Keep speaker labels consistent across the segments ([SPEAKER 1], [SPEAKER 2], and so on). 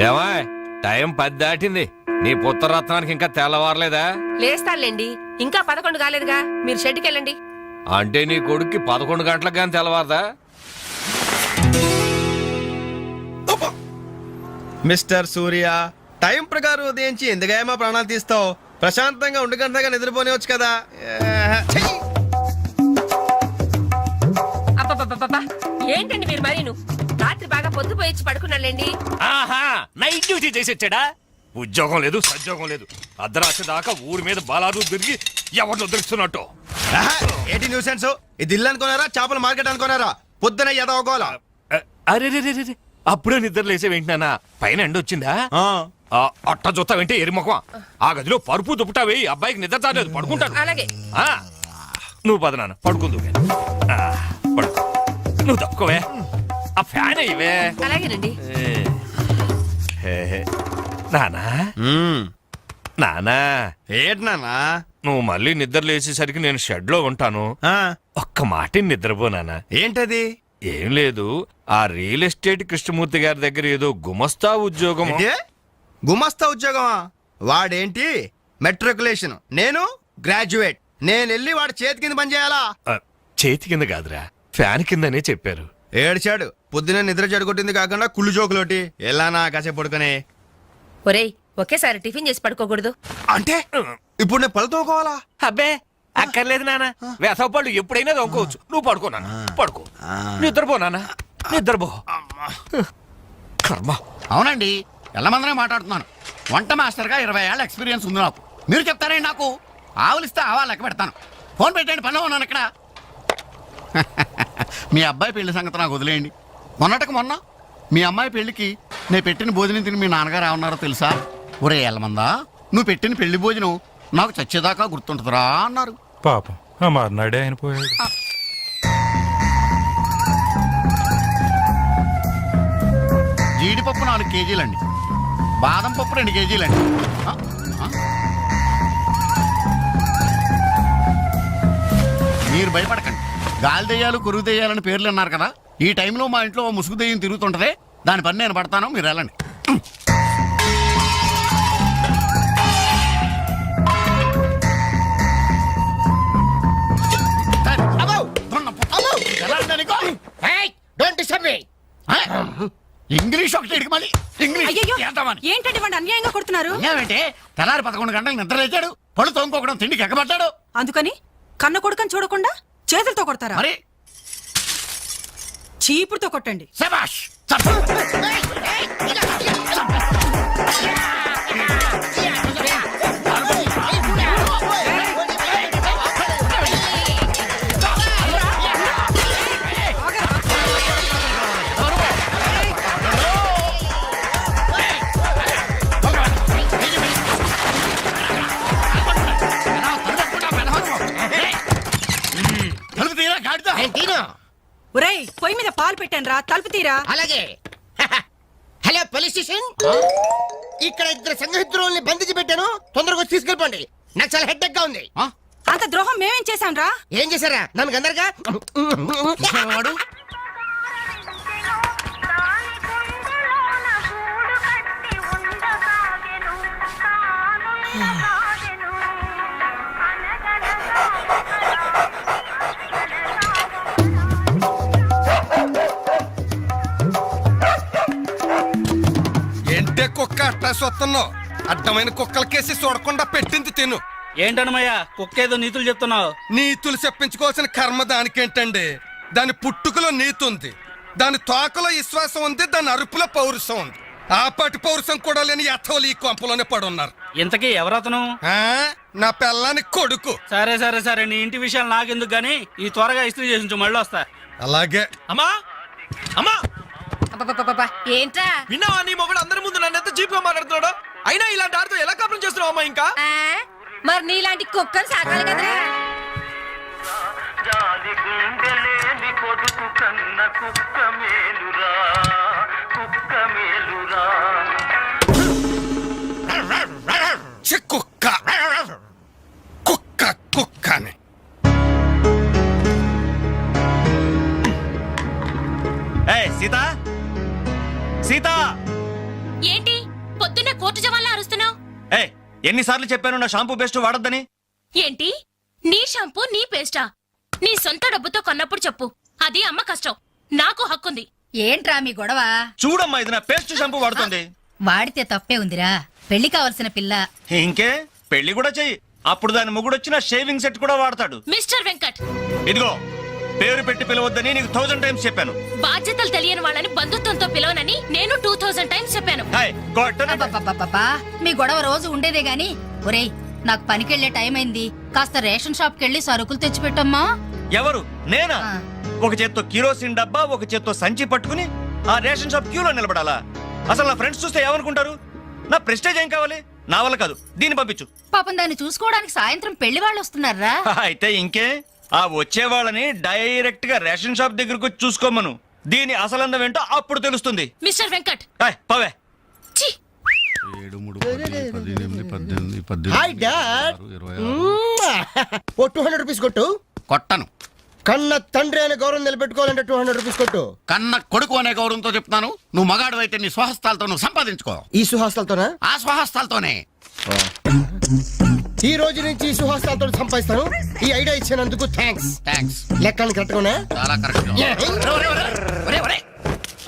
[SPEAKER 1] ఏమా టైం 10 దాటింది. నీ పుత్రరత్నానికి ఇంకా తెల్లవారలేదా?
[SPEAKER 2] లేస్తానులేండి, ఇంకా 11 కాలేదుగా. మీరు షెడ్కి వెళ్ళండి.
[SPEAKER 1] అంటే నీ కొడుక్కి 11 గంటలకు కానీ తెల్లవారదా?
[SPEAKER 3] మిస్టర్ సూర్య, టైం ప్రకారం ఉదయించి ఎందుకయ్యా ప్రాణాలు తీస్తావు? ప్రశాంతంగా గంటగా నిద్రపోనేవచ్చు కదా.
[SPEAKER 2] అబ్బబ్బబ్బబ్బా, ఏంటండి మీరు మరీను? రాత్రి బాగా పొద్దుపోయి పడుకున్నాళ్ళండి.
[SPEAKER 1] ఆహా, నైట్ డ్యూటీ చేసొచ్చాడా? ఉద్యోగం లేదు, సద్యోగం లేదు. అర్ధరాత్రి దాకా ఊరి మీద బాలారు తిరిగి ఎవరిని దొరుకుతున్నట్టు.
[SPEAKER 3] ఏంటి న్యూసెన్స్? ఇది ఇల్లు అనుకున్నారా, చేపల మార్కెట్ అనుకున్నారా? పొద్దున ఎదవగోలా.
[SPEAKER 1] అరే అప్పుడే నిద్ర లేసేవేంటినా? పైన ఎండ వచ్చిందా? అట్ట జొత్తా వెంటే ఎరిముఖం. ఆ గదిలో పరుపు దుప్పటావి. అబ్బాయికి నిద్ర చాలేదు, పడుకుంటాడు.
[SPEAKER 2] అలాగే.
[SPEAKER 1] నువ్వు పద నాన్న, పడుకుందు. పడుకో, నువ్వు తప్పుకోవే. ఆ ఫ్యాన్ అయ్యవే.
[SPEAKER 2] అలాగేనండి.
[SPEAKER 1] నానా నానా,
[SPEAKER 3] ఏంటి నాన్నా?
[SPEAKER 1] నువ్వు మళ్ళీ నిద్ర లేచేసరికి నేను షెడ్ లో ఉంటాను. ఒక్క మాట నిద్రపోనానా.
[SPEAKER 3] ఏంటది?
[SPEAKER 1] ఏం లేదు, ఆ రియల్ ఎస్టేట్ కృష్ణమూర్తి గారి దగ్గర ఏదో గుమస్తా ఉద్యోగం.
[SPEAKER 3] గుమస్తా ఉద్యోగమా? వాడేంటి మెట్రికులేషన్, నేను గ్రాడ్యుయేట్. నేను వెళ్ళి వాడి చేతి కింద పని చేయాలా?
[SPEAKER 1] చేతి కింద కాదురా, ఫ్యాన్ కిందనే చెప్పారు.
[SPEAKER 3] ఏడ్చాడు. పొద్దున నిద్ర చెడగొట్టింది కాకుండా కుళ్ళు జోకులోటి. ఎలానా కాసేపు పడుకునే.
[SPEAKER 2] ఒరేయ్, ఒకేసారి టిఫిన్ చేసి పడుకోకూడదు.
[SPEAKER 3] అంటే ఇప్పుడు నేను పళ్ళతోకోవాలా?
[SPEAKER 1] అబ్బే అక్కర్లేదు నాన్న, వేసవ పళ్ళు ఎప్పుడైనా దొంగకోవచ్చు. నువ్వు పడుకో నాన్న, పడుకో. నిద్రపో నాన్న, నిద్రపో. కర్మ.
[SPEAKER 4] అవునండి, ఎల్లమందనే మాట్లాడుతున్నాను. వంట మాస్టర్గా 20 ఏళ్ళ ఎక్స్పీరియన్స్ ఉంది నాకు. మీరు చెప్తారండి నాకు? ఆవులిస్తే ఆవా లెక్క పెడతాను. ఫోన్ పెట్టండి, పనిలో ఉన్నాను ఇక్కడ. మీ అబ్బాయి పెళ్లి సంగతి నాకు వదిలేయండి. మొన్న మీ అమ్మాయి పెళ్లికి నేను పెట్టిన భోజనం తిని మీ నాన్నగారు ఏమన్నారో తెలుసా? ఒరే ఎల్లమందా, నువ్వు పెట్టిన పెళ్లి భోజనం నాకు చచ్చేదాకా గుర్తుంటుందిరా అన్నారు.
[SPEAKER 5] పాపం ఆ మర్నాడే ఆయన పోయాడు.
[SPEAKER 4] జీడిపప్పు 4 కేజీలండి, బాదం పప్పు 2 కేజీలండి. మీరు భయపడకండి. గాలి దెయ్యాలు, కొరుగు దెయ్యాలని పేర్లు అన్నారు కదా. ఈ టైంలో మా ఇంట్లో ముసుగు దెయ్యం తిరుగుతుంటదే. దాని పని నేను పడతాను, మీరు వెళ్ళండి. ఇంగ్లీష్ ఒకటి మళ్ళీ
[SPEAKER 6] ఏంటంటే వాడు అన్యాయంగా కొడుతున్నారు.
[SPEAKER 4] ఏమంటే తెల్లారి 11 గంటలకు నిద్ర లేచాడు, పళ్ళు తోముకోవడం, తిండికి ఎక్కబడ్డాడు.
[SPEAKER 6] అందుకని కన్న కొడుకని చూడకుండా చేతులతో కొడతారా?
[SPEAKER 4] మరి
[SPEAKER 6] చీపుడుతో కొట్టండి.
[SPEAKER 4] శభాష్.
[SPEAKER 6] ఒరేయ్, పొయ్యి మీద పాలు పెట్టాను రా, తలుపు తీరా.
[SPEAKER 7] అలాగే. హలో పోలీస్ స్టేషన్, ఇక్కడ 2 సంఘహిద్రోల్ని బంధించి పెట్టాను. తొందరగా వచ్చి తీసుకెళ్ళిపోండి. నాకు చాలా హెడ్డెక్ గా ఉంది.
[SPEAKER 6] అంత ద్రోహం మేమేం చేశాం రా?
[SPEAKER 7] ఏం చేశారా? నన్ను అందరుగా
[SPEAKER 4] వాడు
[SPEAKER 3] ఏంటే కుక్క అట్టా సొత్తున్నావు? అడ్డమైన కుక్కలకేసి చూడకుండా పెట్టింది తిను.
[SPEAKER 8] ఏంటన్నమయ్యా, కుక్కేదో నీతులు చెప్తున్నావు?
[SPEAKER 3] నీతులు చెప్పించుకోవాల్సిన కర్మ దానికేంటండి? దాని పుట్టుకలో నీతి ఉంది, దాని తోకలో విశ్వాసం ఉంది, దాని అరుపులో పౌరుషం ఉంది. ఆపాటి పౌరుషం కూడా లేని యథోలు ఈ కొంపలోనే పడున్నారు.
[SPEAKER 8] ఇంతకీ ఎవరతను?
[SPEAKER 3] నా పెళ్ళానికి కొడుకు.
[SPEAKER 8] సరే సరే సరే, నీ ఇంటి విషయాలు నాకెందుకు గానీ ఈ త్వరగా ఇస్త్రీ చేసి మళ్ళీ వస్తా.
[SPEAKER 3] అలాగే.
[SPEAKER 1] అమ్మా అమ్మా,
[SPEAKER 2] ఏంట్రా?
[SPEAKER 1] విన్నావా? నీ మొగుడు అందరి ముందు నన్ను ఎంత చీప్ గా మాట్లాడుతున్నాడు. అయినా ఇలాంటి ఆడుతూ ఎలా కాపురం చేస్తున్నావు అమ్మా? ఇంకా
[SPEAKER 2] మరి నీలాంటి కుక్కలు సాకాలి కదరా.
[SPEAKER 3] కుక్క కుక్క కుక్కని.
[SPEAKER 5] సీత, సీత,
[SPEAKER 2] ఏంటి
[SPEAKER 9] ఎన్నిసార్లు చెప్పాను నా షాంపూ బెస్ట్ వాడొద్దని?
[SPEAKER 2] ఏంటి నీ షాంపూ నీ పేస్టా? నీ సొంత డబ్బుతో కొన్నప్పుడు చెప్పు, అది అమ్మ కష్టం, నాకు హక్కుంది.
[SPEAKER 6] ఏంట్రా మీ గొడవ?
[SPEAKER 9] చూడమ్మా, ఇది నా పేస్ట్ షాంపూ వాడుతుంది.
[SPEAKER 6] వాడితే తప్పే ఉందిరా, పెళ్లి కావలసిన పిల్ల.
[SPEAKER 9] ఇంకే పెళ్లి కూడా చెయ్యి, అప్పుడు దాని మొగుడొచ్చిన షేవింగ్ సెట్ కూడా వాడతాడు.
[SPEAKER 2] మిస్టర్ వెంకట్,
[SPEAKER 9] ఇదిగో పేరు పెట్టి పిలవద్దని నీకు 1000 టైమ్స్ చెప్పాను.
[SPEAKER 2] బాధ్యతలు తెలియని వాళ్ళని బంధుత్వంతో పిలవనని నేను 2000 టైమ్స్ చెప్పాను.
[SPEAKER 9] హాయ్, కొట్టను.
[SPEAKER 6] అబ్బబ్బబ్బబ్బా, మీ గొడవ రోజు ఉండేదే గాని. ఒరేయ్, నాకు పనికెళ్లే టైం అయింది, కాస్త రేషన్ షాప్ కెళ్ళి సరుకులు తెచ్చిపెట్టమ్మా.
[SPEAKER 9] ఎవరు? నేనా?
[SPEAKER 6] ఆ.
[SPEAKER 9] ఒక చేత్తో కిరోసిన్ డబ్బా, ఒక చేత్తో సంచి పట్టుకుని ఆ రేషన్ షాప్ క్యూలో నిలబడాలా? అసలు నా ఫ్రెండ్స్ చూస్తే ఏమనుకుంటారు? నా ప్రెస్టేజ్ ఏం కావాలి? నా వల్ల కాదు, దీన్ని పంపించు.
[SPEAKER 6] పాపం దాన్ని చూసుకోవడానికి సాయంత్రం పెళ్లి వాళ్ళు వస్తున్నారా?
[SPEAKER 9] అయితే ఇంకే, ఆ వచ్చే వాళ్ళని డైరెక్ట్ గా రేషన్ షాప్ దగ్గరకు వచ్చి చూసుకోమను. దీని అసలందం ఏంటో అప్పుడు తెలుస్తుంది.
[SPEAKER 2] మిస్టర్ వెంకట్,
[SPEAKER 9] హాయ్, పవే.
[SPEAKER 2] ఛీ!
[SPEAKER 4] 7, 3, 10, 18, 18,
[SPEAKER 7] హాయ్ డాడ్.
[SPEAKER 4] 26.
[SPEAKER 7] ఓ 200 రూపీస్ కొట్టు.
[SPEAKER 4] కొట్టను.
[SPEAKER 7] కన్న తండ్రి అనే గౌరవం నిలబెట్టుకోవాలంటే 200 రూపీస్ కొట్టు.
[SPEAKER 4] కన్న కొడుకు అనే గౌరవంతో చెప్తున్నాను. నువ్వు మగాడు అయితే నీ స్వహస్తాలతో నువ్వు సంపాదించుకో.
[SPEAKER 7] ఈ సుహాస్తాలతోనా?
[SPEAKER 4] ఆ స్వహస్తాలతోనే.
[SPEAKER 7] ఈ రోజు నుంచి ఈ సుహాస్తాలతో సంపాదిస్తాను. ఈ ఐడియా ఇచ్చినందుకు థ్యాంక్స్.
[SPEAKER 4] థ్యాంక్స్.
[SPEAKER 7] లెక్కలు కరెక్ట్గానే?
[SPEAKER 4] చాలా కరెక్ట్.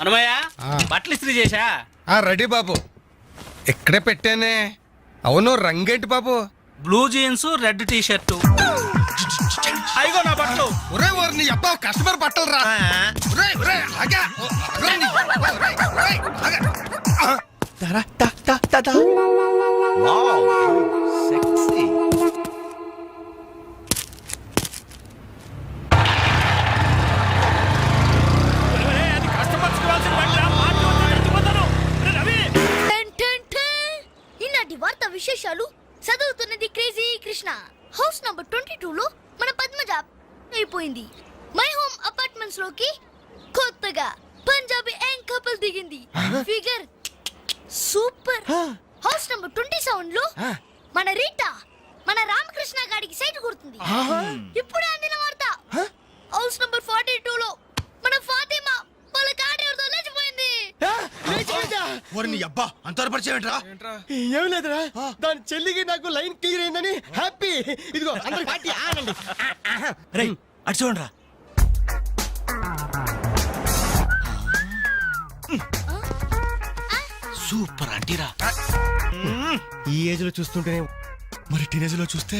[SPEAKER 8] అనుమయ్య బట్టలు ఇస్త్రీ చేశా?
[SPEAKER 3] రెడీ బాబు, ఇక్కడే పెట్టానే. అవును, రంగేంటి బాబు?
[SPEAKER 8] Blue jeans, red T shirt. అయిగో నా బట్టలు.
[SPEAKER 3] ఒరే ఒరే, నీ అబ్బా కస్టమర్ బట్టలు రా. ఒరే ఒరే, ఆగా. ఒరే, నీ అబ్బా, ఒరే, ఒరే, ఆగా. దరా, దా, దా, దా, దా.
[SPEAKER 10] ఈనాటి వార్త విశేషాలు చదువుతున్నది క్రేజీ కృష్ణ. హౌస్ నంబర్ 22 లో మన పద్మజ అయిపోయింది. మై హోమ్ అపార్ట్మెంట్స్ లోకి కొత్తగా పంజాబీ యంగ్ కపుల్ దిగింది. Figure super. హౌస్ నంబర్ 27 లో మన రీటా మన రామకృష్ణ గారికి సైట్ కొడుతుంది. ఇప్పుడే అందిన వార్త. హౌస్ నంబర్ 42 లో మన ఫాతిమా వాళ్ళ కాడేరుతో లేచిపోయింది.
[SPEAKER 4] నీ అబ్బా అంత పరిచయం ఏంట్రా?
[SPEAKER 7] ఏం లేదురా, దాని చెల్లికి నాకు లైన్ క్లియర్ అయిందని హ్యాపీ. ఇదిగో అందరికి పార్టీ ఆనండి.
[SPEAKER 9] రేయ్, అటు చూడరా. సూపర్ అంటీరా.
[SPEAKER 7] ఈ ఏజ్ లో చూస్తుంటేనే, మరి టీనేజ్ లో చూస్తే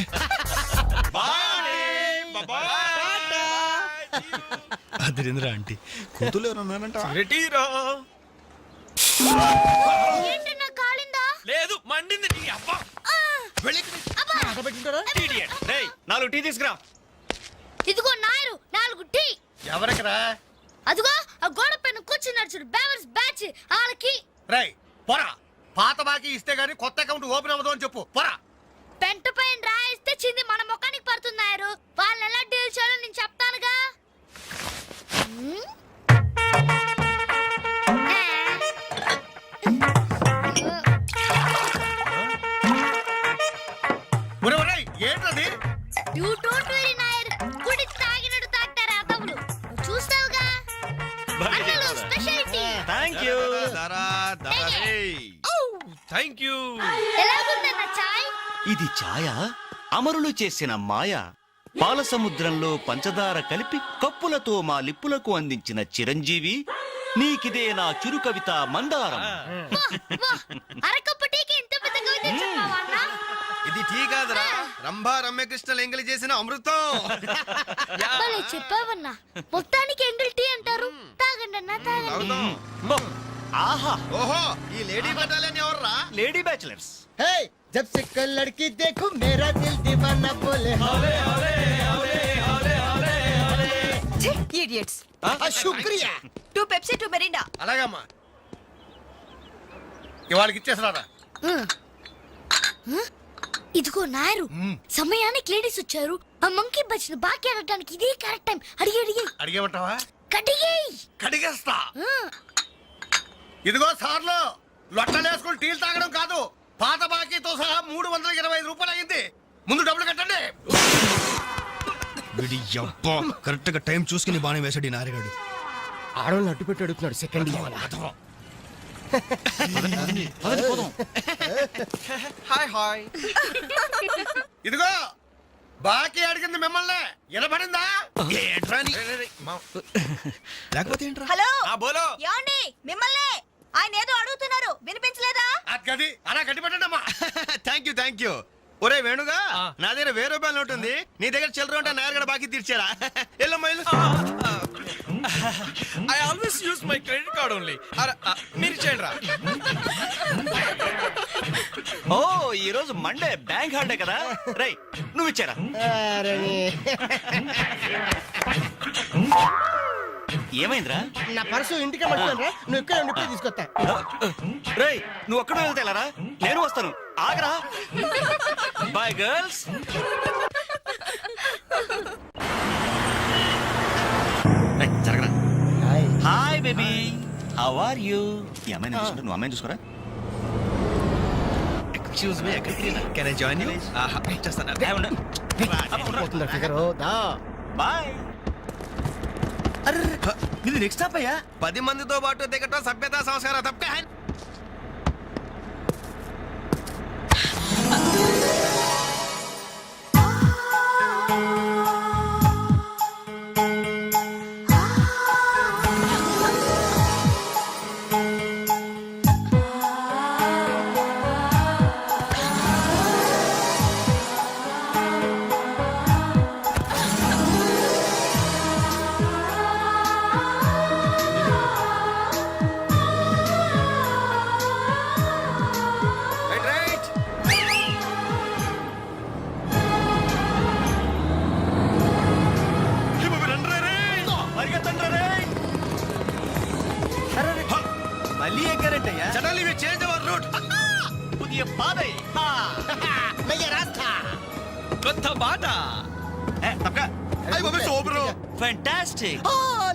[SPEAKER 3] అదిరింద్రా ఆంటీ. కూతురు ఎవరన్నారంట?
[SPEAKER 2] ఏంటన్నా కాలిందా?
[SPEAKER 9] లేదు, మండింది. నీ అబ్బా. Idiot. రేయ్, 4 టీ తీసుకురా.
[SPEAKER 2] ఇదిగో నాయరు 4 టీ.
[SPEAKER 7] ఎవరికరా?
[SPEAKER 2] అదిగో ఆ గోడ పైన కూర్చున్నాడు చూడు, బేవర్స్ బ్యాచ్ వాళ్ళకి.
[SPEAKER 4] రేయ్ పోరా, పాత బాకీ ఇస్తే గానీ కొత్త అకౌంట్ ఓపెన్ అవ్వదు అని చెప్పు. పోరా.
[SPEAKER 2] పెంట పైన రాయిస్తే చింది మన ముఖానికి పడుతున్నారు. వాళ్ళు ఎలా డీల్ చేయాలో నేను చెప్తానుగా.
[SPEAKER 4] ఏంటది?
[SPEAKER 2] యు డోంట్ వరీ నాయర్, కుడి తాగినట్టు తాగుతారు అతవులు. చూస్తావుగా అన్నలు స్పెషాలిటీ.
[SPEAKER 9] థాంక్యూ.
[SPEAKER 3] Thank you.
[SPEAKER 2] ఎలాగుందన్న చాయ్?
[SPEAKER 9] ఇది ఛాయ అమరులు చేసిన మాయ. పాల సముద్రంలో పంచదార కలిపి కప్పులతో మా లిప్పులకు అందించిన చిరంజీవి, నీకిదే నా చురు కవిత మందారం.
[SPEAKER 2] అరకప్పు టీకి ఇంత పెద్ద కవిత చెప్పావా అన్న?
[SPEAKER 3] ఇది టీ కాదురా, రంభా రమ్యకృష్ణ ఎంగిలి చేసిన అమృతం.
[SPEAKER 2] భలే చెప్పావన్నా. మొత్తానికి ఎంగిల్ టీ అంటారు. తాగండి అన్న, తాగండి.
[SPEAKER 9] బో, ఆహా.
[SPEAKER 3] ఓహో, ఈ లేడీ బటాలియన్ ఎవర్రా?
[SPEAKER 9] Lady bachelors.
[SPEAKER 7] హే, జబ్ సే కల్ లడ్కీ దేఖో మేరా దిల్ దీవానా బోలే హోలే హోలే హోలే హోలే హోలే.
[SPEAKER 6] ఇడియట్స్.
[SPEAKER 7] శుక్రియా.
[SPEAKER 6] 2 పెప్సీ 2 మెరిండా.
[SPEAKER 3] అలాగమ్మా, ఇవాళకి ఇచ్చేసరారా.
[SPEAKER 2] ఇదిగో నాయరు, సమయానికి లేడీస్ వచ్చారు. ఆ మంకీ బచ్చిన బాకీ అడగడానికి ఇదే కరెక్ట్ టైం. అడిగి అడిగి
[SPEAKER 3] అడిగేమంటావా?
[SPEAKER 2] కడిగేయ్.
[SPEAKER 3] కడిగేస్తా. ఇదిగో సార్లు, లొట్టలేసుకుని టీలు తాగడం కాదు, పాత బాకీతో సహా 325 రూపాయలు అయింది. ముందు డబ్బులు కట్టండి.
[SPEAKER 11] కరెక్ట్ గా టైం చూసుకుని బాగానే వేసాడు ఈ నారిగాడు.
[SPEAKER 7] ఆడవాళ్ళని అడ్డు పెట్టి అడుగుతున్నాడు. సెకండ్ హాయ్ హాయ్
[SPEAKER 3] ఇదిగో బాకీ అడిగింది మిమ్మల్ని వినపడిందా?
[SPEAKER 11] ఏంట్రా నీ- లేకపోతే ఏంట్రా
[SPEAKER 7] హలో
[SPEAKER 3] ఆ బోలో
[SPEAKER 7] ఏమండి మిమ్మల్ని ఆయన ఏదో అడుగుతున్నారు వినిపించలేదా?
[SPEAKER 3] అది అలా గట్టిపట్టండమ్మా.
[SPEAKER 11] థ్యాంక్ యూ ఒరే వేణుగా నా దగ్గర 1000 రూపాయలు నోటు ఉంది, నీ దగ్గర చిల్లర ఉంటే నాయర్ బాకీ తీర్చారా? ఎల్లమ్మా ఇల్లు.
[SPEAKER 8] I always use my credit card only. మీరు చేయండి రా.
[SPEAKER 9] ఓ ఈ రోజు మండే బ్యాంక్ హాలిడే కదా. రై నువ్వు ఇచ్చారా? ఏమైందిరా?
[SPEAKER 7] నా పర్సు ఇంటికి పట్టుకోరా, నువ్వు ఇక్కడ ఉండి ఇప్పుడే తీసుకొస్తా.
[SPEAKER 9] రేయ్ నువ్వు ఒక్కడే వెళ్తేలారా, నేను వస్తాను, ఆగరా. Bye girls. జరగరా. Hi baby, how are you? ఈ అమ్మాయిని చూసుకుంటే నువ్వు అమ్మాయిని చూసుకోరా.
[SPEAKER 11] ఎక్స్క్యూజ్ మీ, ఎక్కడికి కెన్ ఐ జాయిన్ యూ? చేస్తాను.
[SPEAKER 7] పోతుందా ఫిగర్ దా.
[SPEAKER 9] బాయ్.
[SPEAKER 11] ఇది నెక్స్ట్ స్టాప్ అయ్యా. 10 మందితో పాటు దిగటం సభ్యత సంస్కారం తప్ప. మళ్ళీ ఎక్కారంటే suddenly we change our route.
[SPEAKER 9] పుదియ పాదై.
[SPEAKER 7] నయ్య రాస్తా.
[SPEAKER 8] కొత్త బాట.
[SPEAKER 11] అయ్ బాబే సూపర్.
[SPEAKER 9] ఫ్యాంటాస్టిక్.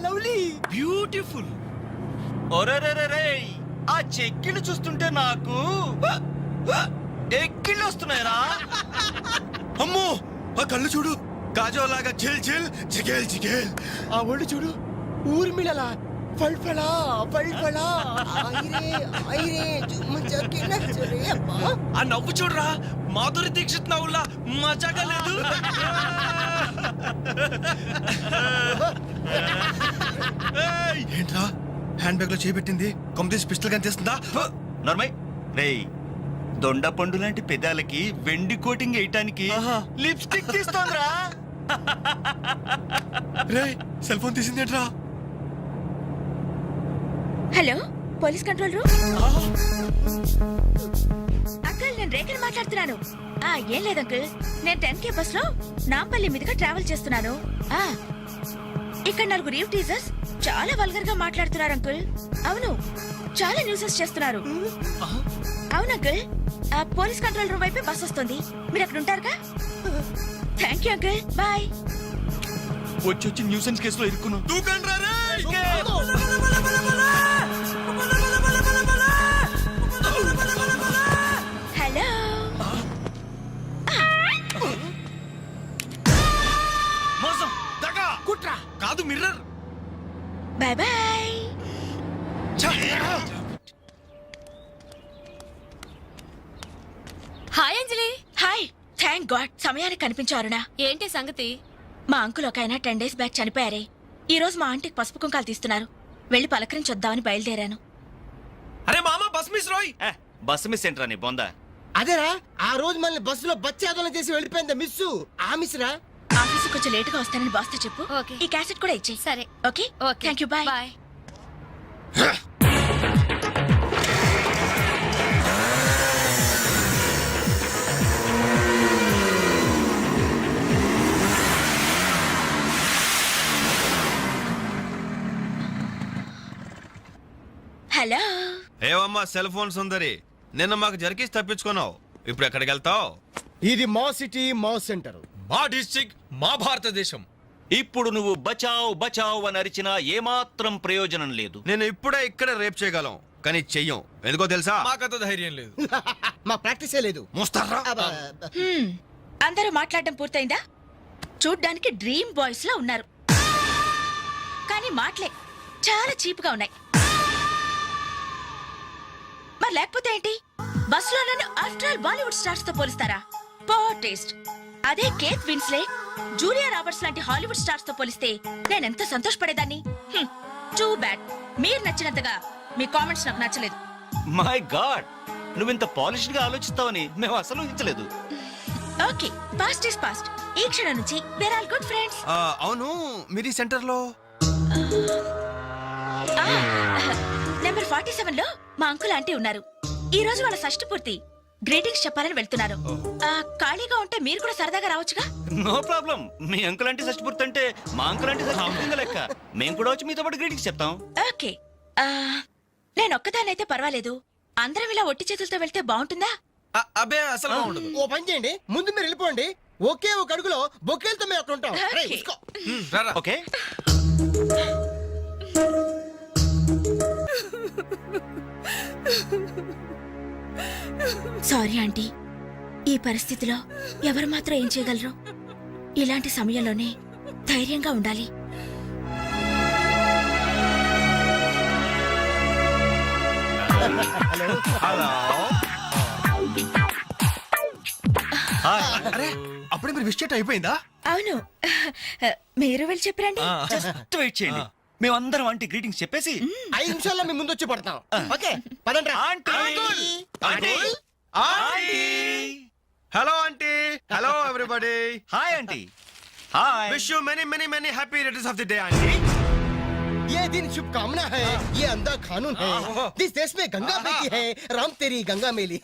[SPEAKER 7] లవ్లీ.
[SPEAKER 9] బ్యూటిఫుల్. ఒరేరేరే, ఆ చెక్కిళ్ళు చూస్తుంటే నాకు ఎక్కిళ్ళు వస్తున్నాయరా.
[SPEAKER 11] అమ్మో ఆ కళ్ళు చూడు, కాజోలాగా చిల్ చిల్ జిగేల్ జిగేల్.
[SPEAKER 7] ఆ ఒళ్ళు చూడు, ఊర్మిళలా ఫల్ఫలా ఫల్ఫలా. ఐరే ఐరే జుమ్ముజకి నచ్చరే అమ్మా.
[SPEAKER 8] ఆ నవ్వు చూడరా, మాధురి దీక్షిత్ నవ్వులా మజాగా లేదు.
[SPEAKER 11] ఏంట్రా హ్యాండ్ బ్యాగ్ లో చేపెట్టింది? కంప్లీట్ పిస్టల్ కనిపిస్తుందా?
[SPEAKER 9] నర్మయ్. రేయ్ దొండ పండు లాంటి పెదాలకి వెండి కోటింగ్ వేయటానికి లిప్స్టిక్ తీస్తోందిరా.
[SPEAKER 11] రే సెల్ ఫోన్ తీసింది ఏంట్రా?
[SPEAKER 10] Hello police control room. Uncle నేను రేఖని మాట్లాడుతున్నాను. ఏం లేదు అంకుల్, నేను 10K బస్ లో నాంపల్లి మీదుగా ట్రావెల్ చేస్తున్నాను. ఇక్కడ 4 రీవ్ టీజర్స్ చాలా వల్గర్ గా మాట్లాడుతున్నారు అంకుల్. అవును, చాలా న్యూసెస్ చేస్తున్నారు. అవును అంకుల్, పోలీస్ కంట్రోల్ రూమ్ వైపే బస్ వస్తుంది. మీరు అక్కడ ఉంటారుగా? Thank you uncle, bye.
[SPEAKER 9] వచ్చి న్యూసెన్స్ కేసులో ఇరుక్కును.
[SPEAKER 11] దూకండ్రా రే.
[SPEAKER 10] హలో.
[SPEAKER 9] మోసం.
[SPEAKER 11] దగా
[SPEAKER 7] కుట్రా.
[SPEAKER 11] కాదు mirror.
[SPEAKER 10] Bye bye. Hi Anjali. Hi. Thank God సమయానికి కనిపించారునా. ఏంటి సంగతి? మా అంకుల్ ఒక ఆయన 10 days బ్యాక్ చనిపోయారే. ఈ రోజు మా ఆంటీకి పసుపు కుంకాలు తీస్తున్నారు. వెళ్ళి పలకరించొద్దామని బయలుదేరాను.
[SPEAKER 8] అరే మామ బస్ మిస్ రోయ్.
[SPEAKER 9] బస్ మిస్ ఏంట్రా నీ బొందా?
[SPEAKER 7] అదేరా, ఆ రోజు మనల్ని బస్సులో బచ్చాదోళన చేసి వెళ్ళిపోయింది మిస్సు. ఆ మిస్ రా.
[SPEAKER 10] ఆఫీస్ కొంచెం లేటుగా వస్తానని బాస్తో చెప్పు. ఈ క్యాసెట్ కూడా ఇచ్చేయి. సరే. Okay. Thank you. Bye bye. Hello.
[SPEAKER 11] ఏవమ్మా సెల్ ఫోన్ సుందరి, నిన్న మాకు జరికేసి తప్పించుకున్నావు, ఇప్పుడు ఎక్కడికి వెళ్తావు?
[SPEAKER 7] ఇది మా సిటీ, మా సెంటర్,
[SPEAKER 8] మా డిస్ట్రిక్ట్, మా భారతదేశం.
[SPEAKER 9] ఇప్పుడు నువ్వు బచావ్ బచావ్ అని అరిచినా ఏమాత్రం ప్రయోజనం లేదు.
[SPEAKER 11] నేను ఇప్పుడే ఇక్కడ రేప్ చేయగలం, కానీ చెయ్యం. ఎందుకో తెలుసా?
[SPEAKER 8] మాకంత ధైర్యం లేదు.
[SPEAKER 7] మా ప్రాక్టీసే లేదు.
[SPEAKER 11] మోస్తారా?
[SPEAKER 10] అందరూ మాట్లాడడం పూర్తయిందా? చూడ్డానికి డ్రీమ్ బాయ్స్ లో ఉన్నారు, కానీ మాటలే చాలా చీప్ గా ఉన్నాయి.
[SPEAKER 2] మరి లేకపోతే ఏంటి? బస్సులో నన్ను ఆఫ్టర్ ఆల్ బాలీవుడ్ స్టార్స్ తో పోలిస్తారా? Poor taste. అదే కేత్ విన్స్లెట్, జూలియా రాబర్ట్స్ లాంటి హాలీవుడ్ స్టార్స్ తో పోలిస్తే నేనెంత సంతోషపడేదాన్ని. Too bad. మీరు నచ్చినంతగా మీ కామెంట్స్ నాకు నచ్చలేదు.
[SPEAKER 9] మై గాడ్, నువ్వింత పాలిష్డ్ గా ఆలోచిస్తావని మేము అసలు ఊహించలేదు.
[SPEAKER 2] Okay, past is past. ఈ క్షణం నుంచి వేర్ ఆల్ గుడ్ ఫ్రెండ్స్.
[SPEAKER 11] అవును, మీరు ఈ సెంటర్ లో
[SPEAKER 2] నెంబర్ 47 లో మా అంకుల్ ఆంటీ ఉన్నారు. ఈ రోజు వాళ్ళ షష్ఠి పూర్తి. గ్రీటింగ్స్ చెప్పాలని వెళ్తున్నారు. ఖాళీగా ఉంటే మీరు కూడా సరదాగా రావచ్చుగా.
[SPEAKER 9] No problem. మీ అంకుల్ అంటే షష్టిపూర్తి అంటే మా అంకుల్ అంటే షష్టిపూర్తి లెక్క. మేము కూడా వచ్చి మీతో పాటు గ్రీటింగ్స్ చెప్తాం.
[SPEAKER 2] ఓకే, నేను ఒక్కదానైతే పర్వాలేదు. అందరం ఇలా ఒట్టి చేతులతో వెళ్తే బాగుంటుందా?
[SPEAKER 11] అబ్బే అసలు బాగుండదు.
[SPEAKER 7] ఓ పని చేయండి, ముందు మీరు వెళ్ళిపోండి. ఒకే ఒక అడుగులో బొక్కేలతో మేము అక్కడ ఉంటాం. రేయ్,
[SPEAKER 2] ఓకే.
[SPEAKER 7] ఉస్కో.
[SPEAKER 9] ఓకే.
[SPEAKER 2] సారీ ఆంటీ, ఈ పరిస్థితిలో ఎవరు మాత్రం ఏం చేయగలరు? ఇలాంటి సమయంలోనే ధైర్యంగా ఉండాలి.
[SPEAKER 11] అరే, అప్పుడే మీరు విష్ చేయటం అయిపోయిందా?
[SPEAKER 2] అవును, మీరు వెళ్ళి చెప్పరండి.
[SPEAKER 9] జస్ట్ వెయిట్ చేయండి. మేమందరం ఆంటీ గ్రీటింగ్స్ చెప్పేసి
[SPEAKER 7] 5 నిమిషాల్లో మేము ముందు వచ్చి పడతాం. ఓకే, పదండి రా.
[SPEAKER 9] Aunty aunty aunty
[SPEAKER 11] hello aunty. Hello everybody.
[SPEAKER 9] Hi aunty. Hi.
[SPEAKER 11] Wish you many many many happy returns of the day aunty.
[SPEAKER 7] ये दिन शुभकामना है, ये अंधा कानून है. जिस देश में गंगा बहती है, राम तेरी गंगा मेली.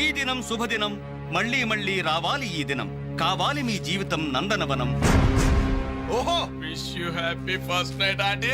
[SPEAKER 9] ఈ దినం శుభదినం. మళ్ళీ మళ్ళీ రావాలి ఈ దినం. కావాలి మీ జీవితం నందనవనం.
[SPEAKER 11] ఓహో, wish you happy first night aunty.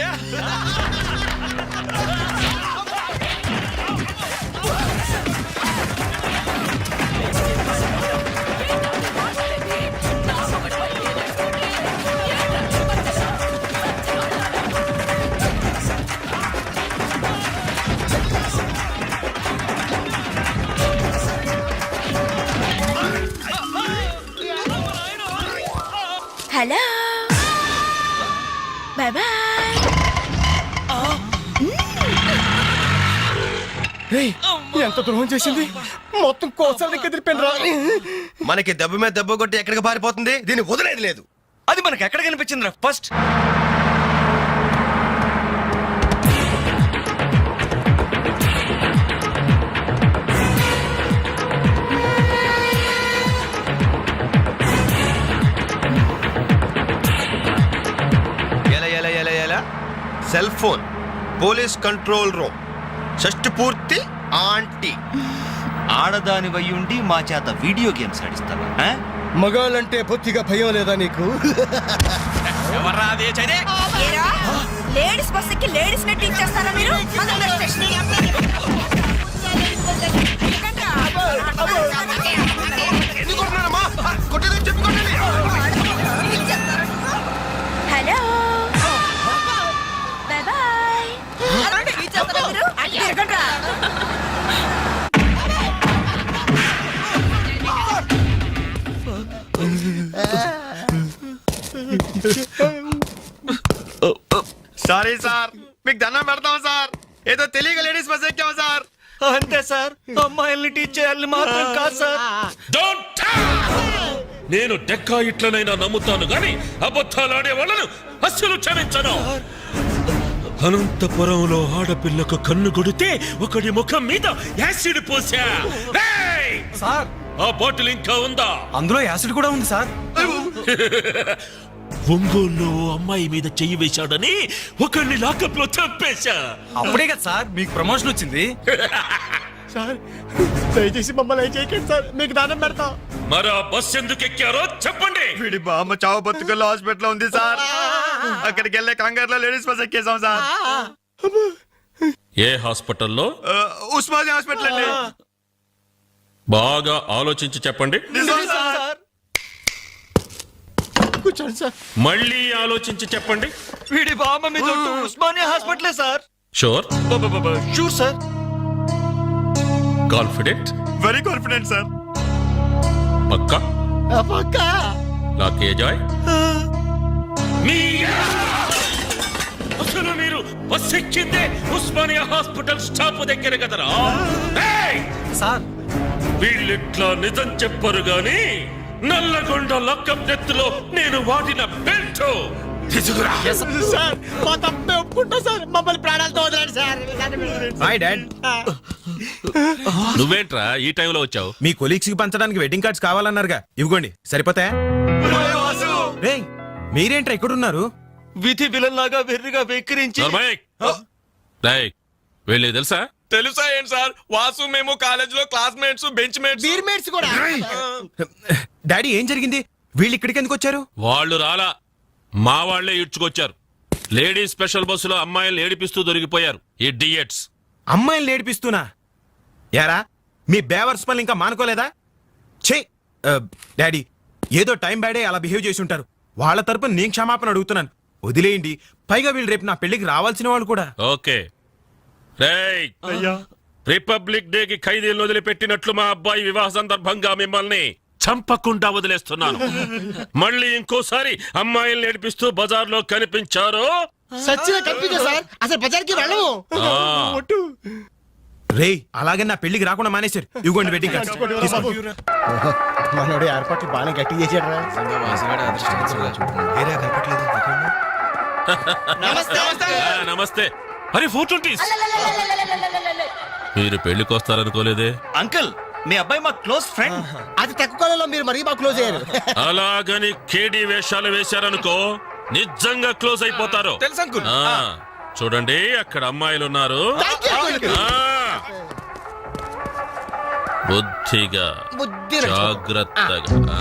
[SPEAKER 2] Hello, bye bye.
[SPEAKER 7] ఎంత ద్రోహం చేసింది, మొత్తం కోసాలకి ఎదిరిపోయిన రా.
[SPEAKER 11] మనకి దెబ్బ మీద దెబ్బ కొట్టి ఎక్కడికి పారిపోతుంది, దీన్ని వదిలేదు లేదు.
[SPEAKER 9] అది మనకు ఎక్కడ కనిపించిందిరా first?
[SPEAKER 11] Cell phone, police control room, షష్టి పూర్తి ఆంటీ.
[SPEAKER 9] ఆడదాని వయ్యుండి మా చేత వీడియో గేమ్స్ ఆడిస్తావా?
[SPEAKER 7] మగాళ్ళంటే బొత్తిగా భయం లేదా నీకు?
[SPEAKER 2] లేడీస్ బస్ ఎక్కి లేడీస్ నెట్ ఇచ్చేస్తారా మీరు? Hello, bye bye.
[SPEAKER 11] Sorry sir, మీకు దండం పెడతాం సార్. ఏదో తెలియక లేడీస్ బస్ ఎక్కాం సార్.
[SPEAKER 9] అంతే సార్, అమ్మాయిల్ని టీచ్ చేయాలని మాత్రం కాదు సార్.
[SPEAKER 5] నేను డెక్కా ఇట్లనైనా నమ్ముతాను గాని అబద్ధాలాడే వాళ్ళను అస్సలు క్షమించను. అనంతపురంలో ఆడపిల్లకు కన్ను కొడితే ఒకడి ముఖం మీద యాసిడ్ పోసా.
[SPEAKER 8] సార్,
[SPEAKER 5] ఆ బాటిల్ ఇంకా ఉందా?
[SPEAKER 8] అందులో యాసిడ్ కూడా ఉంది సార్.
[SPEAKER 5] ఒంగోలులో అమ్మాయి మీద చెయ్యి వేశాడని ఒకరిని లాకప్ లో చంపేశా.
[SPEAKER 8] అప్పుడే కదా సార్ మీకు ప్రమోషన్ వచ్చింది.
[SPEAKER 7] సార్ దయచేసి మమ్మల్ని చేయకండి సార్, మీకు దానం పెడతాం.
[SPEAKER 5] మరి ఆ బస్ ఎందుకు ఎక్కారో చెప్పండి.
[SPEAKER 11] వీడి బామ్మ చావు బతుకుల్లో హాస్పిటల్ ఉంది సార్. అక్కడికి వెళ్ళే కంగారులో లేడీస్ బస్ ఎక్కేసాం సార్.
[SPEAKER 5] ఏ హాస్పిటల్లో?
[SPEAKER 11] ఉస్మానియా హాస్పిటల్ అండి.
[SPEAKER 5] బాగా ఆలోచించి చెప్పండి.
[SPEAKER 11] నిజం సార్.
[SPEAKER 7] కూర్చోండి సార్.
[SPEAKER 5] మళ్ళీ ఆలోచించి చెప్పండి.
[SPEAKER 9] వీడి బామ్మ మీద ఉస్మానియా హాస్పిటలే sir.
[SPEAKER 5] Sure?
[SPEAKER 9] Sure sir.
[SPEAKER 5] Confident?
[SPEAKER 11] Very confident sir.
[SPEAKER 5] పక్కా?
[SPEAKER 7] పక్కా.
[SPEAKER 5] లాకే జాయ్. అసలు మీరు బస్ ఎక్కిందే ఉస్మానియా హాస్పిటల్ స్టాప్ దగ్గర కదరా. ఏయ్!
[SPEAKER 8] సార్
[SPEAKER 5] వీళ్ళిట్లా నిజం చెప్పరు గాని నల్లగొండ లక్కం నెత్తులో నేను వాడిన బెల్ట్ తీసుకురా.
[SPEAKER 7] సార్ మా తప్పే ఒప్పుకుంటా సార్, మమ్మల్ని ప్రాణాలతో వదలండి సార్.
[SPEAKER 11] Hi dad.
[SPEAKER 5] నువ్వేంట్రా ఈ టైంలో వచ్చావు?
[SPEAKER 11] మీ కొలీగ్స్ కి పంచడానికి వెడ్డింగ్ కార్డ్స్ కావాలన్నారుగా, ఇవ్వండి సరిపోతాయా? రేయ్, మీరేంట్రా ఇక్కడున్నారు?
[SPEAKER 9] విధి విలన్లాగా వెర్రిగా వెక్కిరించి
[SPEAKER 5] వెళ్ళి తెలుసా?
[SPEAKER 11] తెలుసా ఏంటి సార్, వాసు మేము కాలేజ్ లో క్లాస్మేట్స్, బెంచ్ మేట్స్.
[SPEAKER 7] బీర్మేట్స్ కూడా.
[SPEAKER 11] డాడీ ఏం జరిగింది? వీళ్ళు ఇక్కడికి ఎందుకు వచ్చారు?
[SPEAKER 5] వాళ్ళు రాలా, మా వాళ్లే ఇడ్చుకొచ్చారు. లేడీస్ స్పెషల్ బస్సులో అమ్మాయిలు ఏడిపిస్తూ దొరికిపోయారు ఈ డియట్స్.
[SPEAKER 11] అమ్మాయిలు నేర్పిస్తున్నా యారా? మీ బేవర్స్ పనులు ఇంకా మానుకోలేదా? ఛే డాడీ, ఏదో టైం బ్యాడే అలా బిహేవ్ చేసి ఉంటారు. వాళ్ళ తరపున నేను క్షమాపణ అడుగుతున్నాను, వదిలేయండి. పైగా వీళ్ళు రేపు నా పెళ్లికి రావాల్సిన వాళ్ళు కూడా.
[SPEAKER 5] ఓకే రేయ్, రిపబ్లిక్ డే కి ఖైదీలను వదిలిపెట్టినట్లు మా అబ్బాయి వివాహ సందర్భంగా మిమ్మల్ని చంపకుండా వదిలేస్తున్నాను. మళ్ళీ ఇంకోసారి అమ్మాయిలు నేర్పిస్తూ బజార్లో కనిపించారు,
[SPEAKER 7] సచ్చిగా కనిపించా సార్, అసలు బజార్కి వెళ్ళము.
[SPEAKER 11] రేయ్, అలాగే నా పెళ్లికి రాకుండా మానేశారు. ఇవ్వండి వెడ్డింగ్ కార్డ్స్.
[SPEAKER 7] మనోడు ఏర్పాట్లు బాగానే గట్టి చేసాడు.
[SPEAKER 5] నమస్తే. అరే 420s. మీరు పెళ్లికి వస్తారనుకోలేదే.
[SPEAKER 9] అంకుల్, మీ అబ్బాయి మా క్లోజ్ ఫ్రెండ్.
[SPEAKER 7] అది తక్కువ కాలంలో మీరు మరీ బాగా క్లోజ్ అయ్యారు.
[SPEAKER 5] అలాగని కేడీ వేషాలు వేశారనుకో నిజంగా క్లోజ్ అయిపోతారు.
[SPEAKER 11] తెలుసు అంకుల్.
[SPEAKER 5] చూడండి, అక్కడ అమ్మాయిలు ఉన్నారు. బుద్ధిగా జాగ్రత్తగా.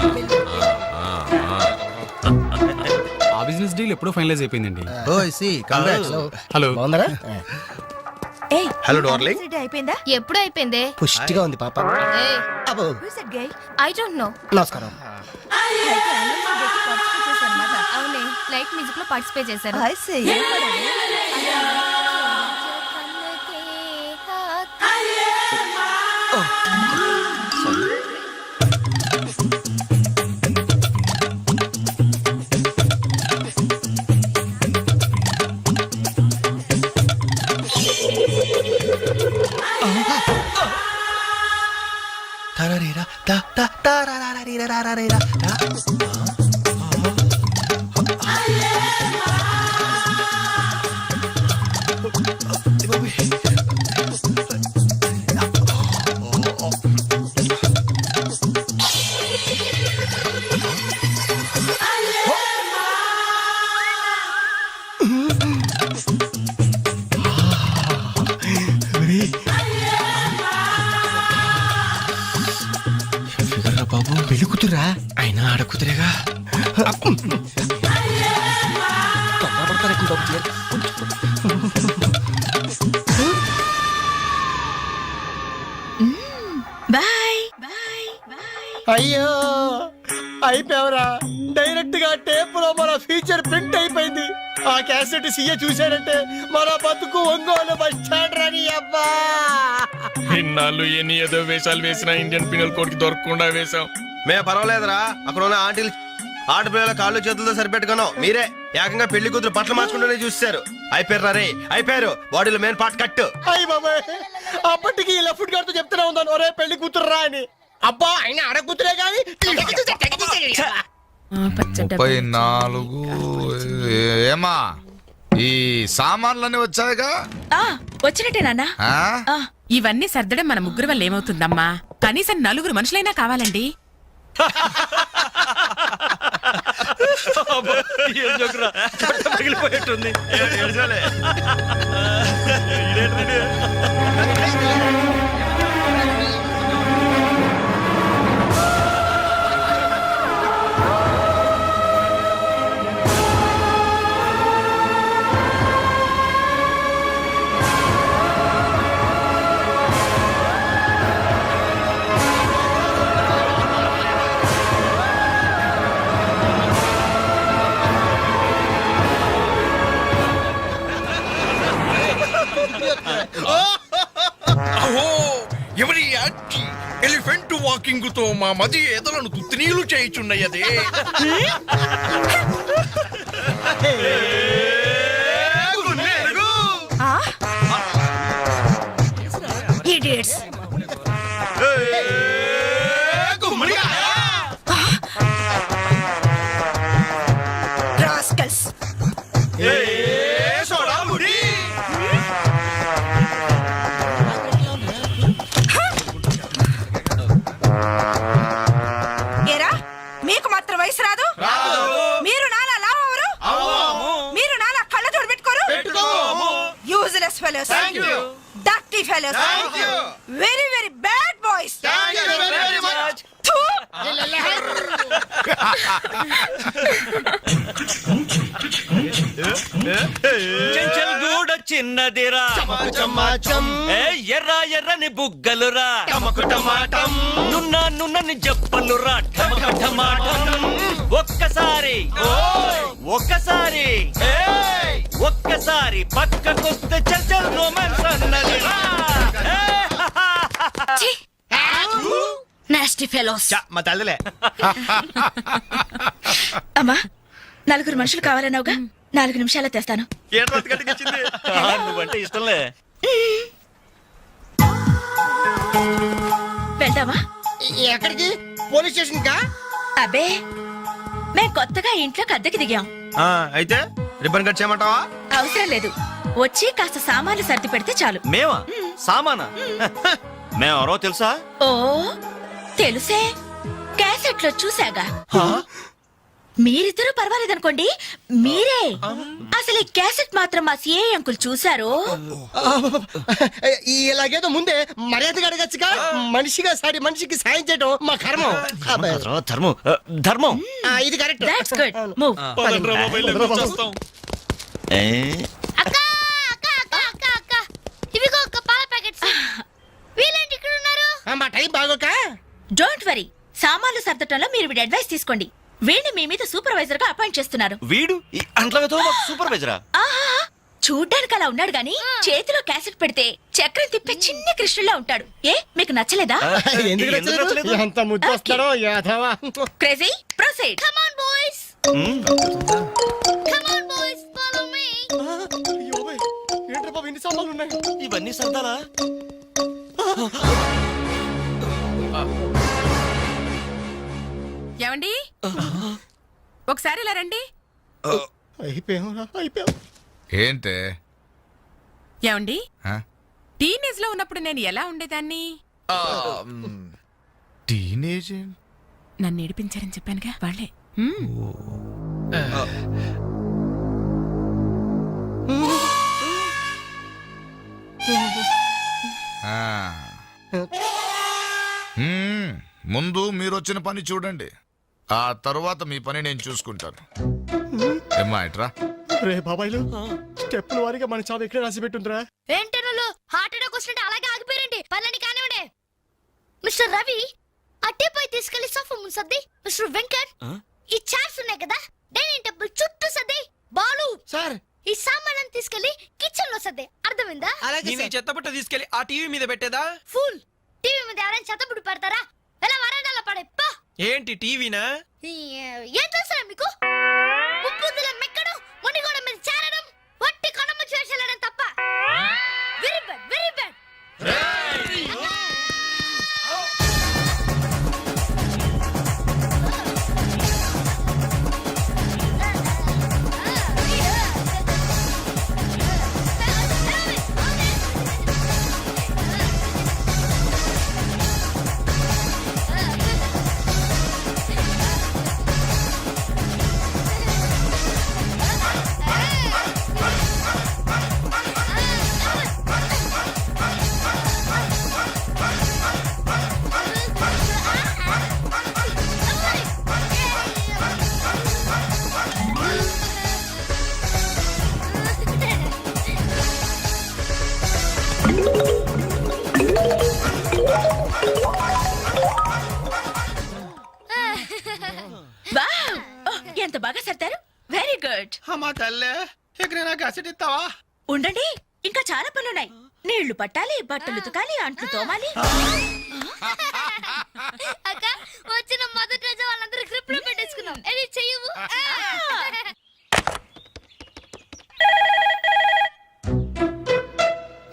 [SPEAKER 8] ఆ బిజినెస్ డీల్ ఎప్పుడో ఫైనలైజ్ అయిపోయిందండి.
[SPEAKER 7] హలో, బాగున్నారా?
[SPEAKER 11] Hello darling.
[SPEAKER 2] అయిపోయిందా?
[SPEAKER 6] ఎప్పుడు అయిపోయింది?
[SPEAKER 7] పుష్టిగా ఉంది పాప. అబ్బో,
[SPEAKER 6] ఐ డోంట్ నో.
[SPEAKER 7] నమస్కారం.
[SPEAKER 6] అవునే, లైట్ మ్యూజిక్ లో పార్టిసిపేట్ చేశారు.
[SPEAKER 7] బాబు పెళ్లి కూతురా? అయినా ఆడ కూతురేగా.
[SPEAKER 2] బాయ్.
[SPEAKER 7] అయ్యో, అయిపోయావరా. డైరెక్ట్ గా టేప్ లో మన ఫీచర్ ప్రింట్ అయిపోయింది. ఆ క్యాసెట్ సీఏ చూశాడంటే మన బతుకు ఒంగోలు బస్ స్టాండ్ రాని. అబ్బా,
[SPEAKER 11] ఇన్నాళ్ళు ఎన్ని ఏదో వేషాలు వేసినా ఇండియన్ పీనల్ కోడ్ కి దొరకకుండా వేశాం.
[SPEAKER 12] మే పర్వాలేదురా, అక్కడ ఉన్న ఆంటీలు ఆడపిల్లల కాళ్ళు చేతులతో సరిపెట్టుకున్నాం. మీరే ఏకంగా పెళ్లి కూతురు బట్టలు మార్చుకుంటూనే చూస్తారు. అయిపోయారు రే, అయిపోయారు. బాడీలో మెయిన్ పార్ట్ కట్టు.
[SPEAKER 7] అయ్యి బాబాయ్, అప్పటికి ఇలా ఫుడ్ గారితో చెప్తూనే ఉన్నాను, ఒరే పెళ్లి కూతురు రా అని. అబ్బా, అయినా ఆడ కూతురే కానీ
[SPEAKER 13] 34. ఏమా, ఈ సామాన్లన్నీ వచ్చాయిగా?
[SPEAKER 2] వచ్చినట్టే నాన్న.
[SPEAKER 6] ఇవన్నీ సర్దడం మన ముగ్గురు వల్ల ఏమవుతుందమ్మా? కనీసం 4 మనుషులైనా కావాలండి.
[SPEAKER 9] పగిలిపోయేట్టుంది.
[SPEAKER 3] ఎవరి ఎలిఫెంట్ వాకింగ్ తో మా మది ఎదలను తుత్తినీలు చేయుచున్నయదే.
[SPEAKER 6] fellows.
[SPEAKER 3] Thank you.
[SPEAKER 6] Dirty fellows.
[SPEAKER 3] Thank you.
[SPEAKER 6] Very, very bad boys.
[SPEAKER 3] Thank you very much.
[SPEAKER 9] Chenchal గూడ చిన్నదిరా ఏ ఎర్ర ఎర్రని బుగ్గలురా నున్నని చెప్పలురా ఒక్కసారి ఒక్కసారి పక్కకొస్తే చల్ రొమాన్స్ అన్నదిరా
[SPEAKER 6] Nasty fellows.
[SPEAKER 12] మా తల్లిలే
[SPEAKER 2] అమ్మా 4 మనుషులు కావాలన్నావుగా 4 నిమిషాల్లో తెస్తాను.
[SPEAKER 9] నువ్వంటే ఇష్టంలే.
[SPEAKER 2] వెళ్దామా?
[SPEAKER 7] ఎక్కడికి? పోలీస్ స్టేషన్ కా?
[SPEAKER 2] అబ్బే మేం కొత్తగా ఇంట్లోకి అద్దెకి దిగాం.
[SPEAKER 12] అయితే రిబ్బన్ కట్ చేయమంటావా?
[SPEAKER 2] అవసరం లేదు, వచ్చి కాస్త సామాన్లు సర్ది పెడితే చాలు.
[SPEAKER 9] మేమా? సామానా? మేమెవరో తెలుసా?
[SPEAKER 2] ఓ తెలుసే, క్యాసెట్లో చూసాగా. మీరిద్దరూ పర్వాలేదనుకోండి, మీరే అసలు ఈ క్యాసెట్ మాత్రం మా సిఐ అంకుల్ చూసారు.
[SPEAKER 7] ఇలాగేదో ముందే మర్యాదగా అడగచ్చుగా. మనిషిగా సాడి మనిషికి సాయం చేయడం మా కర్మం.
[SPEAKER 9] ధర్మం.
[SPEAKER 7] ఇది కరెక్ట్.
[SPEAKER 2] That's good. మూవ్.
[SPEAKER 10] అక్క అక్క అక్క అక్క అక్క ఇవిగో ఒక పాల ప్యాకెట్స్. వీళ్ళేంటి ఇక్కడ ఉన్నారు?
[SPEAKER 7] మా టైం బాగోక.
[SPEAKER 2] డోంట్ వరీ, సామాన్లు సర్దటంలో మీరు వీడి అడ్వైస్ తీసుకోండి. వీడిని మీ మీద సూపర్వైజర్ గా అపాయింట్ చేస్తున్నారు.
[SPEAKER 9] వీడు అంట్లతో సూపర్వైజరా?
[SPEAKER 2] ఆహా, చూడ్డానికి అలా ఉన్నాడు గాని చేతిలో క్యాసెట్ పెడితే చక్రం తిప్పే చిన్న కృష్ణులా ఉంటాడు. ఏ మీకు నచ్చలేదా?
[SPEAKER 7] ఎందుకు నచ్చలేదు? ఎంత ముద్దు వస్తాడో యాదవా.
[SPEAKER 2] Crazy proceed.
[SPEAKER 10] Come on boys, come on boys, follow me.
[SPEAKER 7] ఏంట్రా బాబు ఇన్ని సామాన్లు ఉన్నాయి?
[SPEAKER 9] ఇవన్నీ సర్దాలా?
[SPEAKER 6] ఏమండి, ఒకసారి ఇలా రండి.
[SPEAKER 7] అయిపోయాం.
[SPEAKER 13] ఏంటే
[SPEAKER 6] ఏమండి,
[SPEAKER 13] ఆ?
[SPEAKER 6] టీనేజ్ లో ఉన్నప్పుడు నేను ఎలా ఉండేదాన్ని?
[SPEAKER 13] టీనేజ్
[SPEAKER 6] నన్ను ఏడిపించారని చెప్పానుగా వాళ్ళే.
[SPEAKER 13] ముందు మీరు వచ్చిన పని చూడండి, ఆ తరువాత మీ పని నేను చూసుకుంటాను. ఏమ్మా ఇట్రా.
[SPEAKER 7] రే బాబాయ్లు, స్టెప్పుల వారిగా మన చావు ఎక్కడ రాసి పెట్టుందిరా?
[SPEAKER 10] ఏంటనలో హార్ట్ అటాక్ వస్తుంటే అలాగే ఆగిపోయారండి. పనులని కానివ్వండి. మిస్టర్ రవి, అట్టేపై తీసుకెళ్లి సోఫా ముందు సర్ది. మిస్టర్ వెంకట్, ఈ చైర్స్ ఉన్నాయి కదా డైనింగ్ టేబుల్ చుట్టూ సర్ది. బాలు
[SPEAKER 7] సార్,
[SPEAKER 10] ఈ సామాన్లను తీసుకెళ్లి కిచెన్ లో సర్ది. అర్థమైందా?
[SPEAKER 8] చెత్తబుట్ట తీసుకెళ్లి ఆ టీవీ మీద పెట్టేదా?
[SPEAKER 10] ఫుల్ టీవీ మీద ఎవరైనా చెత్తబుడ్డు పెడతారా? ఎలా వరండాలో పడే పా.
[SPEAKER 8] ఏంటి టీవీనా?
[SPEAKER 10] ఏం తెలుసా మీకు? ముప్పుదుల మెక్కడం, మునిగోడ మీద చేరడం, వట్టి కొనమ్మ చేసేయడం తప్ప. Very bad, very bad.
[SPEAKER 2] Wow, ఎంత బాగా సర్దారు. Very good.
[SPEAKER 7] అమ్మా తల్లే, ఎక్కడైనా క్యాసెట్ ఇస్తావా?
[SPEAKER 2] ఉండండి, ఇంకా చాలా పనులున్నాయి. నీళ్లు పట్టాలి, బట్టలు ఉతకాలి, అంట్లు తోమాలి.
[SPEAKER 10] అక్క, వచ్చిన మొదటి రోజు వాళ్ళందరూ గ్రిప్ లో పెట్టేసుకున్నాం. ఇది చెయ్యవు.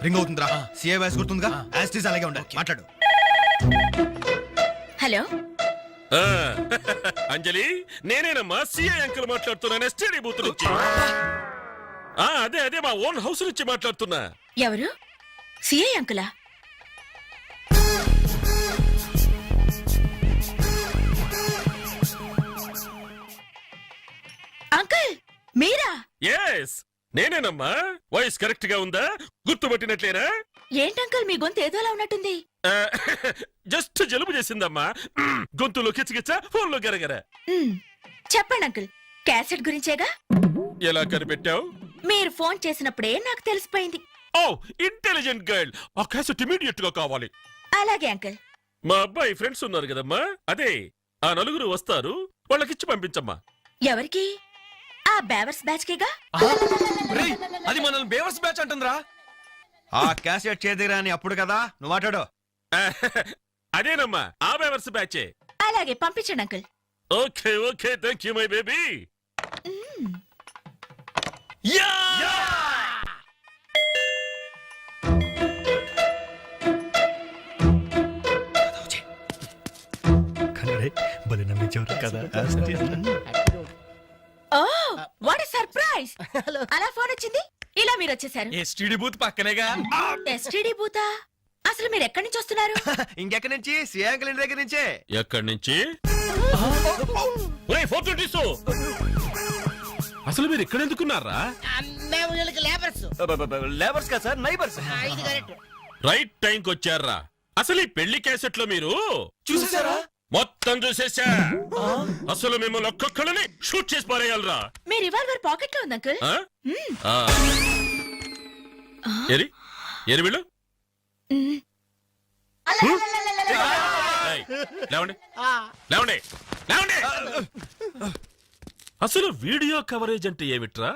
[SPEAKER 12] రింగ్ అవుతుందిరా. CA voice గుర్తుందిగా? యాస్టీస్ అలాగే ఉండాలి. మాట్లాడు.
[SPEAKER 2] హలో,
[SPEAKER 5] అంజలి, నేనేనమ్మా సిఐ అంకుల్ మాట్లాడుతున్నాను, ఎస్టీడీ బూత్ నుంచి. అదే మా ఓన్ హౌస్ నుంచి మాట్లాడుతున్నా.
[SPEAKER 2] ఎవరు? సిఐ అంకులా? అంకుల్ మీరా?
[SPEAKER 5] ఎస్, నేనేనమ్మా. వాయిస్ కరెక్ట్ గా ఉందా? గుర్తుపట్టినట్లేనా?
[SPEAKER 2] ఏంటంకల్ మీ గొంతు ఏదోలా ఉన్నట్టుంది.
[SPEAKER 5] జస్ట్ జలుబు చేసిందమ్మా. గొంతులో కిచకిచ, ఫోన్లో గరగర.
[SPEAKER 2] చెప్పండి అంకుల్, క్యాసెట్ గురించేగా?
[SPEAKER 5] ఎలా కనిపెట్టావు?
[SPEAKER 2] మీరు ఫోన్ చేసినప్పుడే నాకు తెలిసిపోయింది.
[SPEAKER 5] ఓ, ఇంటెలిజెంట్ గర్ల్. ఆ క్యాసెట్ ఇమీడియట్ గా కావాలి.
[SPEAKER 2] అలాగే అంకుల్.
[SPEAKER 5] మా అబ్బాయి ఫ్రెండ్స్ ఉన్నారు కదమ్మా, అదే ఆ నలుగురు వస్తారు, వాళ్ళకిచ్చి పంపించమ్మా.
[SPEAKER 2] ఎవరికి? ఆ బేవర్స్ బ్యాచ్ కేగా?
[SPEAKER 12] అది మనల్ని బేవర్స్ బ్యాచ్ అంటుందిరా. ఆ క్యాసెట్ చేదిరా అని అప్పుడు కదా నువ్వు మాట్లాడు.
[SPEAKER 5] అదేనమ్మా, ఆ బేవర్స్ బ్యాచే.
[SPEAKER 2] అలాగే పంపించండి uncle.
[SPEAKER 5] Okay okay, thank you my baby.
[SPEAKER 2] Oh what a surprise! అలా ఫోన్ వచ్చింది, ఇలా మీరు వచ్చేసారు.
[SPEAKER 12] ఎస్టీడీ బూత్ పక్కనేగా.
[SPEAKER 2] ఎస్టీడీ బూతా? అసలు మీరు ఎక్కడి నుంచి వస్తున్నారు?
[SPEAKER 12] ఇంకెక్కడి నుంచి? శ్రీయాంకల్ ఇంటి దగ్గర నుంచే.
[SPEAKER 5] ఎక్కడి నుంచి? ఒరేయ్, 422. అసలు మీరు ఇక్కడ ఎందుకున్నారా?
[SPEAKER 7] మేము వీళ్ళకి లేబర్స్.
[SPEAKER 12] లేబర్స్ కదా సార్, నైబర్స్.
[SPEAKER 7] ఇది కరెక్ట్.
[SPEAKER 5] రైట్ టైంకి వచ్చారా? అసలు ఈ పెళ్లి క్యాసెట్ లో మీరు
[SPEAKER 12] చూసేసారా?
[SPEAKER 5] మొత్తం చూసేసా. అసలు మిమ్మల్ని ఒక్కొక్కరిని షూట్ చేసి పారేయాలరా.
[SPEAKER 2] మీ రివాల్వర్ పాకెట్ లో ఉంది అంకుల్.
[SPEAKER 5] ఎరి ఎరి వీళ్ళు ఏయ్, లేవండి లేవండి లేవండి. అసలు వీడియో కవరేజ్ అంటే ఏమిట్రా?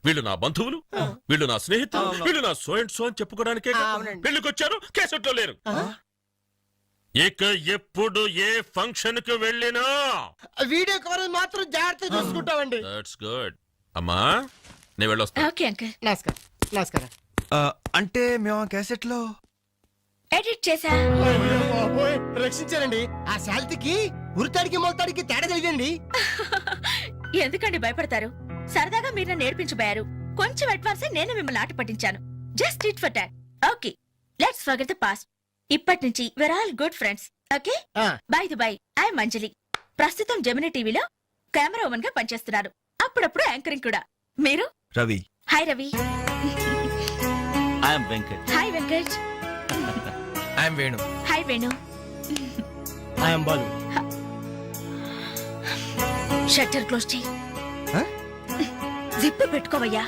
[SPEAKER 5] వీళ్ళు నా బంధువులు, వీళ్ళు నా స్నేహితులు, వీళ్ళు నా సో అండ్ సో అని చెప్పుకోవడానికే పెళ్లికొచ్చారు, క్యాసెట్ లో లేరు. ఇక ఎప్పుడు ఏ ఫంక్షన్ కు వెళ్ళినా
[SPEAKER 7] వీడియో కవరేజ్ మాత్రం జాగ్రత్త చూసుకుంటామండి.
[SPEAKER 5] That's good. అమ్మా నేను వెళ్ళొస్తా.
[SPEAKER 2] Okay uncle.
[SPEAKER 7] నమస్కారం. నమస్కారం.
[SPEAKER 12] అంటే మేము క్యాసెట్ లో
[SPEAKER 2] ఎడిట్ చేసా.
[SPEAKER 7] రక్షించారండి. ఆ శాల్తీకి ఉరితాడికి మొలతాడికి తేడా తెలియదండి.
[SPEAKER 2] ఎందుకండి భయపడతారు? సరదాగా మీరు నన్ను నేర్పించబోయారు. కొంచెం అడ్వాన్స్ నేను మిమ్మల్ని ఆట పట్టించాను. Just it for talk. Okay, let's forget the past. ఇప్పటి నుంచి we're all good friends. Okay? By the by, I'm Anjali. ప్రస్తుతం జెమినీ టీవీలో కెమెరా ఉమెన్ గా పనిచేస్తున్నారు. అప్పుడప్పుడు యాంకరింగ్ కూడా. మీరు?
[SPEAKER 9] Ravi.
[SPEAKER 2] Hi Ravi.
[SPEAKER 9] I'm Venkat.
[SPEAKER 2] Hi Venkat.
[SPEAKER 12] I'm Venu.
[SPEAKER 2] Hi Venu.
[SPEAKER 7] I'm Balu.
[SPEAKER 2] Shutter close చేయి. జిప్ పెట్టుకోవయ్యా.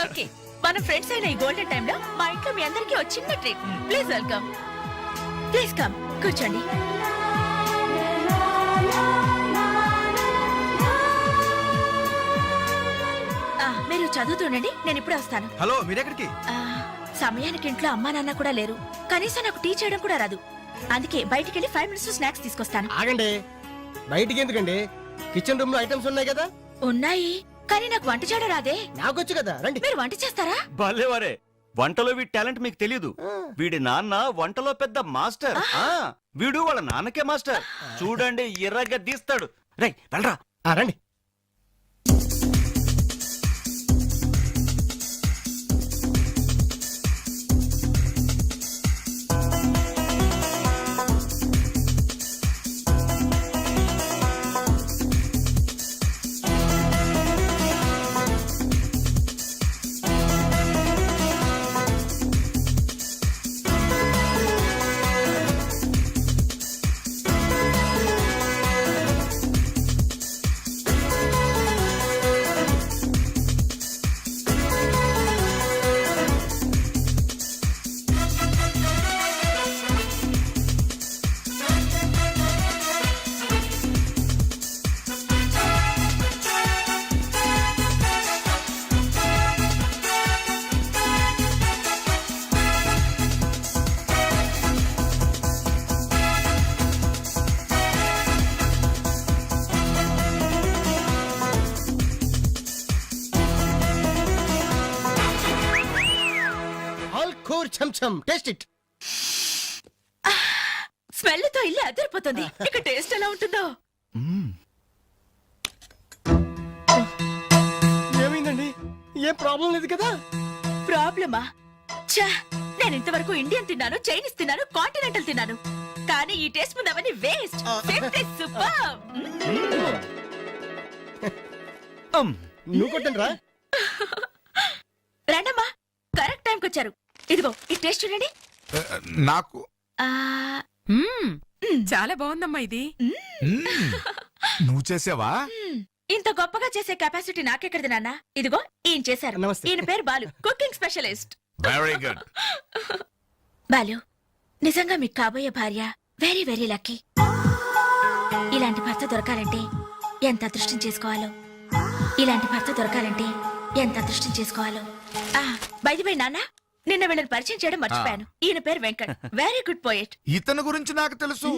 [SPEAKER 2] ఓకే, మన ఫ్రెండ్స్ అయిన ఈ గోల్డెన్ టైమ్ లో మా ఇంట్లో మీ అందరికీ ఒక చిన్న treat. Please welcome. Please come, కూర్చోండి. మీరు చదువుతుండండి, నేను ఇప్పుడే వస్తాను.
[SPEAKER 12] హలో, మీరెక్కడికి?
[SPEAKER 2] సమయానికి ఇంట్లో అమ్మా నాన్న కూడా లేరు. కనీసం నాకు టీ చేయడం కూడా రాదు. అందుకే బయటికి వెళ్ళి 5 minutes స్నాక్స్ తీసుకొస్తాను.
[SPEAKER 7] ఆగండి, బయటికి ఎందుకండి? కిచెన్ రూమ్ లో ఐటమ్స్ ఉన్నాయి కదా.
[SPEAKER 2] ఉన్నాయి, కానీ నాకు వంట చేయడం రాదే.
[SPEAKER 7] నాకొచ్చు కదా, రండి.
[SPEAKER 2] మీరు వంట చేస్తారా?
[SPEAKER 9] భలేవారే, వంటలో వీడి టాలెంట్ మీకు తెలీదు. వీడి నాన్న వంటలో పెద్ద మాస్టర్. వీడు వాళ్ళ నాన్నకే మాస్టర్. చూడండి, ఎర్రగా తీస్తాడు. రై వెళ్ళరా.
[SPEAKER 7] రండి. Taste it.
[SPEAKER 2] స్మెల్ తో ఇల్లు అదిరిపోతుంది. ఇక టేస్ట్ ఎలా ఉంటుందో.
[SPEAKER 7] ఏమైందండి? ఏ ప్రాబ్లం లేదు కదా?
[SPEAKER 2] ప్రాబ్లమా? ఛా, నేను ఇంతవరకు ఇండియన్ తిన్నాను, చైనీస్ తిన్నాను, కాంటినెంటల్ తిన్నాను. కానీ ఈ టేస్ట్ ముందు అవన్నీ వేస్ట్. సూపర్.
[SPEAKER 7] నువ్వు కొట్టండి రా.
[SPEAKER 2] రండమ్మా, కరెక్ట్ టైంకి వచ్చారు. ఇదిగో ఈ టేస్ట్ చూడండి.
[SPEAKER 13] నాకు
[SPEAKER 2] ఆ,
[SPEAKER 6] చాలా బాగుందమ్మా ఇది.
[SPEAKER 13] నువ్వు చేసావా?
[SPEAKER 2] ఇంత గొప్పగా చేసే కెపాసిటీ నాకెక్కడిది నాన్న. ఇదిగో ఈయన చేశారు.
[SPEAKER 7] నమస్తే.
[SPEAKER 2] ఈయన పేరు Balu, cooking specialist.
[SPEAKER 13] Very good.
[SPEAKER 2] Balu, నిజంగా మీకు కాబోయే భార్య వెరీ వెరీ లక్కీ. ఇలాంటి భర్త దొరకాలంటే ఎంత అదృష్టం చేసుకోవాలో, ఇలాంటి భర్త దొరకాలంటే ఎంత అదృష్టం చేసుకోవాలో. బై నాన్న, నిన్న వీళ్ళని పరిచయం చేయడం మర్చిపోయాను. ఈయన పేరు వెంకట్, వెరీ గుడ్ పోయెట్.
[SPEAKER 13] ఇతని గురించి నాకు తెలుసు.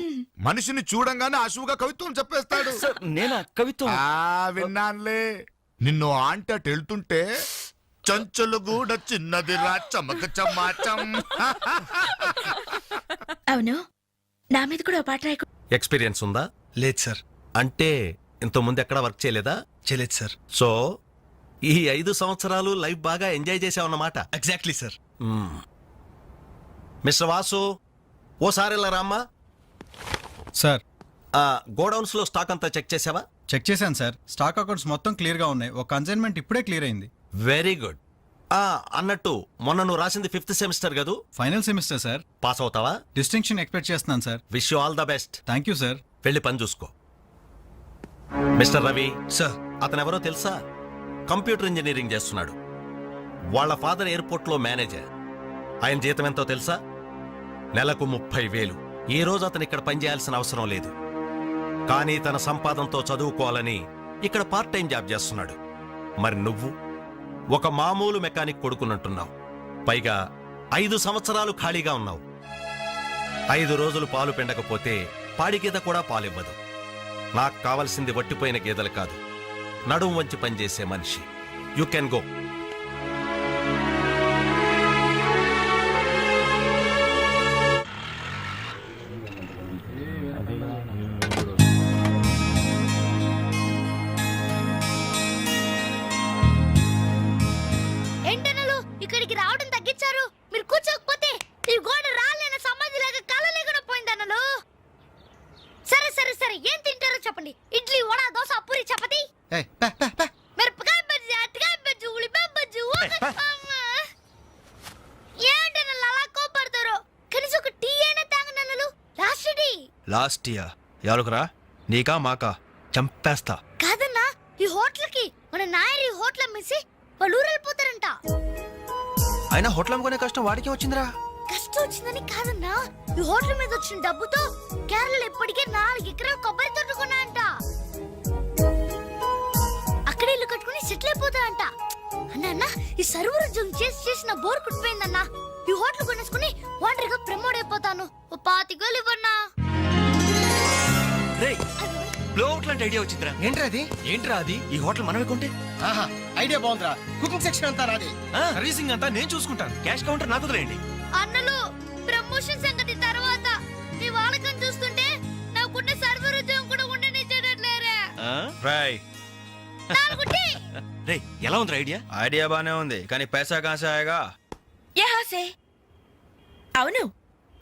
[SPEAKER 13] మనిషిని చూడంగానే అశువుగా కవిత్వం చెప్పేస్తాడు.
[SPEAKER 9] నేనా కవిత్వం?
[SPEAKER 13] విన్నానులే. నిన్ను ఆంటీ అటు వెళ్తుంటే చంచలు గూడ చిన్నది రా చమక చమాచం.
[SPEAKER 2] అవును, నా మీద కూడా ఓ పాట రాయకు.
[SPEAKER 12] ఎక్స్పీరియన్స్ ఉందా?
[SPEAKER 3] లేదు సార్.
[SPEAKER 12] అంటే ఇంత ముందు ఎక్కడ వర్క్ చేయలేదా?
[SPEAKER 3] చేయలేదు సార్.
[SPEAKER 12] సో ఈ 5 సంవత్సరాలు లైఫ్ బాగా ఎంజాయ్ చేసావన్నమాట.
[SPEAKER 3] Exactly sir.
[SPEAKER 12] మిస్టర్ వాసు, ఓసారి ఇలా రామ్మా.
[SPEAKER 14] సార్,
[SPEAKER 12] గోడౌన్స్ లో స్టాక్ అంతా చెక్ చేసావా?
[SPEAKER 14] చెక్ చేశాను సార్. స్టాక్ అకౌంట్స్ మొత్తం క్లియర్ గా ఉన్నాయి. ఒక కన్సైన్మెంట్ ఇప్పుడే క్లియర్ అయింది.
[SPEAKER 12] Very good. అన్నట్టు మొన్న నువ్వు రాసింది 5th సెమిస్టర్ కదూ?
[SPEAKER 14] Final semester sir.
[SPEAKER 12] పాస్ అవుతావా?
[SPEAKER 14] డిస్టింక్షన్ ఎక్స్పెక్ట్ చేస్తున్నాను sir.
[SPEAKER 12] Wish you all the best.
[SPEAKER 14] Thank you sir.
[SPEAKER 12] వెళ్ళి పని చూసుకో. Mister Ravi
[SPEAKER 3] sir.
[SPEAKER 12] అతను ఎవరో తెలుసా? కంప్యూటర్ ఇంజనీరింగ్ చేస్తున్నాడు. వాళ్ళ ఫాదర్ ఎయిర్పోర్ట్ లో మేనేజర్. ఆయన జీతం ఎంతో తెలుసా? నెలకు 30,000. ఈ రోజు అతను ఇక్కడ పనిచేయాల్సిన అవసరం లేదు, కానీ తన సంపాదనతో చదువుకోవాలని ఇక్కడ పార్ట్ టైం జాబ్ చేస్తున్నాడు. మరి నువ్వు ఒక మామూలు మెకానిక్ కొడుకునంటున్నావు. పైగా 5 సంవత్సరాలు ఖాళీగా ఉన్నావు. 5 రోజులు పాలు పిండకపోతే పాడి గీత కూడా పాలివ్వదు. నాకు కావలసింది వట్టిపోయిన గేదెలు కాదు, నడుం వంచి పనిచేసే మనిషి. You can go.
[SPEAKER 10] ఏంటనలు ఇక్కడికి రావడం తగ్గించారు? మీరు కూర్చోకపోతే ఈ గోడ రాలేన సమాధి లాగా కలలే కూడా పోయిందనలు. సరే సరే సరే, ఏం తింటారో చెప్పండి. ఇడ్లీ, వడ, దోశ, పూరి, చపాతి, మిరపకాయ బజ్జీ, అరటికాయ బజ్జీ, ఉల్లిపాయ బజ్జీ. ఏంటనలు అలా కోపడతారు? కనీసం ఒక టీ అయినా తాగనలు. Last tea.
[SPEAKER 12] లాస్ట్ ఇయర్ ఎవరుకురా? నీకా మాకా? చంపేస్తా.
[SPEAKER 10] కాదన్నా, ఈ హోటల్ కి మన నాయర్ ఈ హోటల్ అమ్మేసి వాళ్ళు ఊరెళ్ళిపోతారంట.
[SPEAKER 12] అయినా హోటల్ అమ్ముకునే కష్టం వాడికి వచ్చిందిరా.
[SPEAKER 10] కష్టం వచ్చిందని కాదన్నా, ఈ హోటల్ మీద వచ్చిన డబ్బుతో కేరళలో ఇప్పటికే 4 ఎకరాలు కొబ్బరి తోట కొన్నాయంట. అక్కడ ఇల్లు కట్టుకుని సెటిల్ అయిపోతాయంట. అన్న ఈ సర్వర్ ఉద్యోగం చేసి చేసిన బోర్ కుట్టిపోయిందన్నా. ఈ హోటల్ కొనేసుకుని వాండర్ గా ప్రమోట్ అయిపోతాను. ఓ 25,000 ఇవ్వన్నా.
[SPEAKER 9] ఐడియా వచ్చిందిరా.
[SPEAKER 12] ఏంట్రా అది? ఈ హోటల్ మనమే కొంటే
[SPEAKER 7] ఆహా, ఐడియా బాగుందిరా. కుకింగ్ సెక్షన్ అంతా నాది.
[SPEAKER 12] సర్వీసింగ్ అంతా నేను చూసుకుంటాను. క్యాష్ కౌంటర్ నాకు వదిలేయండి.
[SPEAKER 10] అన్నలు, ప్రమోషన్ సంగతి తర్వాత. మీ వాడకం చూస్తుంటే నాకున్న సర్వర్ ఉద్యోగం కూడా ఉండనిచ్చేటట్లేరే.
[SPEAKER 9] రేయ్, ఎలా ఉంది ఐడియా?
[SPEAKER 12] ఐడియా బానే ఉంది, కానీ పైసా కాసాయగా.
[SPEAKER 2] యహాసే. అవును,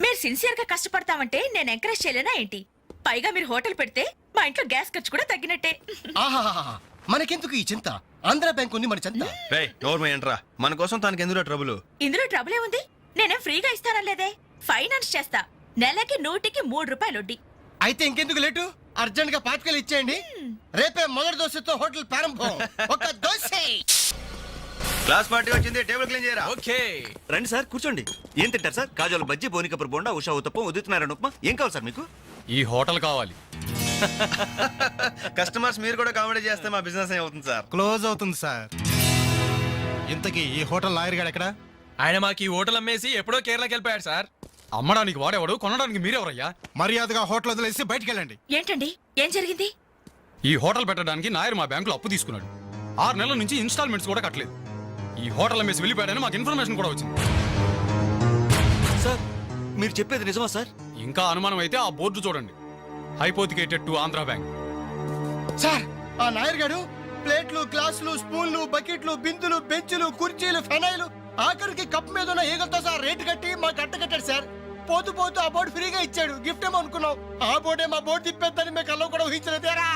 [SPEAKER 2] మీరు సిన్సియర్ గా కష్టపడతామంటే నేను ఎంకరేజ్ చేయలేనా ఏంటి? పైగా మీరు హోటల్ పెడితే మా ఇంట్లో గ్యాస్ ఖర్చు కూడా తగ్గినట్టే.
[SPEAKER 7] ఆహాహాహా, మనకెందుకు ఈ చింత? ఆంధ్ర బ్యాంక్ ఉంది మన చింత.
[SPEAKER 12] ఏంట్రా మన కోసం తనకి ఎందులో ట్రబుల్?
[SPEAKER 2] ఇందులో ట్రబుల్ ఏముంది? నేనేం ఫ్రీగా ఇస్తానలేదే, ఫైనాన్స్ చేస్తా. నెలకి 100కి 3 రూపాయలు వడ్డీ.
[SPEAKER 7] అయితే ఇంకెందుకు లేటు? అర్జెంట్ గా 5,000 ఇచ్చేయండి. రేపే మొదటి దోశతో హోటల్ ప్రారంభం. ఒక దోశ.
[SPEAKER 12] క్లాస్ పార్టీ వచ్చింది, టేబుల్ క్లీన్ చేయరా.
[SPEAKER 9] ఓకే, రండి సార్, కూర్చోండి. ఏం తింటారు సార్? కాజాలు బజ్జీ, బోనికపూర్ బోండా, ఉషా ఉత్తప్పం, ఉదితున్నారని ఉప్మా. ఏం కావాలి సార్ మీకు?
[SPEAKER 14] ఈ హోటల్ కావాలి.
[SPEAKER 12] కస్టమర్స్ మీరు కూడా కామెడీ చేస్తే మా బిజినెస్ అవుతుంది సార్.
[SPEAKER 14] క్లోజ్ అవుతుంది సార్. ఇంతకీ ఈ హోటల్ లాయర్ గారు ఎక్కడ?
[SPEAKER 8] ఆయన మాకు ఈ హోటల్ అమ్మేసి ఎప్పుడో కేరళకి వెళ్ళిపోయాడు సార్.
[SPEAKER 14] అమ్మడానికి వాడేవాడు, కొనడానికి మీరెవరయ్యా? మర్యాదగా హోటల్ వదిలేసి బయటికి వెళ్ళండి.
[SPEAKER 2] ఏంటండి, ఏం జరిగింది?
[SPEAKER 14] ఈ హోటల్ పెట్టడానికి నాయర్ మా బ్యాంకులో అప్పు తీసుకున్నాడు. 6 నెలల నుంచి ఇన్స్టాల్మెంట్స్ కూడా కట్టలేదు. ఈ హోటల్ అమ్మేసి వెళ్ళిపోయాడని మాకు ఇన్ఫర్మేషన్ కూడా వచ్చింది.
[SPEAKER 9] సార్, మీరు చెప్పేది నిజమా సార్?
[SPEAKER 14] ఇంకా అనుమానం అయితే ఆ బోర్డు చూడండి, hypothecated to Andhra bank.
[SPEAKER 7] Sir, ఆ నాయర్ గారు ప్లేట్లు, గ్లాసులు, స్పూన్లు, బకెట్లు, బిందులు, బెంచులు, కుర్చీలు, ఫెనాయిలు, ఆఖరికి కప్ మీద ఉన్న ఈగలతో సార్ రేటు కట్టి మాకు అట్ట కట్టాడు సార్. పోతూ పోతూ ఆ బోర్డు ఫ్రీగా ఇచ్చాడు. గిఫ్ట్ ఏమో అనుకున్నాం. ఆ బోర్డే మా బోర్డు తిప్పేద్దని మీకు అల్లం కూడా ఊహించలేదేరా.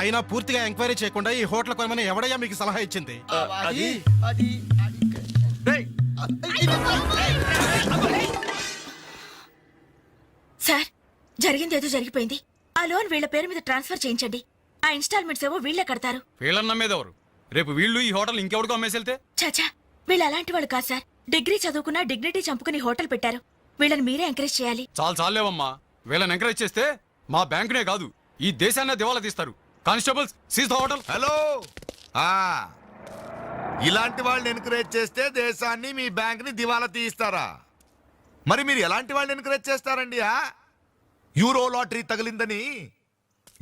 [SPEAKER 11] అయినా పూర్తిగా ఎంక్వైరీ చేయకుండా ఈ హోటల్ కొనమని ఎవడయ్యా మీకు సలహా ఇచ్చింది?
[SPEAKER 7] అది అది
[SPEAKER 2] సార్ జరిగింది ఏదో జరిగిపోయింది. ఆ లోన్ వీళ్ళ పేరు మీద ట్రాన్స్ఫర్ చేయించండి. ఆ ఇన్స్టాల్మెంట్స్ ఏవో వీళ్ళే కడతారు.
[SPEAKER 14] వీళ్ళని నమ్మేదెవరు? రేపు వీళ్ళు ఈ హోటల్ ఇంకెవరికో అమ్మేసి వెళ్తే?
[SPEAKER 2] చాచా, వీళ్ళు అలాంటి వాళ్ళు కాదు సార్. డిగ్రీ చదువుకున్నా డిగ్నిటీ చంపుకుని హోటల్ పెట్టారు. వీళ్ళని మీరే ఎంకరేజ్ చేయాలి.
[SPEAKER 14] చాలేవమ్మా. వీళ్ళని ఎంకరేజ్ చేస్తే మా బ్యాంకునే కాదు ఈ దేశాన్ని దివాలా తీస్తారు. Constables seize the hotel.
[SPEAKER 13] Hello ఇలాంటి వాళ్ళని ఎంకరేజ్ చేస్తే దేశాన్ని మీ బ్యాంక్ ని దివాలా తీయిస్తారా? మరి మీరు ఎలాంటి వాళ్ళని ఎంకరేజ్ చేస్తారండి? యూరో లాటరీ తగిలిందని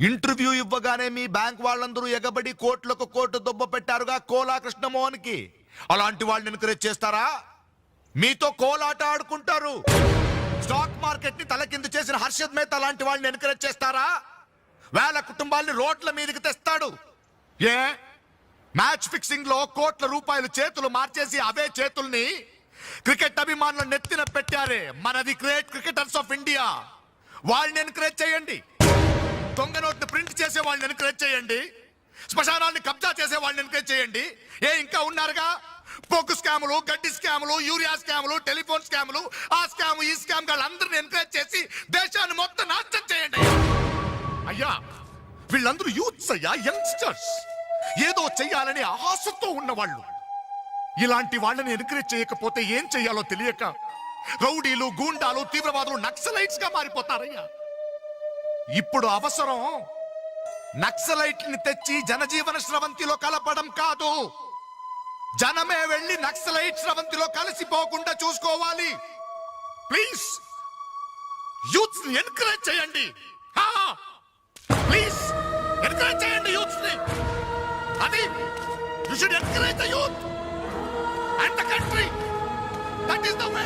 [SPEAKER 13] ఇంటర్వ్యూ ఇవ్వగానే మీ బ్యాంక్ వాళ్ళందరూ ఎగబడి కోట్లకు కోట్లు దొబ్బ పెట్టారుగా కోలా కృష్ణమోహన్ కి. అలాంటి వాళ్ళని ఎంకరేజ్ చేస్తారా? మీతో కోలాట ఆడుకుంటారు. స్టాక్ మార్కెట్ ని తలకిందు చేసిన హర్షద్ మేహతా లాంటి వాళ్ళని ఎంకరేజ్ చేస్తారా? వేల కుటుంబాల్ని రోడ్ల మీదకి తెస్తాడు. ఏ మ్యాచ్ ఫిక్సింగ్ లో కోట్ల రూపాయలు చేతులు మార్చేసి అవే చేతుల్ని క్రికెట్ అభిమానులు నెత్తిన పెట్టారే మనది గ్రేట్ క్రికెటర్స్ ఆఫ్ ఇండియా. వాళ్ళని ఎంకరేజ్ చేయండి. దొంగ నోట్ని ప్రింట్ చేసే వాళ్ళని ఎంకరేజ్ చేయండి. శ్మశానాన్ని కబ్జా చేసే వాళ్ళని ఎంకరేజ్ చేయండి. ఇంకా ఉన్నారుగా పొగ్గు స్కాములు, గడ్డి స్కాములు, యూరియా స్కాములు, టెలిఫోన్ స్కాములు, ఆ స్కామ్ ఈ స్కామ్ వాళ్ళందరిని ఎంకరేజ్ చేసి దేశాన్ని మొత్తం నాశనం చేయండి. అయ్యా వీళ్ళందరూ యూత్స్ అయ్యా, యంగ్స్టర్స్, ఏదో చెయ్యాలని ఆశతో ఉన్నవాళ్ళు. ఇలాంటి వాళ్ళని ఎంకరేజ్ చేయకపోతే ఏం చెయ్యాలో తెలియక రౌడీలు, గూండాలు, తీవ్రవాదులు, నక్సలైట్స్ గా మారిపోతారయ్యా. ఇప్పుడు అవసరం నక్సలైట్ ని తెచ్చి జనజీవన స్రవంతిలో కలపడం కాదు, జనమే వెళ్ళి నక్సలైట్ స్రవంతిలో కలిసిపోకుండా చూసుకోవాలి. ప్లీజ్ యూత్స్ ని ఎంకరేజ్ చేయండి. ప్లీజ్ ఎంకరేజ్ చేయండి యూత్స్ ని. అది you should encourage the youth and the country. That is the way.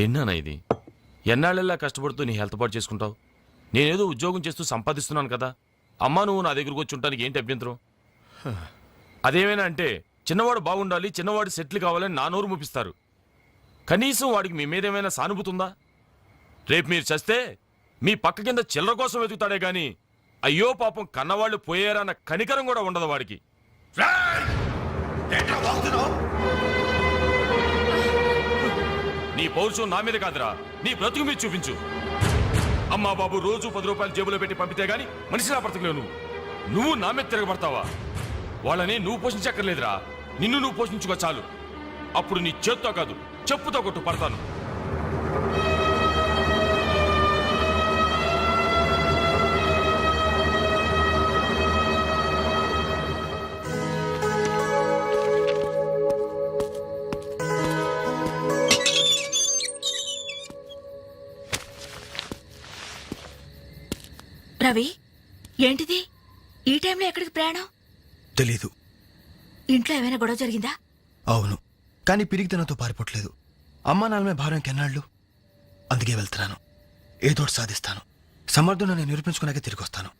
[SPEAKER 5] ఏంటన్నా ఇది? ఎన్నాళ్ళెల్లా కష్టపడుతూ నీ హెల్త్ పాటు చేసుకుంటావు? నేనేదో ఉద్యోగం చేస్తూ సంపాదిస్తున్నాను కదా. అమ్మా నువ్వు నా దగ్గరకు వచ్చి ఉంటానికి ఏంటి అభ్యంతరం? అదేమైనా అంటే చిన్నవాడు బాగుండాలి, చిన్నవాడు సెటిల్ కావాలని నా నోరు ముపిస్తారు. కనీసం వాడికి మీ మీద ఏమైనా సానుభూతి ఉందా? రేపు మీరు చస్తే మీ పక్క కింద చిల్లర కోసం వెతుకుతాడే గాని అయ్యో పాపం కన్నవాళ్ళు పోయారన్న కనికరం కూడా ఉండదు వాడికి. నీ పౌరుషం నా మీద కాదురా, నీ బ్రతుకు మీద చూపించు. అమ్మా బాబు రోజు 10 రూపాయలు జేబులో పెట్టి పంపితే గాని మనిషిలా బ్రతకలేవు. నువ్వు నా మీద తిరగబడతావా? వాళ్ళని నువ్వు పోషించక్కర్లేదురా, నిన్ను నువ్వు పోషించుకో చాలు. అప్పుడు నీ చేత్తో కాదు చెప్పుతో కొట్టు పడతాను.
[SPEAKER 2] రవి, ఏంటిది ఈ టైంలో ఎక్కడికి ప్రయాణం?
[SPEAKER 15] తెలీదు.
[SPEAKER 2] ఇంట్లో ఏమైనా గొడవ జరిగిందా?
[SPEAKER 15] అవును, కానీ పిరిగితనంతో పారిపోవట్లేదు. అమ్మా నాన్నమే భారం కెన్నాళ్ళు. అందుకే వెళ్తున్నాను. ఏదోటి సాధిస్తాను. సమర్థుడు నేను నిరూపించుకున్నాకే తిరిగి వస్తాను.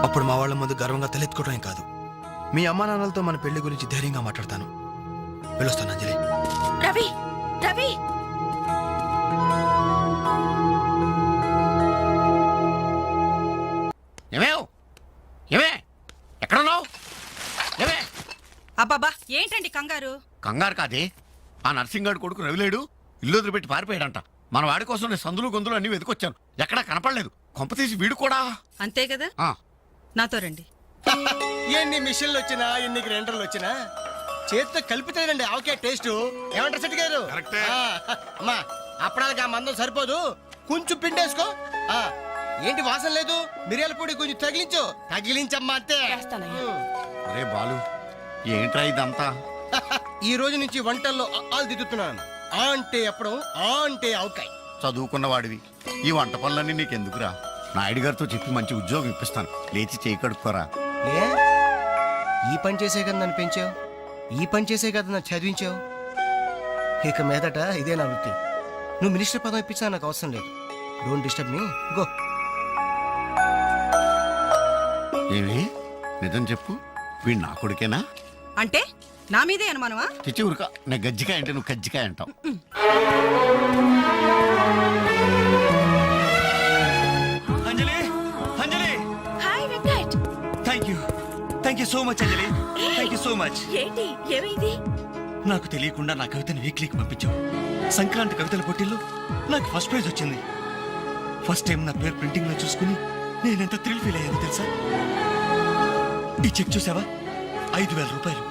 [SPEAKER 15] అప్పుడు మా వాళ్ళ ముందు గర్వంగా తలెత్తుకోవడం కాదు, మీ అమ్మా నాన్నలతో మన పెళ్లి గురించి ధైర్యంగా మాట్లాడతాను. వెళ్ళొస్తాను అంజలి.
[SPEAKER 2] రవి, రవి,
[SPEAKER 4] ఎక్కడున్నావు?
[SPEAKER 6] అబ్బాబా ఏంటండి కంగారు?
[SPEAKER 4] కంగారు కాదే, ఆ నర్సింగాడు కొడుకు రవిలేడు ఇల్లు వదిలిపెట్టి పారిపోయాడంట. మన వాడి కోసం నేను సందులు గొంతులు అన్ని వెతికొచ్చాను, ఎక్కడా కనపడలేదు. కొంపతీసి వీడు కూడా
[SPEAKER 6] అంతే కదా. నాతో రండి.
[SPEAKER 7] ఎన్ని మిషన్లు వచ్చినా, ఎన్ని గ్రైండర్లు వచ్చినా చేతితో కలిపితేనండి ఆవకే టేస్ట్. ఏమంటారు సెట్ గారు? అమ్మా అప్పడానికి ఆ మందం సరిపోదు, కొంచెం పిండేసుకో. ఏంటి వాసన లేదు? మిరియాల పొడి కొంచెం తగిలించమ్మా అంతే.
[SPEAKER 4] అరే బాలు, ఏంట్రా ఇదంతా?
[SPEAKER 7] ఈ రోజు నుంచి వంటల్లో ఆలు దిద్దుతున్నాను. ఆ అంటే అప్పుడు, ఆ అంటే ఆవకాయ.
[SPEAKER 4] చదువుకున్న వాడివి, ఈ వంట పనులన్నీ నీకెందుకురా? నాయుడు గారితో చెప్పి మంచి ఉద్యోగం ఇప్పిస్తాను, లేచి చేయి కడుక్కోరా.
[SPEAKER 7] ఈ పని చేసే కదా నన్ను పెంచావు, ఈ పని చేసే కదా నన్ను చదివించావు. ఇక మీదట ఇదే నా వృత్తి. నువ్వు మినిస్టర్ పదం ఇప్పించా నాకు అవసరం లేదు. Don't disturb me, go.
[SPEAKER 4] ఏమి నిజం చెప్పు, వీడు నా కొడుకేనా?
[SPEAKER 6] అంటే నా మీదే అనుమానమా?
[SPEAKER 4] చిచ్చి ఊరుక, నేను గజ్జికాయ అంటే నువ్వు కజ్జికాయ అంటావు.
[SPEAKER 9] Anjali Anjali
[SPEAKER 2] hi Venkat.
[SPEAKER 9] Thank you so much Anjali. Thank you so much.
[SPEAKER 2] ఏంటి ఏమైంది?
[SPEAKER 9] నాకు తెలియకుండా నా కవితను వీక్లీకి పంపించావు. సంక్రాంతి కవితల పోటీల్లో నాకు ఫస్ట్ ప్రైజ్ వచ్చింది. ఫస్ట్ టైం నా పేరు ప్రింటింగ్ లో చూసుకుని నేనెంత థ్రిల్ ఫీల్ అయ్యాను తెలుసా? ఈ చెక్ చూసావా? 5,000 రూపాయలు.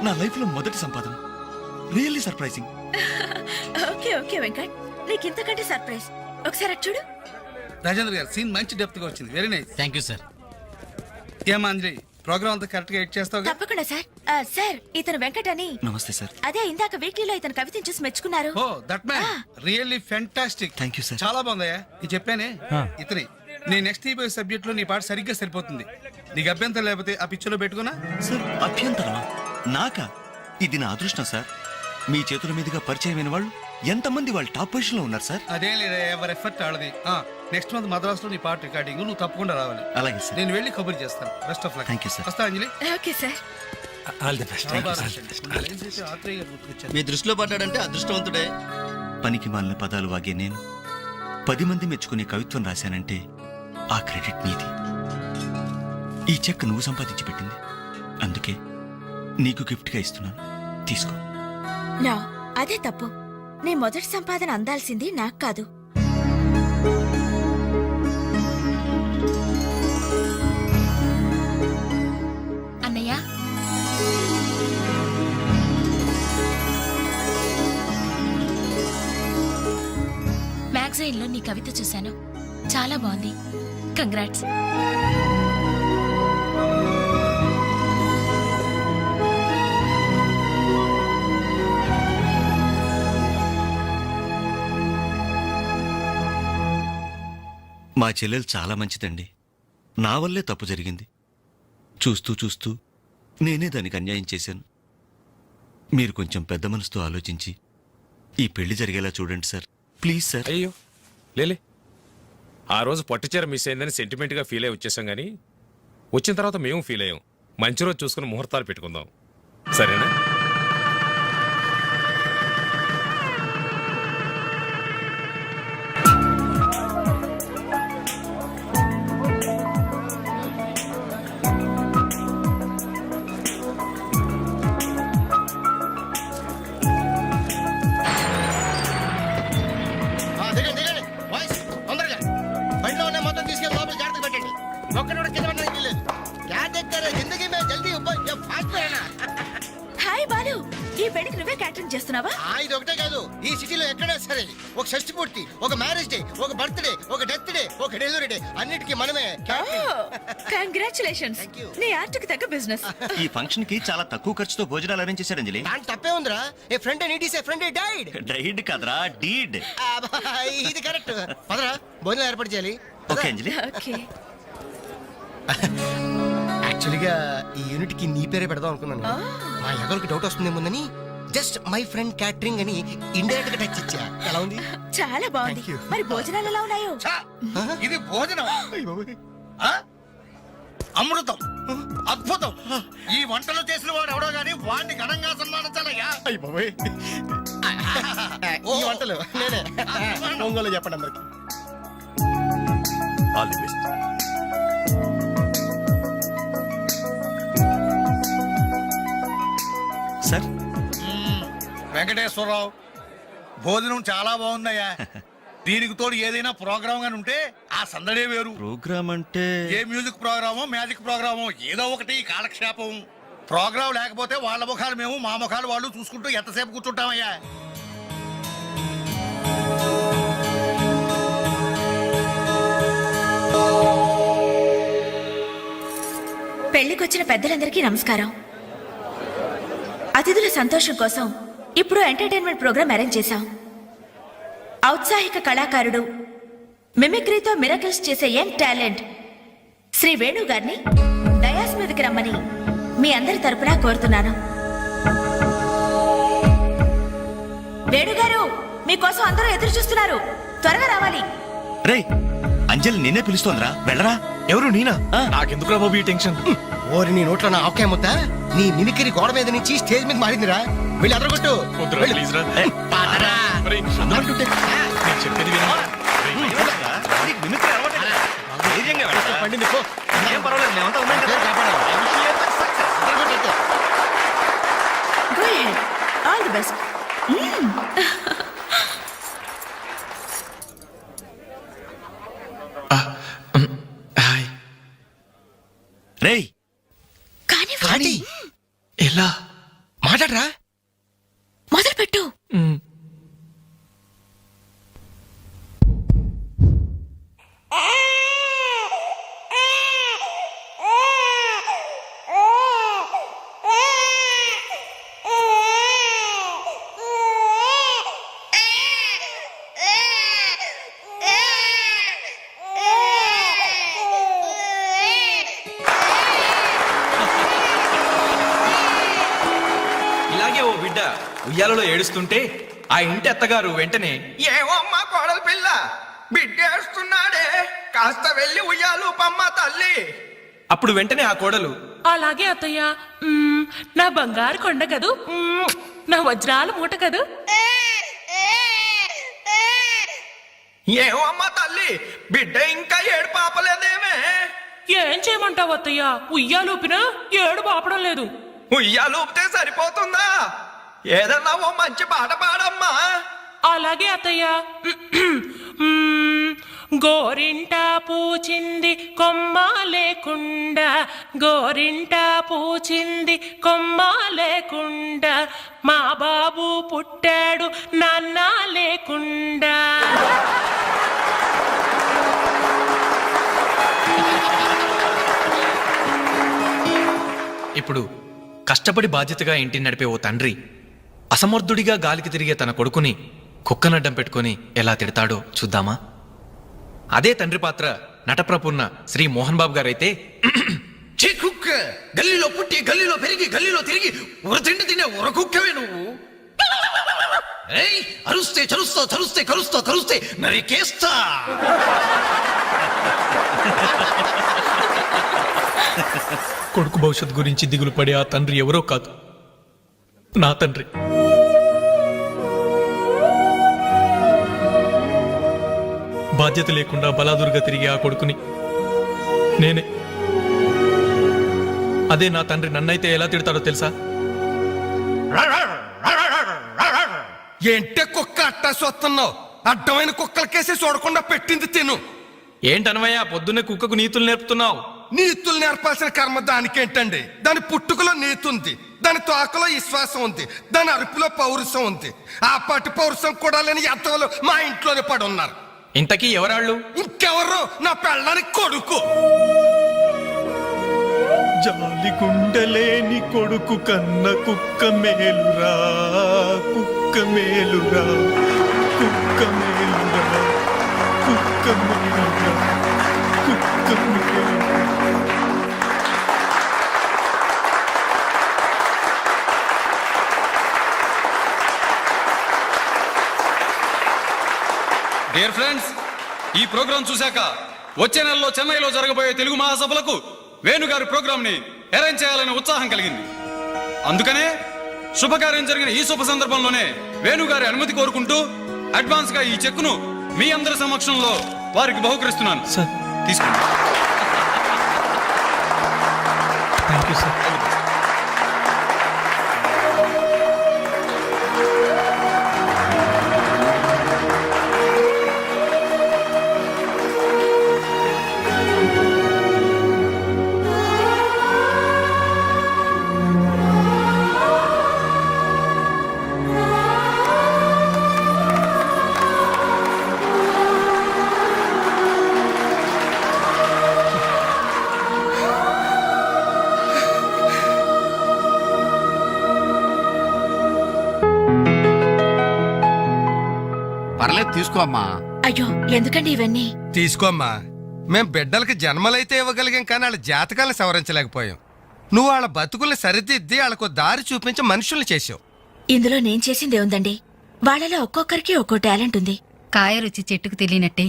[SPEAKER 9] నా లైఫ్ లో మొదటి సంపాదన. Really surprising.
[SPEAKER 2] Okay okay Venkat, నీకు ఇంతకంటే సర్ప్రైజ్. ఒకసారి అటు చూడు.
[SPEAKER 8] రాజేంద్ర గారు సీన్ మంచి డెప్త్ గా వచ్చింది. Very nice.
[SPEAKER 14] Thank you sir.
[SPEAKER 8] ఏమా అంజలి, ప్రోగ్రామ్ అంతా కరెక్ట్ గా ఎడ్ చేస్తావు?
[SPEAKER 2] తప్పకుండా సార్. సార్ ఇతను వెంకట్ అని.
[SPEAKER 9] నమస్తే సార్.
[SPEAKER 2] అదే ఇందాక వీక్లీలో ఇతను కవితను చూసి మెచ్చుకున్నారు.
[SPEAKER 8] Oh that man really fantastic.
[SPEAKER 9] Thank you sir.
[SPEAKER 8] చాలా బాగుందయ్యా. ఇది చెప్పానే ఇతని నీ నెక్స్ట్ ఈ సబ్జెక్ట్ లో నీ పాట సరిగ్గా సరిపోతుంది. నీకు అభ్యంతరం లేకపోతే ఆ పిక్చర్ లో పెట్టుకున్నా.
[SPEAKER 9] సార్ అభ్యంతరమా? నాకా? ఇది నా అదృష్టం సార్. మీ చేతుల మీదుగా పరిచయమైన వాళ్ళు ఎంతమంది వాళ్ళు టాప్ పొజిషన్ లో ఉన్నారు సార్.
[SPEAKER 8] అదేం లేదా, ఎవరి ఎఫర్ట్ ఆడది. నెక్స్ట్ మంత్ మద్రాసులో నీ పాట రికార్డింగ్, నువ్వు తప్పకుండా రావాలి.
[SPEAKER 9] అలాగే సార్.
[SPEAKER 8] నేను వెళ్ళి కబుర్ చేస్తాను. Best of luck.
[SPEAKER 9] Thank you sir.
[SPEAKER 8] వస్తా Anjali.
[SPEAKER 2] Okay sir.
[SPEAKER 11] All the best.
[SPEAKER 7] మీ దృష్టిలో పడ్డాడంటే అదృష్టవంతుడే.
[SPEAKER 9] పనికి మాలిన పదాలు వాగే నేను 10 మంది మెచ్చుకునే కవిత్వం రాశానంటే ఆ క్రెడిట్ నీది. ఈ చెక్ నువ్వు సంపాదించి పెట్టింది. అందుకే నీకు గిఫ్ట్ గా ఇస్తున్నాను. తీసుకో.
[SPEAKER 2] నా అదే తప్పు. నీ మొదటి సంపాదన అందాల్సింది నాకు కాదు.
[SPEAKER 6] అన్నయ్య, మ్యాగజైన్ లో నీ కవిత చూశాను, చాలా బాగుంది. కంగ్రాట్స్.
[SPEAKER 9] మా చెల్లెలు చాలా మంచిదండి. నా వల్లే తప్పు జరిగింది. చూస్తూ చూస్తూ నేనే దానికి అన్యాయం చేశాను. మీరు కొంచెం పెద్ద మనసుతో ఆలోచించి ఈ పెళ్లి జరిగేలా చూడండి సార్. Please sir.
[SPEAKER 11] అయ్యో లేలే, ఆ రోజు పట్టుచీర మిస్ అయిందని సెంటిమెంట్ గా ఫీల్ అయ్యి వచ్చేసాం, కానీ వచ్చిన తర్వాత మేము ఫీల్ అయ్యాం. మంచి రోజు చూసుకుని ముహూర్తాలు పెట్టుకుందాం, సరేనా?
[SPEAKER 7] దిగండి దిగండి వాయిస్ తొందరగా. బండిలో ఉన్న మొత్తం తీసుకెళ్ళి లోపల జాగ్రత్తగా పెట్టండి. ఒక్కడు కూడా కింద పడడానికి వీల్లేదు. క్యా దేఖతే రహే జిందగీ మే జల్దీ ऊपर जब फास्ट रहना.
[SPEAKER 2] హాయ్ బాలు, ఈ పెళ్లికి నువ్వే క్యాటరింగ్ చేస్తున్నావా?
[SPEAKER 7] ఇది ఒకటే కాదు, ఈ సిటీలో ఎక్కడైనా సరే ఒక షష్టి పూర్తి, ఒక మ్యారేజ్ డే, ఒక బర్త్డే, ఒక డెత్ డే, ఒక డెలివరీ డే, అన్నిటికీ మనమే
[SPEAKER 2] కంగ్రాచులేషన్స్. నీ ఆర్ట్కి తగ్గ బిజినెస్.
[SPEAKER 9] ఈ ఫంక్షన్ కి చాలా తక్కువ ఖర్చుతో భోజనాలు అరేంజ్ చేశారు అంజలి.
[SPEAKER 7] దాని తప్పే ఉందిరా. A friend need is a friend died.
[SPEAKER 9] Died కదరా, డీడ్.
[SPEAKER 7] ఇది కరెక్ట్. పదరా భోజనం ఏర్పాటు చేయాలి.
[SPEAKER 9] ఓకే అంజలి.
[SPEAKER 2] ఓకే.
[SPEAKER 7] యాక్చువల్గా ఈ యూనిట్ కి నీ పేరే పెడదాం అనుకున్నాను. మా ఎవరికి డౌట్ వస్తుందేమోనని జస్ట్ మై ఫ్రెండ్ క్యాటరింగ్ అని ఇండైరెక్ట్ గా టచ్ ఇచ్చా. ఎలా ఉంది?
[SPEAKER 2] చాలా బాగుంది. మరి భోజనాలు ఎలా ఉన్నాయో?
[SPEAKER 8] ఇది భోజనం, అమృతం, అద్భుతం. ఈ వంటలు చేసిన వాడు ఎవడో గానీ వాడిని ఘనంగా సన్మానించాలయ్యా.
[SPEAKER 7] ఈ వంటలు నేనే. ఒంగోలు చెప్పండి అందరికి.
[SPEAKER 12] All the best.
[SPEAKER 9] Sir
[SPEAKER 8] Venkateswararao, భోజనం చాలా బాగుందయ్యా. దీనికి తోడు ఏదైనా ప్రోగ్రామ్ గాని ఉంటే ఆ సందడే వేరు.
[SPEAKER 9] ప్రోగ్రామ్ అంటే
[SPEAKER 8] ఏ మ్యూజిక్ ప్రోగ్రామో మ్యాజిక్ ప్రోగ్రామో ఏదో ఒకటి కాలక్షేపం. ప్రోగ్రామ్ లేకపోతే వాళ్ళ ముఖాలు మేము, మా ముఖాలు వాళ్ళు చూసుకుంటూ ఎంతసేపు కూర్చుంటామయ్యా.
[SPEAKER 2] పెళ్లికొచ్చిన పెద్దలందరికీ నమస్కారం. అతిథుల సంతోషం కోసం ఇప్పుడు ఎంటర్టైన్మెంట్ ప్రోగ్రామ్ అరేంజ్ చేశాం. ఔత్సాహిక కళాకారుడు, మిమిక్రీతో మిరకిల్స్ చేసే యంగ్ టాలెంట్ శ్రీ వేణు గారిని డయాస్ మీదకి రమ్మని మీ అందరి తరపున కోరుతున్నాను. వేణుగారు, మీకోసం అందరూ ఎదురు చూస్తున్నారు. త్వరగా రావాలి.
[SPEAKER 9] రేయ్, అంజలి నిన్నే పిలుస్తోందిరా, వెళ్ళరా. ఎవరు నేనా నాకెందుకు బాబు ఈ టెన్షన్?
[SPEAKER 7] ఓరి నీ నోట్లో నా ఆవకాయ ముద్ద నీ మినికిరి గోడ మీద నుంచి స్టేజ్ మీద మారిందిరా. వెళ్ళి అదరగొట్టు.
[SPEAKER 9] వద్దురా, ప్లీజ్ రా. ఒరేయ్,
[SPEAKER 7] అంటుంటే
[SPEAKER 9] నేను చెప్పేది విను.
[SPEAKER 7] పండింది పో.
[SPEAKER 9] ఏం పర్వాలేదు, మేమంతా ఉన్నాం కదా.
[SPEAKER 2] Go ahead. All the best.
[SPEAKER 9] Hi. రేయ్
[SPEAKER 2] కానీ
[SPEAKER 9] ఎలా
[SPEAKER 7] మాట్లాడరా.
[SPEAKER 2] మొదలు పెట్టు.
[SPEAKER 14] ఇలాగే ఓ బిడ్డ ఉయ్యాలలో ఏడుస్తుంటే ఆ ఇంటి అత్తగారు వెంటనే
[SPEAKER 7] ఏమో అమ్మా కోడలు పిల్ల బిడ్డేస్తున్నాడే, కాస్త వెళ్ళి ఉయ్యాలు పమ్మ తల్లి.
[SPEAKER 14] అప్పుడు వెంటనే ఆ కోడలు
[SPEAKER 16] అలాగే అత్తయ్య. నా బంగారు కొండ కదూ, నా వజ్రాల మూట కదూ.
[SPEAKER 7] ఏమో అమ్మా తల్లి బిడ్డ ఇంకా ఏడు పాపలేదేమే.
[SPEAKER 16] ఏం చేయమంటావు అత్తయ్య, ఉయ్యాలూపినా ఏడు పాపడం లేదు.
[SPEAKER 7] ఉయ్యాలూపితే సరిపోతుందా? ఏదన్నా ఓ మంచి పాట పాడమ్మా.
[SPEAKER 16] అలాగే అత్తయ్య. గోరింట పూచింది కొమ్మ లేకుండా, గోరింట పూచింది కొమ్మ లేకుండా, మా బాబు పుట్టాడు నాన్న లేకుండా.
[SPEAKER 14] ఇప్పుడు కష్టపడి బాధ్యతగా ఇంటిని నడిపే ఓ తండ్రి అసమర్థుడిగా గాలికి తిరిగే తన కొడుకుని కుక్కనడ్డం పెట్టుకొని ఎలా తిడతాడో చూద్దామా? అదే తండ్రి పాత్ర నటప్రపూర్ణ శ్రీ మోహన్ బాబు గారైతే,
[SPEAKER 7] కుక్క గల్లీలో పుట్టి గల్లీలో పెరిగి గల్లీలో తిరిగి ఉరతిండి తినే ఉరకుక్కవే నువ్వు. ఏయ్, అరుస్తే చరుస్తా చరుస్తే కరుస్తా కరుస్తే నరికేస్తా.
[SPEAKER 14] కొడుకు భవిష్యత్తు గురించి దిగులు పడే ఆ తండ్రి ఎవరో కాదు, నా తండ్రి. బాధ్యత లేకుండా బలాదురుగా తిరిగే ఆ కొడుకుని నేనే. అదే నా తండ్రి నన్నైతే ఎలా తిడతాడో తెలుసా?
[SPEAKER 3] ఏంటే కుక్క అట్టా సొస్తున్నావు? అడ్డమైన కుక్కలకేసి చూడకుండా పెట్టింది తిను.
[SPEAKER 14] ఏంటనవయ్యా పొద్దున్నే కుక్కకు నీతులు నేర్పుతున్నావు?
[SPEAKER 3] నీతులు నేర్పాల్సిన కర్మ దానికేంటండి? దాని పుట్టుకలో నీతి ఉంది, దాని తోకలో విశ్వాసం ఉంది, దాని అరుపులో పౌరుషం ఉంది. ఆ పాటి పౌరుషం కూడా లేని ఎంతలో మా ఇంట్లోనే పడి ఉన్నారు.
[SPEAKER 14] ఇంతకీ ఎవరాళ్ళు?
[SPEAKER 3] ఇంకెవరు? నా పెళ్ళానికి కొడుకు.
[SPEAKER 11] జాలి గుండలేని కొడుకు కన్న కుక్క మేలురా, కుక్క మేలురా, కుక్క మేలురా, కుక్క మేలురా, కుక్క మేలురా.
[SPEAKER 14] డియర్ ఫ్రెండ్స్, ఈ ప్రోగ్రాం చూశాక వచ్చే నెలలో చెన్నైలో జరగబోయే తెలుగు మహాసభలకు వేణుగారి ప్రోగ్రామ్ ని అరేంజ్ చేయాలనే ఉత్సాహం కలిగింది. అందుకనే శుభకార్యం జరిగిన ఈ శుభ సందర్భంలోనే వేణుగారి అనుమతి కోరుకుంటూ అడ్వాన్స్ గా ఈ చెక్కును మీ అందరి సమక్షంలో వారికి బహుకరిస్తున్నాను. సార్ తీసుకోండి. Thank you sir.
[SPEAKER 4] పర్లేదు తీసుకో అమ్మా.
[SPEAKER 2] అయ్యో ఎందుకండి ఇవన్నీ?
[SPEAKER 3] తీసుకోమ్మా. మేం బిడ్డలకి జన్మలైతే ఇవ్వగలిగాం, కానీ వాళ్ళ జాతకాలను సవరించలేకపోయాం. నువ్వు వాళ్ళ బతుకుల్ని సరిదిద్ది వాళ్ళకు దారి చూపించి మనుషుల్ని చేసావు.
[SPEAKER 2] ఇందులో నేను చేసింది ఏముందండి? వాళ్ళలో ఒక్కొక్కరికి ఒక్కో టాలెంట్ ఉంది.
[SPEAKER 6] కాయ రుచి చెట్టుకు తెలియనట్టే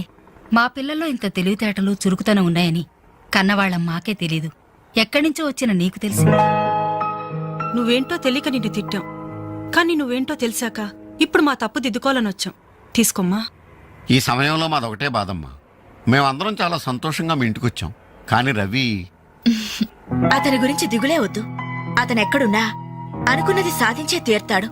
[SPEAKER 6] మా పిల్లల్లో ఇంత తెలివితేటలు చురుకుతనం ఉన్నాయని కన్నవాళ్ళం మాకే తెలీదు. ఎక్కడి నుంచో వచ్చిన నీకు తెలిసి.
[SPEAKER 16] నువ్వేంటో తెలియక నిన్ను తిట్టాం, కానీ నువ్వేంటో తెలిసాక ఇప్పుడు మా తప్పు దిద్దుకోవాలని వచ్చాం. తీసుకోమ్మా.
[SPEAKER 4] ఈ సమయంలో మాదొకటే బాధమ్మా. మేమందరం చాలా సంతోషంగా మీ ఇంటికి వచ్చాం, కానీ రవి
[SPEAKER 2] అతని గురించి దిగులే వద్దు. అతను ఎక్కడున్నా అనుకున్నది సాధించే తీర్తాడు.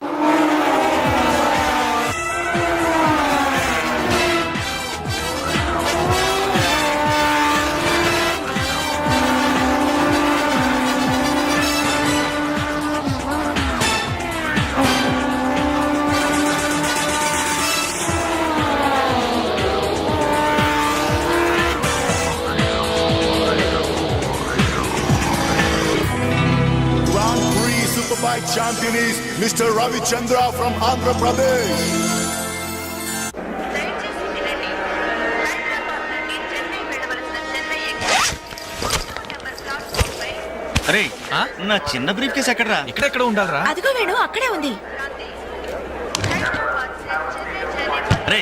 [SPEAKER 17] Superbike champion is Mr. Ravi Chandra from Andhra Pradesh.
[SPEAKER 9] అరే నా చిన్న బ్రీఫ్ కేసు ఎక్కడరా?
[SPEAKER 14] ఇక్కడెక్కడ ఉండాలరా?
[SPEAKER 2] అదిగో వేణు, అక్కడే ఉంది.
[SPEAKER 9] అరే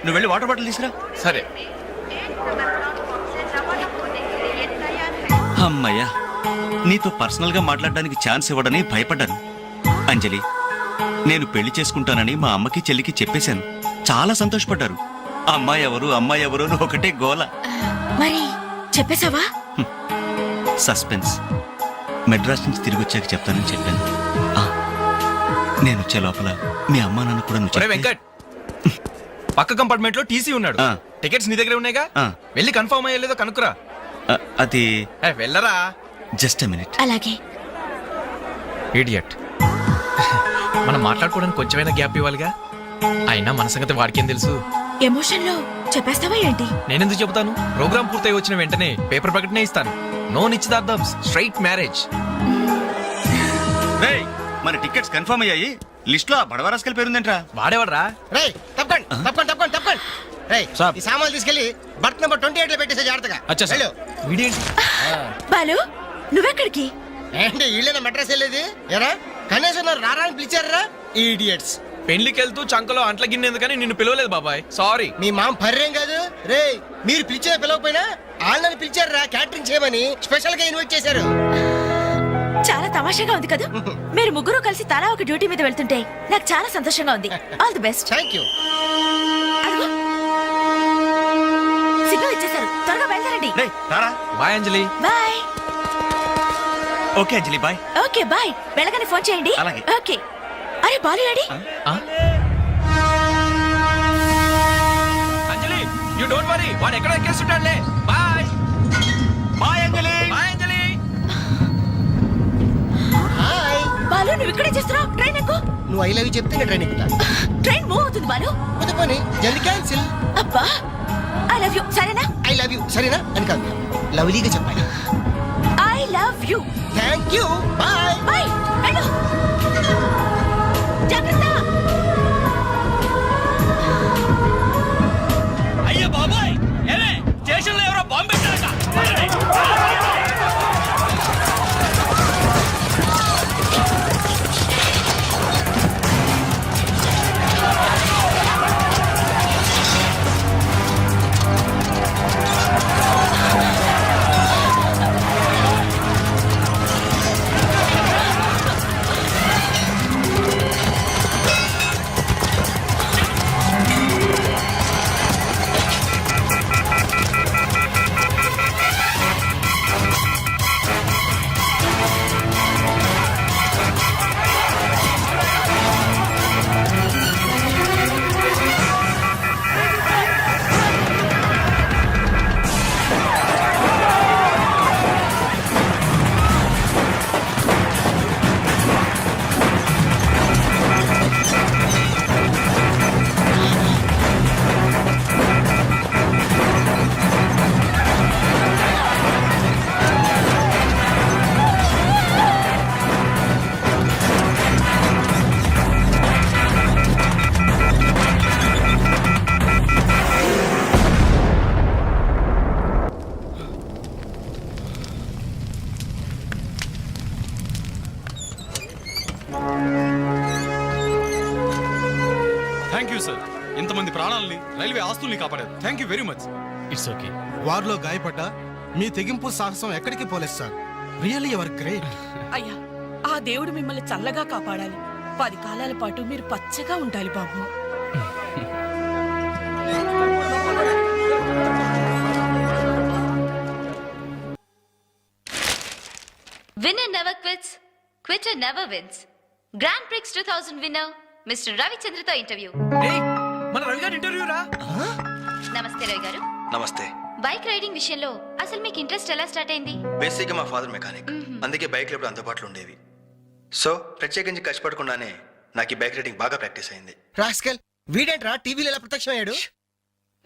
[SPEAKER 9] నువ్వు వెళ్ళి వాటర్ బాటిల్ తీసుకురా.
[SPEAKER 14] సరే.
[SPEAKER 9] అమ్మయ్యా, నీతో పర్సనల్ గా మాట్లాడడానికి ఛాన్స్ ఇవ్వడని భయపడ్డాను. అంజలి, నేను పెళ్లి చేసుకుంటానని మా అమ్మకి చెల్లికి చెప్పేశాను. చాలా సంతోషపడ్డారు. అమ్మాయి ఎవరు అమ్మాయి ఎవరు అని ఒకటే గోల.
[SPEAKER 2] మరి చెప్పేశావా?
[SPEAKER 9] సస్పెన్స్. మెడ్రాస్ నుంచి తిరిగి వచ్చాక చెప్తానని చెప్పాను. నేను వచ్చే లోపల మీ అమ్మా నాన్న కూడా నువ్వు చెప్తే-
[SPEAKER 14] వెంకట్, పక్క కంపార్ట్మెంట్ లో టీసీ ఉన్నాడు. టికెట్స్ నీ దగ్గర ఉన్నాయిగా, వెళ్ళి కన్ఫర్మ్ అయ్యలేదో కనుక్కురా.
[SPEAKER 9] అది
[SPEAKER 14] వెళ్ళరా.
[SPEAKER 9] Just a minute.
[SPEAKER 2] అలాగే.
[SPEAKER 14] ఇడియట్. మనం మాట్లాడుకోవడానికి కొంచెమైనా గ్యాప్ ఇవ్వాలిగా. అయినా మన సంగతి వాడికేం తెలుసు?
[SPEAKER 2] ఎమోషన్ లో చెప్పేస్తావా ఏంటి?
[SPEAKER 14] నేనెందుకు చెబుతాను? ప్రోగ్రామ్ పూర్తయి వచ్చిన వెంటనే పేపర్ ప్రకటనే ఇస్తాను. నో నిశ్చితార్థం, స్ట్రైట్ మ్యారేజ్.
[SPEAKER 9] రేయ్, మన టికెట్స్ కన్ఫర్మ్ అయ్యాయి. లిస్ట్ లో ఆ బడవరాస్కల్ పేరుందేంట్రా?
[SPEAKER 14] వాడేవాడ్రా?
[SPEAKER 7] రేయ్ తప్పకండి తప్పకండి తప్పకండి తప్పకండి. రేయ్ ఈ సామాన్లు తీసుకెళ్లి బర్త్ నెంబర్ 28 లో పెట్టేసే జాగ్రత్తగా.
[SPEAKER 14] అచ్చా. వీడేంటి?
[SPEAKER 2] బాలు, నువ్వెక్కడికి?
[SPEAKER 7] ఏంటి వీళ్ళైనా మెడ్రాస్ వెళ్ళేది? ఎరా కనీసం నన్ను రారాని పిలిచారా? ఈడియట్స్.
[SPEAKER 14] పెళ్లికి వెళ్తూ చంకలో అంట్ల గిన్నెందుకని నిన్ను పిలవలేదు బాబాయ్. సారీ.
[SPEAKER 7] మీ మామ పర్రేం కాదు. రేయ్ మీరు పిలిచిన పిలవకపోయినా వాళ్ళని పిలిచారా క్యాటరింగ్ చేయమని స్పెషల్ గా ఇన్వైట్ చేశారు.
[SPEAKER 2] చాలా తమాషాగా ఉంది కదా. మీరు ముగ్గురు కలిసి తలా ఒక డ్యూటీ మీద వెళ్తుంటే నాకు చాలా సంతోషంగా ఉంది. All the best.
[SPEAKER 7] Thank you.
[SPEAKER 2] Signal ఇచ్చేశారు, త్వరగా బయలుదేరండి.
[SPEAKER 14] Bye Anjali.
[SPEAKER 2] Bye.
[SPEAKER 9] Okay Anjali, bye.
[SPEAKER 2] Okay bye. వెళ్ళగానే ఫోన్ చేయండి.
[SPEAKER 9] అలాగే.
[SPEAKER 2] ఓకే. అరే బాలు ఏడి?
[SPEAKER 14] అంజలి, యు డోంట్ వరీ, వాడు ఎక్కడ ఎక్కేస్తుంటాడులే. Bye.
[SPEAKER 9] Bye Anjali.
[SPEAKER 14] Bye Anjali.
[SPEAKER 7] Hi
[SPEAKER 2] Balu, నువ్వు ఇక్కడే చేస్తున్నావు? ట్రైన్ ఎక్కు.
[SPEAKER 7] నువ్వు ఐ లవ్ యూ చెప్తే నేను ట్రైన్ ఎక్కుతా.
[SPEAKER 2] ట్రైన్ మూవ్ అవుతుంది బాలు.
[SPEAKER 7] కొత్త పని జల్ది క్యాన్సిల్.
[SPEAKER 2] అబ్బా, ఐ లవ్ యూ. సరేనా?
[SPEAKER 7] ఐ లవ్ యూ సరేనా అని కాదు, లవ్లీగా చెప్పాలి.
[SPEAKER 2] I love you.
[SPEAKER 7] Thank you. Bye.
[SPEAKER 2] Bye. వెళ్ళు. జాగ్రత్త.
[SPEAKER 14] అయ్యో బాబాయ్, ఏమే స్టేషన్ లో ఎవరో బాంబు పెట్టారట. Thank you sir. ఇంతమంది ప్రాణాలని, రైల్వే ఆస్తుల్ని కాపాడారు. Thank you very much. It's okay.
[SPEAKER 15] వారిలో గాయపడ్డ
[SPEAKER 7] మీ తెగింపు సాహసం ఎక్కడికి పోలేదు సార్. Really your great.
[SPEAKER 16] అయ్యా ఆ దేవుడు మిమ్మల్ని చల్లగా కాపాడాలి. 10 కాలాల పాటు మీరు పచ్చగా ఉండాలి బాబు.
[SPEAKER 10] Winner never quits, quitter never wins. Grand Prix 2000 winner, Mr. Ravichandra తో ఇంటర్వ్యూ.
[SPEAKER 11] మన రవి గారి ఇంటర్వ్యూ రా.
[SPEAKER 10] నమస్తే రవి గారు.
[SPEAKER 15] నమస్తే.
[SPEAKER 10] బైక్ రైడింగ్ విషయంలో అసలు మీకు ఇంట్రెస్ట్ ఎలా స్టార్ట్ అయింది?
[SPEAKER 15] బేసిక్గా మా ఫాదర్ మెకానిక్, అందుకే బైక్లు ఎప్పుడు అందుబాటులో ఉండేవి. సో ప్రత్యేకించి కష్టపడకుండానే నాకు ఈ బైక్ రైడింగ్ బాగా ప్రాక్టీస్ అయింది.
[SPEAKER 7] రాస్కల్ వీడేంట్రా టీవీలో ఎలా ప్రత్యక్షమయ్యాడు?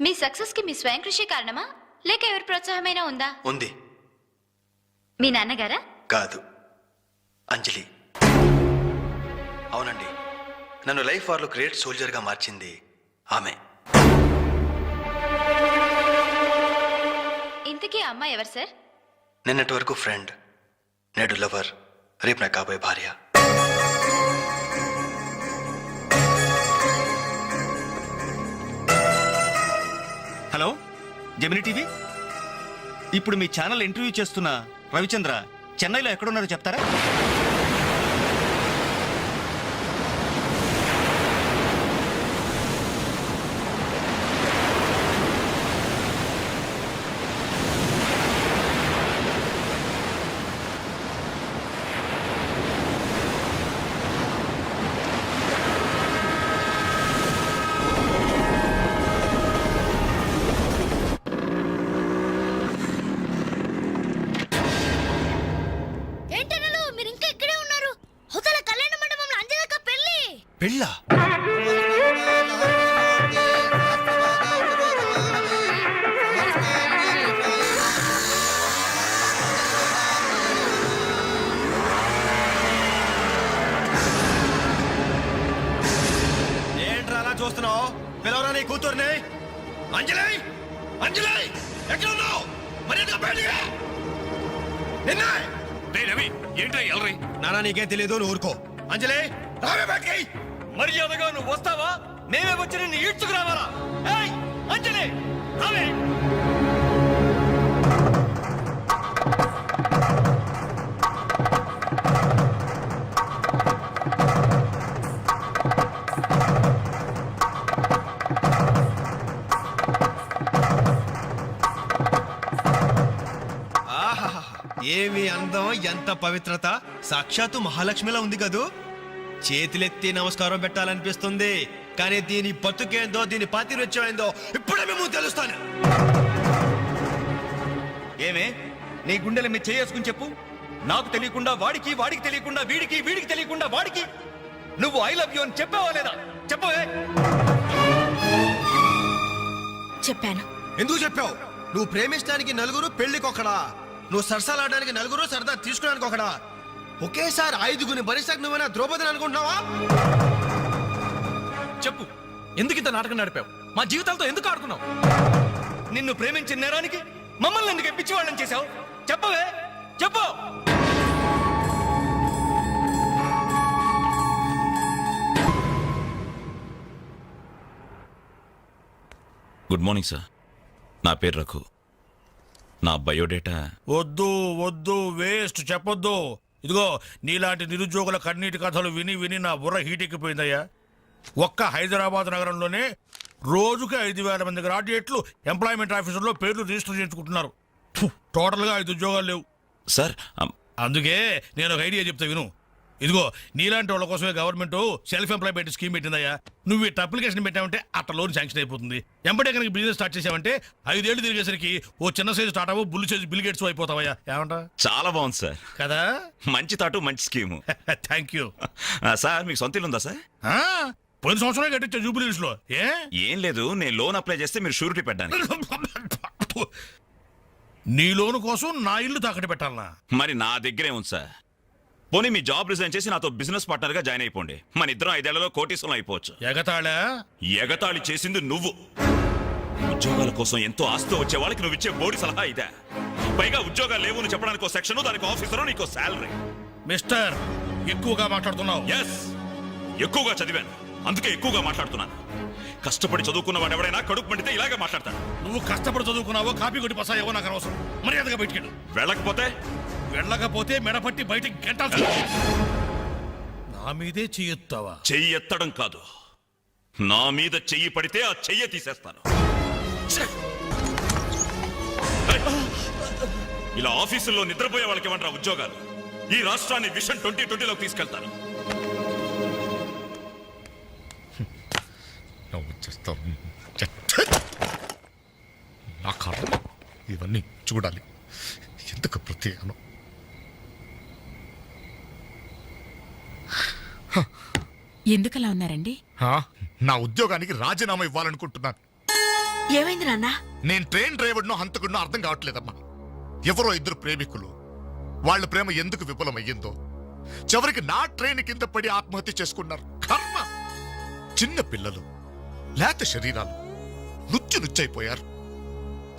[SPEAKER 10] మీ సక్సెస్ కి మీ స్వయం కృషి కారణమా లేక ఎవరి ప్రోత్సాహమైనా ఉందా?
[SPEAKER 15] ఉంది.
[SPEAKER 10] మీ నాన్నగారా?
[SPEAKER 15] కాదు, అంజలి. అవునండి, నన్ను లైఫ్ వార్లో గ్రేట్ సోల్జర్గా మార్చింది ఆమె.
[SPEAKER 10] ఇంతకీ ఆ అమ్మాయి ఎవరు సార్?
[SPEAKER 15] నిన్నటి వరకు ఫ్రెండ్, నేడు లవర్, రేపు నా కాబోయే భార్య.
[SPEAKER 9] హలో జెమిని టీవీ, ఇప్పుడు మీ ఛానల్ ఇంటర్వ్యూ చేస్తున్న రవిచంద్ర చెన్నైలో ఎక్కడున్నారో చెప్తారా?
[SPEAKER 10] ఏంటనలు మీరు ఇంకా ఇక్కడే ఉన్నారు? హోటల్ కళ్యాణ మండపంలో అంజలక్క పెళ్లి.
[SPEAKER 15] పెళ్ళా?
[SPEAKER 11] ఏంట్రా అలా చూస్తున్నావు? పిలవరా నీ కూతుర్ని. అంజలి, అంజలి ఎక్కడ ఉన్నావు? మర్యాదగా బయటికి రా. నిన్నే.
[SPEAKER 1] రే రవి, ఏంట్రా ఎల్రై?
[SPEAKER 11] నానా నీకేం తెలియదు, నువ్వు ఊరుకో. అంజలి రావే బయటికి. మర్యాదగా నువ్వు వస్తావా? మేమే వచ్చి నిన్ను ఈడ్చుకు రావాలా? ఏయ్ అంజలి రావే. ఏమి అందం, ఎంత పవిత్రత! సాక్షాత్తు మహాలక్ష్మిలా ఉంది కదూ. చేతులెత్తి నమస్కారం పెట్టాలనిపిస్తుంది, కానీ దీని బతుకేందో, దీని పాతిరొచ్చేందో ఇప్పుడే మేము తెలుస్తాను.
[SPEAKER 9] ఏమే నీ గుండెల మీద చేసుకుని చెప్పు. నాకు తెలియకుండా వాడికి, వాడికి తెలియకుండా వీడికి, వీడికి తెలియకుండా వాడికి నువ్వు ఐ లవ్ యూ అని చెప్పావా లేదా? చెప్పవే.
[SPEAKER 2] చెప్పాను.
[SPEAKER 7] ఎందుకు చెప్పావు? నువ్వు ప్రేమించడానికి నలుగురు, పెళ్లికొకడా. నువ్వు సరసాలాడడానికి నలుగురు, సరదా తీసుకోవడానికి ఒకడా. ఒకేసారి 5గురిని భరిస్తాక నువ్వేనా ద్రౌపదిని అనుకుంటున్నావా?
[SPEAKER 11] చెప్పు, ఎందుకు ఇంత నాటకం నడిపావు? మా జీవితాలతో ఎందుకు ఆడుకున్నావు?
[SPEAKER 9] నిన్ను ప్రేమించిన నేరానికి మమ్మల్ని ఎందుకు పిచ్చివాళ్ళని చేశావు? చెప్పవే, చెప్పు.
[SPEAKER 5] Good morning sir. నా పేరు రఘు. నా బయోడేటా
[SPEAKER 8] వద్దు వద్దు, వేస్ట్, చెప్పొద్దు. ఇదిగో నీలాంటి నిరుద్యోగుల కన్నీటి కథలు విని విని నా బుర్ర హీటెక్కిపోయిందయ్యా. ఒక్క హైదరాబాద్ నగరంలోనే రోజుకి 5,000 మంది గ్రాడ్యుయేట్లు ఎంప్లాయ్మెంట్ ఆఫీసుల్లో పేర్లు రిజిస్టర్ చేయించుకుంటున్నారు. టోటల్గా 5 ఉద్యోగాలు లేవు
[SPEAKER 5] సార్.
[SPEAKER 8] అందుకే నేను ఒక ఐడియా చెప్తా విను. ఇదిగో నీలాంటి వాళ్ళ కోసమే గవర్నమెంట్ సెల్ఫ్ ఎంప్లాయ్మెంట్ స్కీమ్ పెట్టిందయ్యా. నువ్వు ఇట్లా అప్లికేషన్ పెట్టావంటే అట్లా లోన్ శాంక్షన్ అయిపోతుంది. ఎంబడే కనుక బిజినెస్ స్టార్ట్ చేసావంటే 5 ఏళ్ళు తిరిగేసరికి ఓ చిన్న సైజు స్టార్ట్ అవ్వు, బుల్లి సైజు బిల్ గేట్స్ అయిపోతావయ్యా. ఏమంటా?
[SPEAKER 5] చాలా బాగుంది సార్.
[SPEAKER 8] కదా,
[SPEAKER 5] మంచి తాటు, మంచి స్కీము.
[SPEAKER 8] Thank you
[SPEAKER 5] sir. మీకు సొంత ఇల్లు ఉందా సార్?
[SPEAKER 8] పోయిన సంవత్సరం కట్టించా జూబిలీస్ లో.
[SPEAKER 5] ఏం లేదు, నేను లోన్ అప్లై చేస్తే మీరు షూరిటీ పెట్టడానికి.
[SPEAKER 8] నీ లోను కోసం నా ఇల్లు తాకట్టు పెట్టాలనా?
[SPEAKER 5] మరి నా దగ్గరే ఉంది సార్. పోనీ మీ జాబ్ రిజైన్ చేసి నాతో బిజినెస్ పార్ట్నర్ గా జాయిన్ అయిపోండి. మన ఇద్దరం 5 ఏళ్లలో కోటీశ్వరం అయిపోవచ్చు.
[SPEAKER 8] ఎగతాళా?
[SPEAKER 5] ఎగతాళి చేసింది నువ్వు. ఉద్యోగాల కోసం ఎంతో ఆస్తి వచ్చే వాళ్ళకి నువ్వు ఇచ్చే బోడి సలహా ఇదే. పైగా ఉద్యోగాలు లేవు అని చెప్పడానికి సెక్షన్, దానికి ఆఫీసర్, నీకో శాలరీ.
[SPEAKER 8] మిస్టర్, ఎక్కువగా మాట్లాడుతున్నావు.
[SPEAKER 5] ఎస్, ఎక్కువగా చదివాను. అందుకే ఎక్కువగా మాట్లాడుతున్నాను. కష్టపడి చదువుకున్న వాడు ఎవడైనా కడుపు మండితే ఇలాగే మాట్లాడతాడు.
[SPEAKER 8] నువ్వు కష్టపడి చదువుకున్నావో కాపీ కొట్టి పసాయేవో నాకు అనవసరం. మర్యాదగా బయటికెళ్ళు. వెళ్ళకపోతే మెడపట్టి బయటికి గెంటాల్సి. నా మీదే చెయ్యెత్తావా?
[SPEAKER 5] చెయ్యి ఎత్తడం కాదు, నా మీద చెయ్యి పడితే ఆ చెయ్యి తీసేస్తాను. ఇలా ఆఫీసుల్లో నిద్రపోయే వాళ్ళకి ఏమంటారా ఉద్యోగాలు? ఈ రాష్ట్రాన్ని విషన్ 2020లోకి తీసుకెళ్తాను.
[SPEAKER 13] నా కర్మ ఇవన్నీ చూడాలి. ఎందుకు ప్రత్యేకను?
[SPEAKER 2] ఎందుకలా ఉన్నారండి?
[SPEAKER 13] నా ఉద్యోగానికి రాజీనామా ఇవ్వాలనుకుంటున్నాను.
[SPEAKER 2] ఏమైంది నాన్న?
[SPEAKER 13] నేను ట్రైన్ డ్రైవర్నో హంతకుడినో అర్థం కావట్లేదమ్మా. ఎవరో ఇద్దరు ప్రేమికులు, వాళ్ళ ప్రేమ ఎందుకు విఫలమయ్యిందో చివరికి నా ట్రైన్ కింద పడి ఆత్మహత్య చేసుకున్నారు. కర్మ. చిన్న పిల్లలు, లేత శరీరాలు నుచ్చైపోయారు.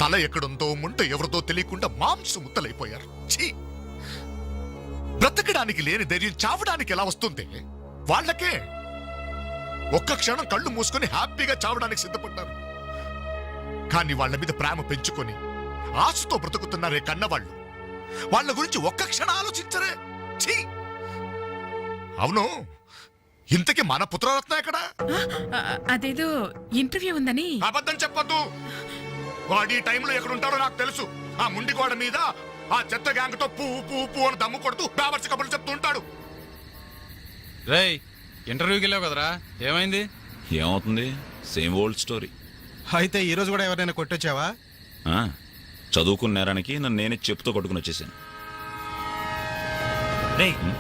[SPEAKER 13] తల ఎక్కడుందో ముంట ఎవరిదో తెలియకుండా మాంసం ముద్దలైపోయారు. ఛీ! బ్రతకడానికి లేని ధైర్యం చావడానికి ఎలా వస్తుంది? వాళ్ళకే ఒక్క క్షణం కళ్ళు మూసుకొని హ్యాపీగా చావడానికి సిద్ధపడ్డారు. కానీ వాళ్ళ మీద ప్రేమ పెంచుకొని ఆశతో బ్రతుకుతున్నారే కన్నవాళ్ళు, వాళ్ళ గురించి ఒక్క క్షణం ఆలోచించరే. ఛీ! అవును, ఇంతకీ మన పుత్రరత్న ఎక్కడ?
[SPEAKER 2] అదేదో ఇంటర్వ్యూ ఉందని.
[SPEAKER 13] అబద్ధం చెప్పొద్దు. వాడు ఈ టైంలో ఎక్కడుంటారో నాకు తెలుసు. ఆ ముండి గోడ మీద ఆ చెత్త గ్యాంగ్తో పూ అని దమ్ము కొడుతూ బాబర్చి కబుర్లు చెప్తూ ఉంటాడు.
[SPEAKER 14] రేయ్, ఇంటర్వ్యూకి వెళ్ళావు కదరా, ఏమైంది?
[SPEAKER 5] ఏమవుతుంది? Same old story.
[SPEAKER 11] అయితే ఈ రోజు కూడా ఎవరైనా కొట్టొచ్చావా?
[SPEAKER 5] చదువుకున్న నేరానికి నన్ను నేనే చెప్పుతో కొట్టుకుని వచ్చేసాను.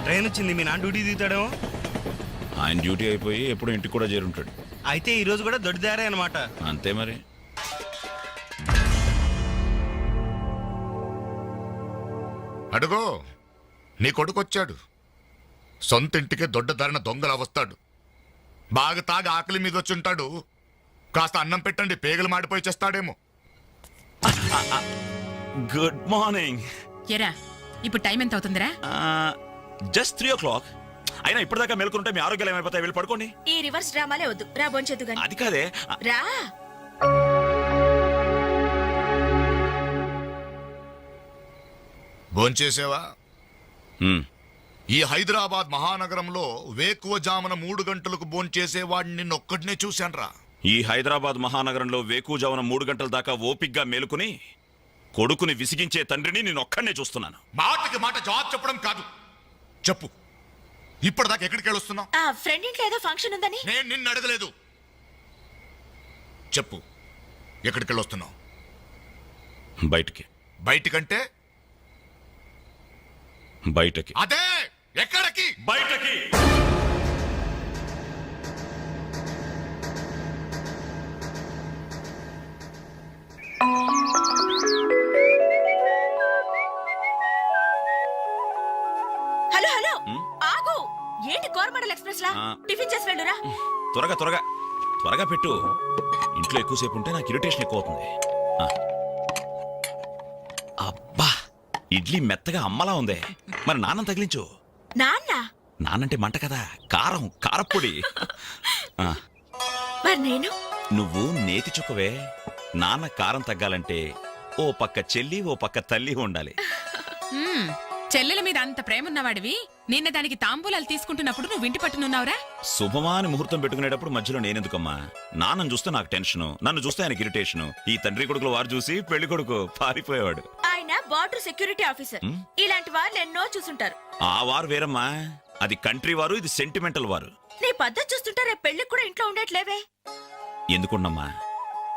[SPEAKER 9] ట్రైన్ వచ్చింది, మీ నాన్న డ్యూటీ దిగుతాడేమో.
[SPEAKER 5] ఆయన డ్యూటీ అయిపోయి ఎప్పుడు ఇంటికి కూడా చేరుంటాడు.
[SPEAKER 9] అయితే ఈ రోజు కూడా దొడ్డిదారే అనమాట.
[SPEAKER 5] అంతే మరి.
[SPEAKER 13] అడుగో, నీ కొడుకొచ్చాడు. సొంత ఇంటికే దొడ్డ ధరణ దొంగలా వస్తాడు. బాగా తాగి ఆకలి మీద వచ్చుంటాడు. కాస్త అన్నం పెట్టండి, పేగలు మాడిపోయి చేస్తాడేమో.
[SPEAKER 5] Good morning.
[SPEAKER 2] ఎరా, ఇప్పుడు టైం ఎంత అవుతుందిరా?
[SPEAKER 5] Just 3 o'clock. అయినా ఇప్పటిదాకా మేల్కొంటే మీ ఆరోగ్యాలు ఏమైపోతాయి? వెళ్ళి పడుకోండి.
[SPEAKER 2] ఈ రివర్స్ డ్రామాలే వద్దు, రా బొంచెద్దు గాని.
[SPEAKER 5] అది కాదే.
[SPEAKER 2] రా.
[SPEAKER 13] భోంచేసావా? ఈ హైదరాబాద్ మహానగరంలో వేకువజామున 3 గంటలకు భోంచేసేవాడిని నిన్నొక్కడినే చూశాన్రా.
[SPEAKER 5] ఈ హైదరాబాద్ మహానగరంలో వేకువజామున 3 గంటల దాకా ఓపిగ్గా మేలుకుని కొడుకుని విసిగించే తండ్రిని నేను ఒక్కడనే చూస్తున్నాను.
[SPEAKER 13] మాటకి మాట జవాబు చెప్పడం కాదు. చెప్పు, ఇప్పటిదాకా ఎక్కడికి వెళ్ళొస్తున్నావు?
[SPEAKER 2] ఆ ఫ్రెండ్ ఇంట్లో ఏదో ఫంక్షన్ ఉందని.
[SPEAKER 13] నేను నిన్ను అడగలేదు. చెప్పు, ఎక్కడికి వెళ్ళొస్తున్నావు?
[SPEAKER 5] బయటికి.
[SPEAKER 13] బయటికంటే?
[SPEAKER 5] బయటకి.
[SPEAKER 13] అదే, ఎక్కడికి?
[SPEAKER 5] బయటకి.
[SPEAKER 2] హలో హలో, ఆగు. ఏంటి కోరమండల్ ఎక్స్ప్రెస్ లా? టిఫిన్ చేసి వెళ్ళురా.
[SPEAKER 5] త్వరగా పెట్టు. ఇంట్లో ఎక్కువసేపు ఉంటే నాకు ఇరిటేషన్ ఎక్కువ అవుతుంది. అబ్బా, ఇడ్లీ మెత్తగా అమ్మలా ఉందే. మరి నాన్నం తగిలించు. నాన్నంటే మంట కదా, కారప్పొడి.
[SPEAKER 2] మరి నేను?
[SPEAKER 5] నువ్వు నేతి చుక్కవే. నాన్న కారం తగ్గాలంటే ఓ పక్క చెల్లి ఓ పక్క తల్లి ఉండాలి.
[SPEAKER 2] చెల్లెల మీద అంత ప్రేమ ఉన్నవాడివి, నిన్న దానికి తాంబూలాలు తీసుకుంటున్నప్పుడు నువ్వు ఇంటి పట్టునున్నావురా?
[SPEAKER 5] శుభమాని ముహూర్తం పెట్టుకునేటప్పుడు మధ్యలో నేనెందుకమ్మా? నాన్నను చూస్తే నాకు టెన్షను, నన్ను చూస్తే ఆయనకి ఇరిటేషను. ఈ తండ్రి కొడుకులు వారు చూసి పెళ్లి కొడుకు పారిపోయేవాడు.
[SPEAKER 2] ఆయన బార్డర్ సెక్యూరిటీ ఆఫీసర్. ఇలాంటి వాళ్ళు ఎన్నో చూసుంటారు.
[SPEAKER 5] ఆ వారు వేరమ్మా, అది కంట్రీ వారు, ఇది సెంటిమెంటల్ వారు.
[SPEAKER 2] నీ పద్ధతి చూస్తుంటే రేపు పెళ్లికి కూడా ఇంట్లో ఉండట్లేవే.
[SPEAKER 5] ఎందుకున్నమ్మా,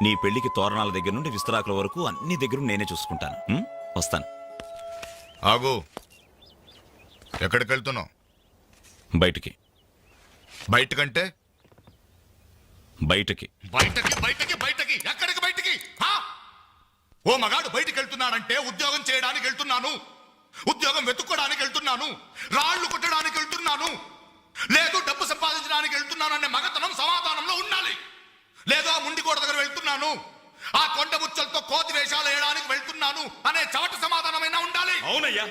[SPEAKER 5] నీ పెళ్లికి తోరణాల దగ్గర నుండి విస్తరాకుల వరకు అన్ని దగ్గర నేనే చూసుకుంటాను. వస్తాను.
[SPEAKER 13] ఆగు, ఎక్కడికి వెళ్తున్నావు?
[SPEAKER 5] బయటికి.
[SPEAKER 13] బయటకంటే?
[SPEAKER 5] బయటకి.
[SPEAKER 13] బయటకి బయటకి బయటకి ఎక్కడికి బయటికి? ఓ మగాడు బయటికి వెళ్తున్నాడంటే ఉద్యోగం చేయడానికి వెళ్తున్నాను, ఉద్యోగం వెతుక్కోడానికి వెళ్తున్నాను, రాళ్లు కొట్టడానికి వెళ్తున్నాను, లేదు డబ్బు సంపాదించడానికి వెళ్తున్నాను అనే మగతనం సమాధానంలో ఉండాలి. లేదు ఆ ముండి గోడ దగ్గర వెళ్తున్నాను, ఆ కొండ ముచ్చలతో కోతి వేషాలు వేయడానికి వెళ్తున్నాను అనే చవట సమాధానమైనా ఉండాలి.
[SPEAKER 5] అవునయ్యా,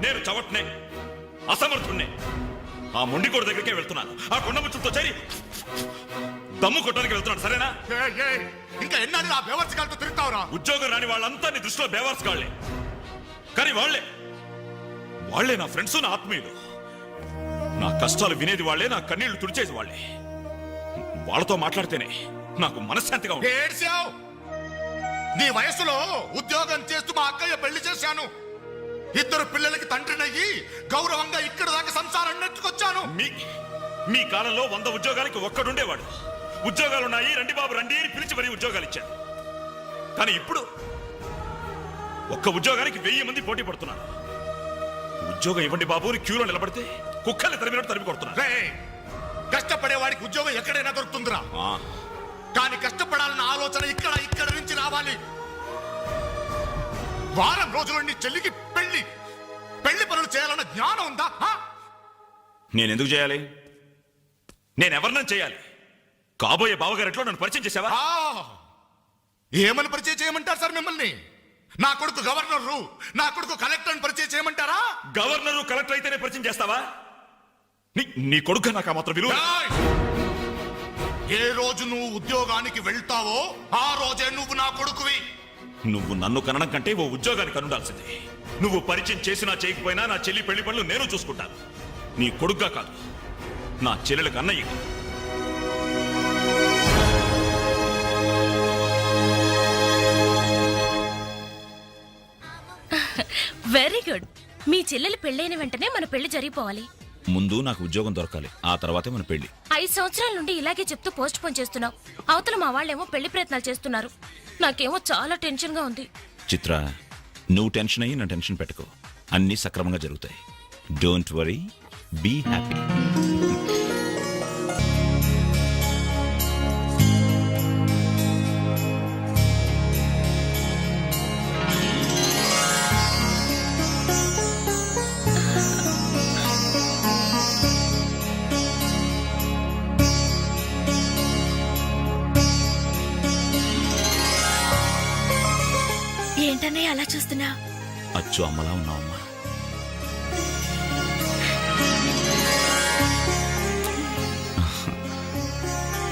[SPEAKER 5] నేను చవట్నే, అసమర్థుణ్ణే. ఆ మొండికోడు దగ్గరికే వెళ్తున్నాను. ఆ కొండముచ్చులతో చేరి దమ్ము కొట్టడానికి వెళ్తున్నాను. సరేనా?
[SPEAKER 13] ఇంకా ఎన్నాళ్ళు ఆ బేవర్స్ గారితో తిరుగుతావురా?
[SPEAKER 5] ఉద్యోగం రాని వాళ్ళంతా నీ దృష్టిలో బేవర్స్ గాళ్లే. కానీ వాళ్లే నా ఫ్రెండ్స్, నా ఆత్మీయులు. నా కష్టాలు వినేది వాళ్లే, నా కన్నీళ్లు తుడిచేది వాళ్లే. వాళ్ళతో మాట్లాడితేనే నాకు మనశ్శాంతిగా ఉంది.
[SPEAKER 13] ఏడ్చావు? నీ వయసులో ఉద్యోగం చేస్తూ మా అక్కయ్య పెళ్లి చేశాను. 2 పిల్లలకి తండ్రినయ్యి గౌరవంగా ఇక్కడ దాకా సంసారం నెట్టుకొచ్చాను.
[SPEAKER 5] మీ కాలంలో 100 ఉద్యోగాలకి ఒక్కడుండేవాడు. ఉద్యోగాలున్నాయి, రండి బాబు రండి అని పిలిచి మరీ ఉద్యోగాలు ఇచ్చారు. కానీ ఇప్పుడు ఒక్క ఉద్యోగానికి 1000 మంది పోటీ పడుతున్నారు. ఉద్యోగం ఇవ్వండి బాబు అని క్యూలో నిలబడితే కుక్కల్ని తరిమినట్టు తరిమి కొడుతున్నారు.
[SPEAKER 13] కష్టపడే వాడికి ఉద్యోగం ఎక్కడైనా దొరుకుతుందిరా. కానీ కష్టపడాలన్న ఆలోచన ఇక్కడ నుంచి రావాలి. వారం రోజులు నీ చెల్లికి పెళ్లి పనులు చేయాలన్న జ్ఞానం ఉందా?
[SPEAKER 5] నేనెందుకు చేయాలి? నేనెవరినని చేయాలి? కాబోయే బావగారెట్లో నన్ను పరిచయం చేసావా?
[SPEAKER 13] ఏమని పరిచయం చేయమంటారు సార్ మిమ్మల్ని? నా కొడుకు గవర్నరు, నా కొడుకు కలెక్టర్ పరిచయం చేయమంటారా?
[SPEAKER 5] గవర్నరు కలెక్టర్ అయితేనే పరిచయం చేస్తావా? నీ కొడుకు నాకు మాత్రం విలువ.
[SPEAKER 13] ఏ రోజు నువ్వు ఉద్యోగానికి వెళ్తావో ఆ రోజే నువ్వు నా కొడుకువి.
[SPEAKER 5] నువ్వు నన్ను కనడం కంటే ఓ ఉద్యోగానికి కనుండాల్సిందే. నువ్వు పరిచయం చేసినా చేయకపోయినా నా చెల్లి పెళ్లి పనులు నేను చూసుకుంటాను. నీ కొడుగ్గా కాదు, నా చెల్లెలకు అన్నయ్య.
[SPEAKER 2] Very good. మీ చెల్లెలు పెళ్ళైన వెంటనే మన పెళ్లి జరిగిపోవాలి.
[SPEAKER 5] ముందు నాకు ఉద్యోగం దొరకాలి, ఆ తర్వాతే మన పెళ్లి.
[SPEAKER 2] 5 సంవత్సరాల నుండి ఇలాగే చెప్తూ పోస్ట్ పోన్ చేస్తున్నావు. అవతల మా వాళ్ళేమో పెళ్లి ప్రయత్నాలు చేస్తున్నారు. నాకేమో చాలా టెన్షన్ గా ఉంది.
[SPEAKER 5] చిత్ర, నువ్వు టెన్షన్ అయ్యి నా టెన్షన్ పెట్టుకో. అన్నీ సక్రమంగా జరుగుతాయి. Don't worry, be happy.
[SPEAKER 2] ఏంటన్నయ్య అలా చూస్తున్నా?
[SPEAKER 5] అచ్చు అమ్మలా ఉన్నావమ్మా.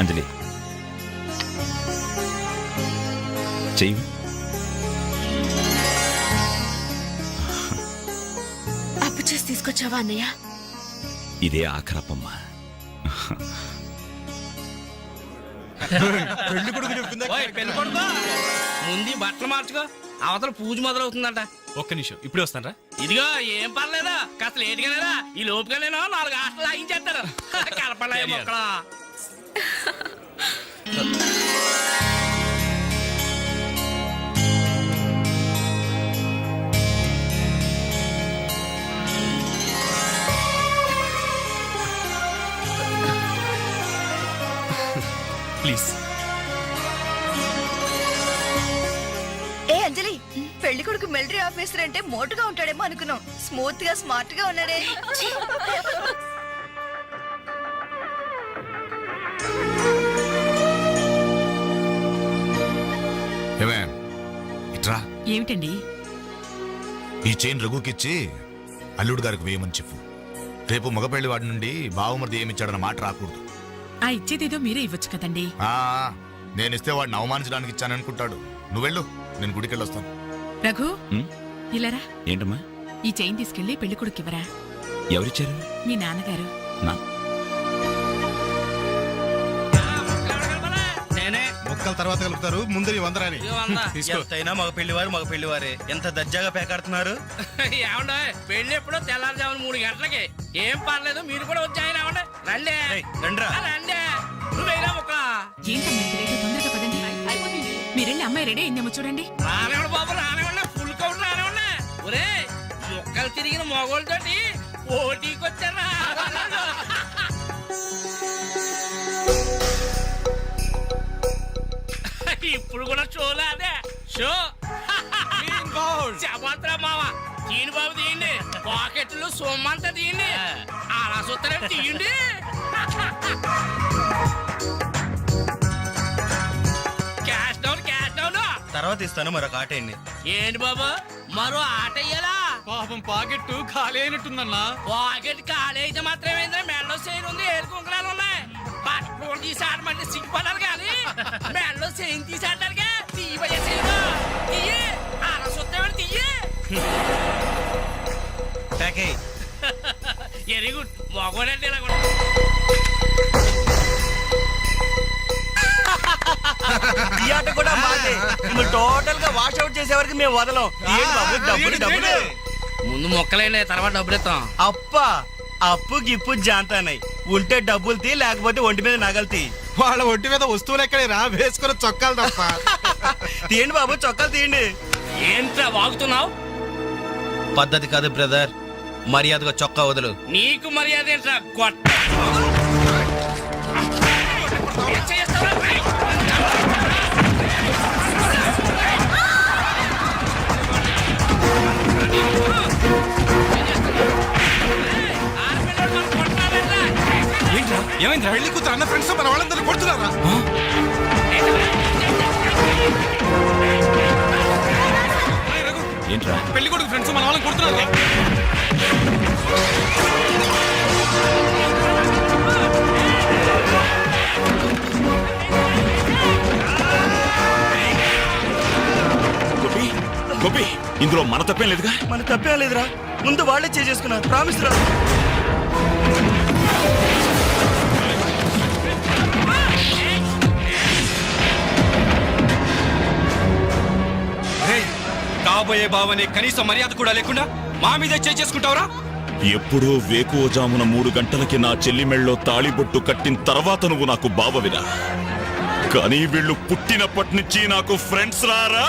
[SPEAKER 5] అంజలి, చెయ్యి.
[SPEAKER 2] అప్పు చేసి తీసుకొచ్చావా అన్నయ్య?
[SPEAKER 5] ఇదే ఆఖరప్పమ్మా.
[SPEAKER 7] పెళ్లి కొడుకు చెప్పిందా?
[SPEAKER 18] ముందు బట్టలు మార్చుకో, అవతల పూజ మొదలవుతుందంట.
[SPEAKER 14] ఒక్క నిమిషం, ఇప్పుడే వస్తానరా.
[SPEAKER 18] ఇదిగో ఏం పర్లేదా, కాస్త లేటుగానేరా. ఈ లోపుగా నేను 4 హాస్టల్ లాగించేస్తారు. కలపలే మొక్కల.
[SPEAKER 14] ప్లీజ్.
[SPEAKER 2] ఏ అంజలి, పెళ్లి కొడుకు మిలిటరీ ఆఫీసర్ అంటే మోటుగా ఉంటాడేమో అనుకున్నాం. స్మూత్ గా స్మార్ట్ గా ఉన్నాడే.
[SPEAKER 13] ఇట్రా.
[SPEAKER 16] ఏమిటండి?
[SPEAKER 13] ఈ చైన్ రఘుకిచ్చి అల్లుడు గారికి వేయమని చెప్పు. రేపు మగపెళ్లి వాడి నుండి బావమరిది ఏమిచ్చాడన్న మాట రాకూడదు.
[SPEAKER 16] ఆ ఇచ్చేదేదో మీరే ఇవ్వచ్చు కదండి.
[SPEAKER 13] నేనిస్తే వాడిని అవమానించడానికి ఇచ్చాననుకుంటాడు. నువ్వెళ్ళు, నేను గుడికెళ్ళి వస్తాను.
[SPEAKER 16] రఘు, ఇలారా.
[SPEAKER 5] ఏంటమ్మా?
[SPEAKER 16] ఈ చైన్ తీసుకెళ్లి పెళ్లి కొడుకు ఇవ్వరా.
[SPEAKER 5] ఎవరిచ్చారు?
[SPEAKER 16] మీ నాన్నగారు.
[SPEAKER 15] మొక్కల తర్వాత కలుపుతారు, ముందు నీ వందరాని
[SPEAKER 18] ఎంతైనా మగ పెళ్లివారే ఎంత దర్జాగా పేకాడుతున్నారు. ఏమండే, పెళ్లి ఎప్పుడో తెల్లారుజామున 3 గంటలకి. ఏం పర్లేదు, మీరు కూడా వచ్చాయని. రండి రండి. నువ్వేనా మొక్క?
[SPEAKER 16] తొందరగా పదండి. మీరెళ్ళి అమ్మాయి రెడీ అయిందేమో చూడండి.
[SPEAKER 18] రానివ్వండి బాబు, రానివ్వండి. ఫుల్ కౌంట్ రానివ్వండి. ఒరే, మొక్కలు తిరిగిన మొగోళ్ళతోటి పోటీకొచ్చారా? ఇప్పుడు కూడా షోలా? అదే షో. చెప్పత్రా మావ, తీయండి బాబు, తీయండి. పాకెట్లు సొమ్మంతా తీయండి. అలా చూస్తారే, తీయండి. Cash down.
[SPEAKER 9] తర్వాత ఇస్తాను, మరొక ఆట.
[SPEAKER 18] ఏంటి బాబు, మరో ఆట అయ్యాలా?
[SPEAKER 14] పాపం పాకెట్టు ఖాళీ అయినట్టుందన్నా.
[SPEAKER 18] పాకెట్ ఖాళీ అయితే మాత్రమేంద్రా మెడలో చైన్ ఉంది, ఏడు కుంకులాలు ఉన్నాయి. పట్టుకోడు తీసాడమంటే సిగ్గుపడాలి కానీ మెడలో చైన్ తీసాడగా తీయబోయే చైన్ తీయే అరసొత్తేవాడు తీయే. వెరీ గుడ్ మగోడంటే ఇలా కూడా.
[SPEAKER 9] ఈ ఆట కూడా మాదే. మిమ్మల్ని టోటల్ గా వాష్ అవుట్ చేసే వరకు మేము వదలం.
[SPEAKER 18] ముందు మొక్కలైనా తర్వాత డబ్బులు ఇస్తాం.
[SPEAKER 9] అప్పు గిప్పు జాంతానాయి. ఉంటే డబ్బులు తీ, లేకపోతే ఒంటి మీద నగలు తీ.
[SPEAKER 11] వాళ్ళ ఒంటి మీద వస్తువులు ఎక్కడే రా, వేసుకున్న చొక్కాలు తప్ప.
[SPEAKER 9] తీయండి బాబు, చొక్కాలు తీయండి.
[SPEAKER 18] ఏంట్రా వాగుతున్నావు?
[SPEAKER 9] పద్ధతి కాదు బ్రదర్, మర్యాదగా చొక్కా వదులు.
[SPEAKER 18] నీకు మర్యాద ఏంట్రా గొట్ట? ఏం చేస్తావురా?
[SPEAKER 11] ఏమైంది? పెళ్లి కూతురు అన్న ఫ్రెండ్స్ మన వాళ్ళందరూ కొడుతున్నారా?
[SPEAKER 1] ఏంట్రా?
[SPEAKER 14] పెళ్లి కొడుకు ఫ్రెండ్స్ మన వాళ్ళని కొడుతున్నారు.
[SPEAKER 1] గోపి, ఇందులో మన తప్పేం లేదుగా?
[SPEAKER 9] మన తప్పేం లేదురా, ముందు వాళ్ళే చేసుకున్నారు. ప్రామిస్ రా.
[SPEAKER 14] కాబోయే బావని కనీసం మర్యాద కూడా లేకుండా మా మీద చేసుకుంటావురా?
[SPEAKER 1] ఎప్పుడో వేకువజామున 3 గంటలకి నా చెల్లి మెళ్ళలో తాళిబొట్టు కట్టిన తర్వాత నువ్వు నాకు బావవిరా. కానీ వీళ్ళు పుట్టినప్పటి నుంచి నాకు ఫ్రెండ్స్ రారా.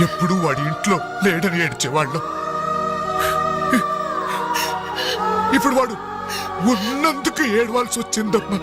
[SPEAKER 17] ఎప్పుడు వాడి ఇంట్లో లేడని ఏడ్చేవాళ్ళం. ఇప్పుడు వాడు ఉన్నందుకు ఏడవాల్సి వచ్చిందమ్మా.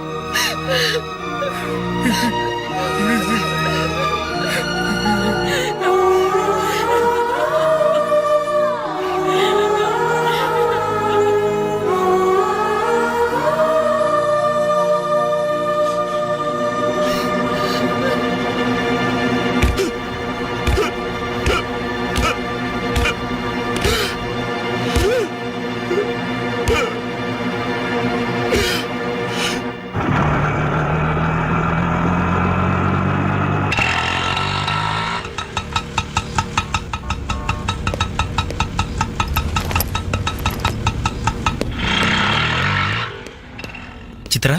[SPEAKER 9] చిత్ర,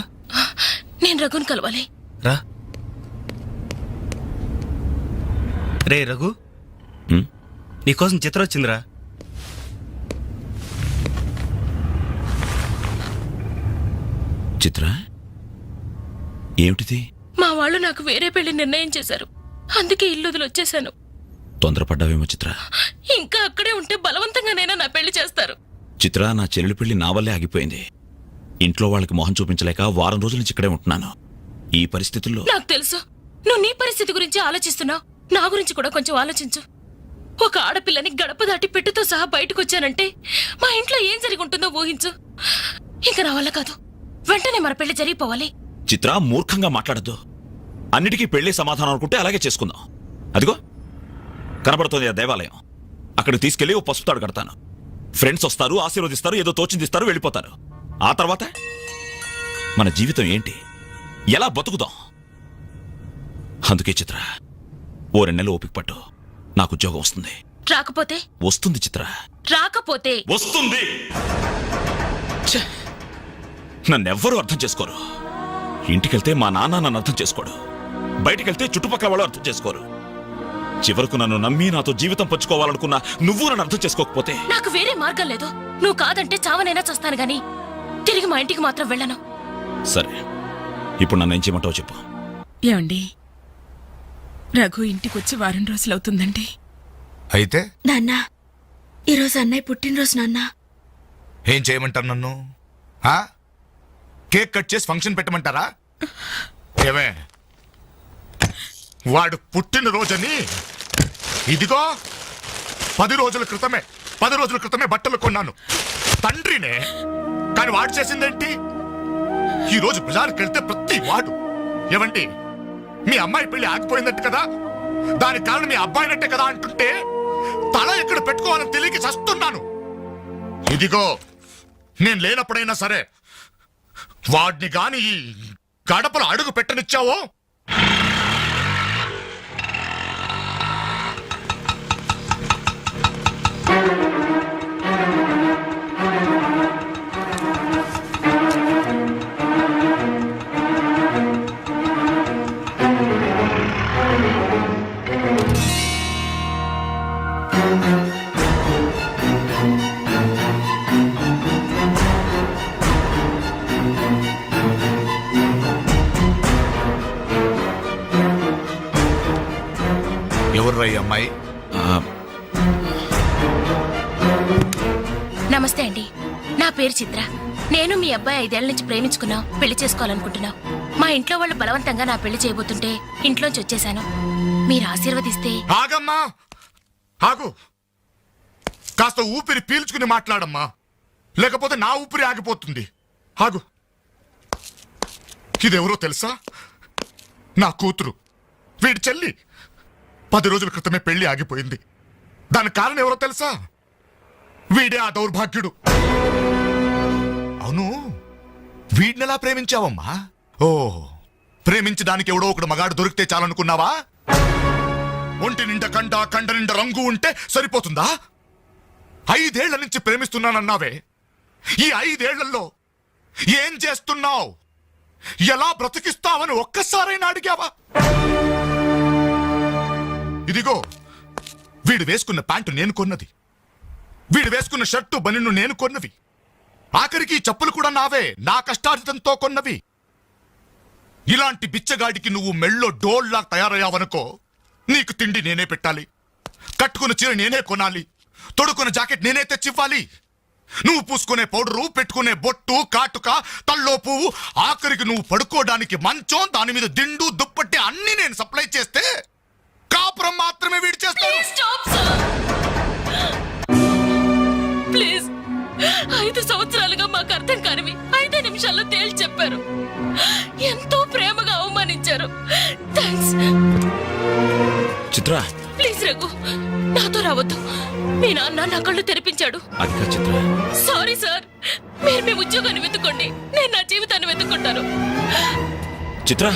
[SPEAKER 2] నేను రఘుని కలవాలి.
[SPEAKER 9] రా. రే రఘు, నీకోసం చిత్ర వచ్చిందిరా.
[SPEAKER 1] చిత్ర, ఏమిటిది?
[SPEAKER 2] మా వాళ్ళు నాకు వేరే పెళ్లి నిర్ణయం చేశారు, అందుకే ఇల్లు వదిలి వచ్చేసాను.
[SPEAKER 1] తొందరపడ్డావేమో చిత్ర.
[SPEAKER 2] ఇంకా అక్కడే ఉంటే బలవంతంగానైనా నా పెళ్లి చేస్తారు.
[SPEAKER 1] చిత్ర, నా చెల్లెలి పెళ్లి నా వల్లే ఆగిపోయింది. ఇంట్లో వాళ్ళకి మొహం చూపించలేక వారం రోజుల నుంచి ఇక్కడే ఉంటున్నాను. ఈ పరిస్థితుల్లో
[SPEAKER 2] నాకు తెలుసు నువ్వు నీ పరిస్థితి గురించి ఆలోచిస్తున్నావు. నా గురించి కూడా కొంచెం ఆలోచించు. ఒక ఆడపిల్లని గడప దాటి పెట్టుతో సహా బయటకు వచ్చానంటే మా ఇంట్లో ఏం జరిగి ఉంటుందో ఊహించు. ఇంకా నా వల్ల కాదు, వెంటనే మన పెళ్లి జరిగిపోవాలి.
[SPEAKER 1] చిత్ర, మూర్ఖంగా మాట్లాడద్దు. అన్నిటికీ పెళ్లి సమాధానం అనుకుంటే అలాగే చేసుకుందాం. అదిగో కనబడుతోంది ఆ దేవాలయం. అక్కడికి తీసుకెళ్లి ఓ పసుపు తాడు కడతాను. ఫ్రెండ్స్ వస్తారు, ఆశీర్వదిస్తారు, ఏదో తోచిందిస్తారు, వెళ్ళిపోతారు. ఆ తర్వాత మన జీవితం ఏంటి, ఎలా బతుకుదాం? అందుకే చిత్ర, ఓ 2 నెలలు ఓపిక పట్టు, నాకు ఉద్యోగం వస్తుంది.
[SPEAKER 2] రాకపోతే?
[SPEAKER 1] వస్తుంది చిత్ర.
[SPEAKER 2] రాకపోతే
[SPEAKER 1] వస్తుంది. ఛే! నన్నెవ్వరూ అర్థం చేసుకోరు. ఇంటికెళ్తే మా నాన్న నన్ను అర్థం చేసుకోడు, బయటికెళ్తే చుట్టుపక్కల వాళ్ళు అర్థం చేసుకోరు. చివరకు నన్ను నమ్మి నాతో జీవితం పంచుకోవాలనుకున్నా నువ్వు నన్ను అర్థం చేసుకోకపోతే
[SPEAKER 2] నాకు వేరే మార్గం లేదు. నువ్వు కాదంటే చావనైనా చస్తాను గాని తిరిగి మా ఇంటికి మాత్రం వెళ్ళను.
[SPEAKER 1] సరే, ఇప్పుడు నన్ను ఏం చేయమంటావు చెప్పు.
[SPEAKER 16] ఏమండి, రఘు ఇంటికొచ్చి వారం రోజులవుతుందండి.
[SPEAKER 13] అయితే
[SPEAKER 2] నాన్న, ఈరోజు అన్నయ్య పుట్టినరోజు నాన్న.
[SPEAKER 13] ఏం చేయమంటారు నన్ను? ఆ? కేక్ కట్ చేసి ఫంక్షన్ పెట్టమంటారా? ఏమే, వాడు పుట్టినరోజని ఇదిగో 10 రోజుల క్రితమే బట్టలు కొన్నాను. తండ్రినే, కానీ వాడు చేసిందేంటి? ఈ రోజు బజార్కి వెళ్తే ప్రతి వాడు ఏమండి మీ అమ్మాయి పెళ్లి ఆగిపోయిందట్టు కదా, దానికి కారణం మీ అబ్బాయినట్టే కదా అంటుంటే తల ఎక్కడ పెట్టుకోవాలని తెలియక చస్తున్నాను. ఇదిగో నేను లేనప్పుడైనా సరే వాడిని గాని ఈ గడపలు అడుగు పెట్టనిచ్చావో ఎవర్రా ఈ అమ్మాయి?
[SPEAKER 2] నమస్తే అండి, నా పేరు చిత్ర. నేను మీ అబ్బాయి 5 ఏళ్ల నుంచి ప్రేమించుకున్నాం, పెళ్లి చేసుకోవాలనుకుంటున్నాం. మా ఇంట్లో వాళ్ళు బలవంతంగా నా పెళ్లి చేయబోతుంటే ఇంట్లోంచి వచ్చేసాను. మీరు ఆశీర్వదిస్తే.
[SPEAKER 13] ఆగమ్మా, ఆగు. కాస్త ఊపిరి పీల్చుకుని మాట్లాడమ్మా, లేకపోతే నా ఊపిరి ఆగిపోతుంది. ఆగు. ఇదెవరో తెలుసా? నా కూతురు, వీడి చెల్లి. 10 రోజుల క్రితమే పెళ్లి ఆగిపోయింది. దానికి కారణం ఎవరో తెలుసా? వీడే ఆ దౌర్భాగ్యుడు. అవును, వీడినెలా ప్రేమించావమ్మా? ఓ, ప్రేమించి దానికి ఎవడో ఒకడు మగాడు దొరికితే చాలనుకున్నావా? ఒంటి నిండా కండ నిండా రంగు ఉంటే సరిపోతుందా? 5 ఏళ్ల నుంచి ప్రేమిస్తున్నానన్నావే, ఈ 5 ఏళ్లలో ఏం చేస్తున్నావు? ఎలా బ్రతికిస్తావని ఒక్కసారైనా అడిగావా? ఇదిగో, వీడు వేసుకున్న ప్యాంటు నేను కొన్నది, వీడు వేసుకున్న షర్టు బనిన్ను నేను కొన్నవి, ఆఖరికి చెప్పులు కూడా నావే, నా కష్టార్జితంతో కొన్నవి. ఇలాంటి బిచ్చగాడికి నువ్వు మెళ్ళో డోల్లా తయారయ్యావనుకో, నీకు తిండి నేనే పెట్టాలి, కట్టుకున్న చీర నేనే కొనాలి, తొడుకున్న జాకెట్ నేనే తెచ్చివ్వాలి. నువ్వు పూసుకునే పౌడరు, పెట్టుకునే బొట్టు, కాటుక, తల్లో పువ్వు, ఆఖరికి నువ్వు పడుకోవడానికి మంచం, దాని మీద దిండు, దుప్పట్టి అన్ని నేను సప్లై చేస్తే కాపురం మాత్రమే వీడి చేస్తాడు.
[SPEAKER 2] ప్లీజ్, 5 సంవత్సరాలుగా మాకు అర్థం కానివి 5 నిమిషాల్లో తేల్చి చెప్పారు. ఎంతో ప్రేమగా అవమానించారు. థాంక్స్.
[SPEAKER 1] చిత్ర,
[SPEAKER 2] ప్లీజ్ రఘు, నాతో రావద్దు. మీ నాన్న నా కళ్ళు తెరిపించాడు.
[SPEAKER 1] అది కాదు చిత్ర.
[SPEAKER 2] సారీ సార్, మీరు మీ ఉద్యోగాన్ని వెతుక్కోండి, నేను నా జీవితాన్ని వెతుక్కుంటాను.
[SPEAKER 1] చిత్ర,